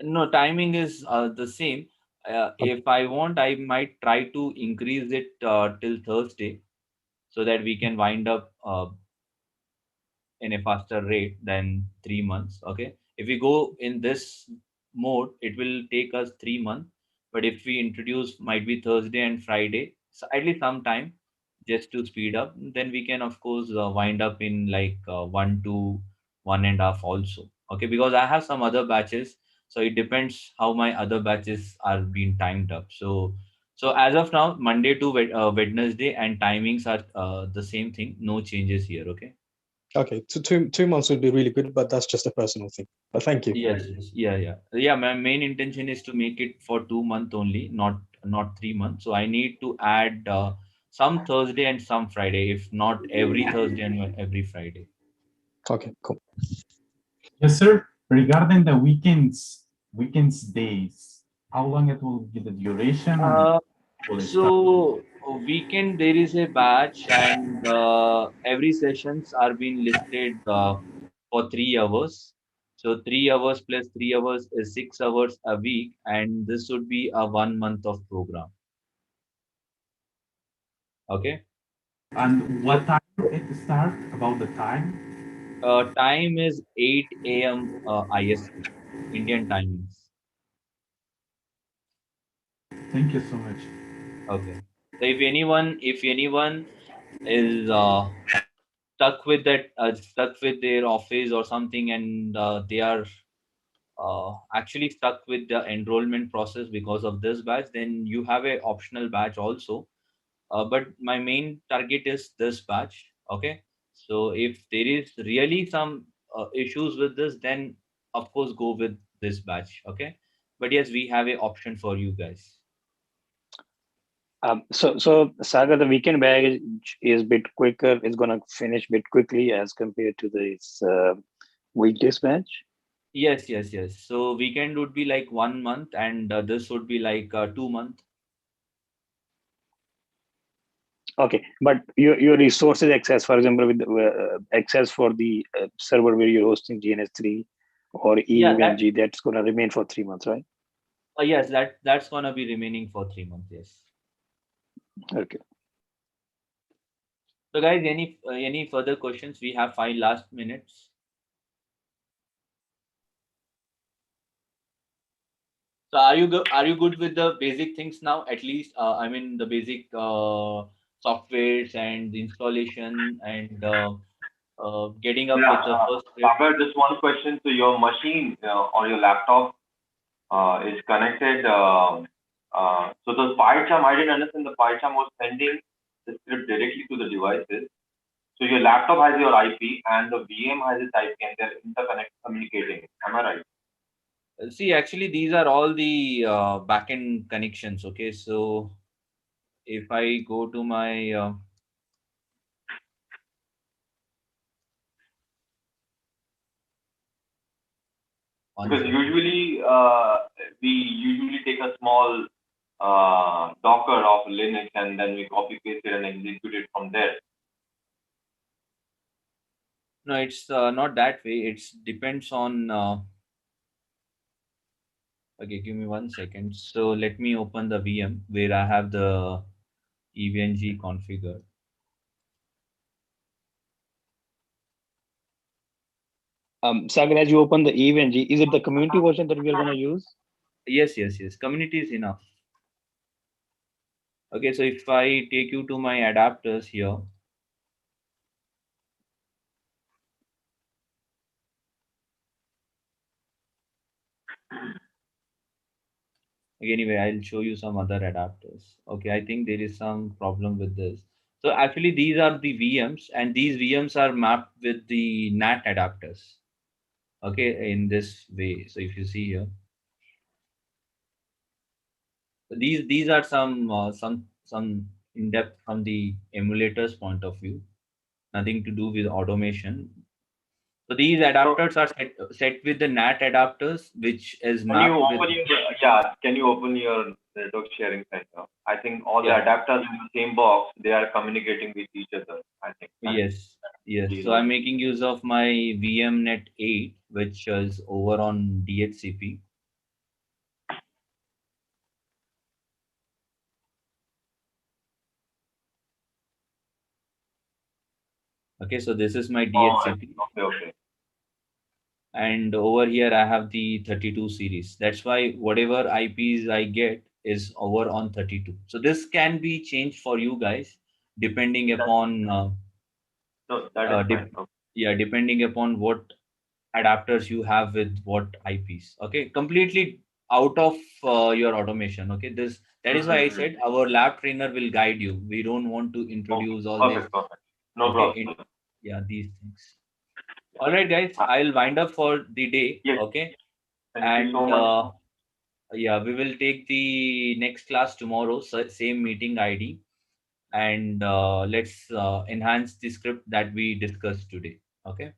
No, timing is the same. If I want, I might try to increase it till Thursday, so that we can wind up in a faster rate than 3 months. Okay, if we go in this mode, it will take us 3 months. But if we introduce might be Thursday and Friday, so at least some time just to speed up, then we can of course wind up in like 1 to 1.5 also. Okay, because I have some other batches, so it depends how my other batches are being timed up. So So as of now, Monday to Wednesday, and timings are the same thing. No changes here. Okay. Okay, so two months would be really good, but that's just a personal thing. But thank you. Yes. Yeah. My main intention is to make it for 2 months only, not 3 months. So I need to add some Thursday and some Friday, if not every Thursday and every Friday. Okay, cool. Yes, sir. Regarding the weekends days, how long it will be the duration? And will it start? So weekend there is a batch, and every sessions are being listed for 3 hours. So 3 hours plus 3 hours is 6 hours a week, and this would be a 1 month of program. Okay. And what time it start? About the time? Time is 8 a.m. IST, Indian timings. Thank you so much. Okay. So if anyone is stuck with their office or something, and they are actually stuck with the enrollment process because of this batch, then you have a optional batch also. But my main target is this batch. Okay. So if there is really some issues with this, then of course go with this batch. Okay. But yes, we have a option for you guys. So Saga, the weekend batch is bit quicker. It's gonna finish bit quickly as compared to this weekdays batch. Yes. So weekend would be like 1 month, and this would be like 2 months. Okay, but your resources access, for example, with access for the server where you're hosting GNS3 or EVNG, that's gonna remain for 3 months, right? Yes, that's gonna be remaining for 3 months. Yes. Okay. So guys, any further questions? We have 5 last minutes. So are you good with the basic things now? At least I mean the basic softwares and the installation and getting up with the first step. Sagar, just one question. So your machine or your laptop is connected. So the PyCharm, I didn't understand. The PyCharm was sending the script directly to the devices. So your laptop has your IP and the VM has its IP, and they're communicating. Am I right? See, actually, these are all the backend connections. Okay, so if I go to my because usually we usually take a small Docker of Linux and then we copy paste it and execute it from there. No, it's not that way. It depends on. Okay, give me 1 second. So let me open the VM where I have the EVNG configured. Sagar, as you open the EVNG, is it the community version that we are going to use? Yes. Community is enough. Okay, so if I take you to my adapters here. Anyway, I'll show you some other adapters. Okay, I think there is some problem with this. So actually, these are the VMs, and these VMs are mapped with the NAT adapters. Okay, in this way. So if you see here, these are some in depth from the emulator's point of view. Nothing to do with automation. So these adapters are set with the NAT adapters, which is mapped can you open your network sharing center? I think all the adapters in the same box, they are communicating with each other, I think. Yes. So I'm making use of my VMnet 8, which is over on DHCP. Okay, so this is my DHCP. Okay. And over here I have the 32 series. That's why whatever IPs I get is over on 32. So this can be changed for you guys depending upon depending upon what adapters you have with what IPs. Okay, completely out of your automation. Okay, That is why I said our lab trainer will guide you. We don't want to introduce all this. Perfect. No problem. Yeah, these things. All right, guys, I'll wind up for the day. Yes. Okay. Thank you so much. Yeah, we will take the next class tomorrow, so same meeting ID, and let's enhance the script that we discussed today. Okay.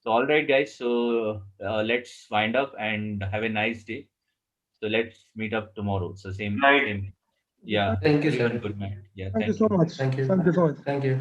So, all right, guys. So let's wind up and have a nice day. So let's meet up tomorrow. So same. Yeah. Thank you, sir. Good night. Yeah. Thank you so much. Thank you. Thank you so much. Thank you.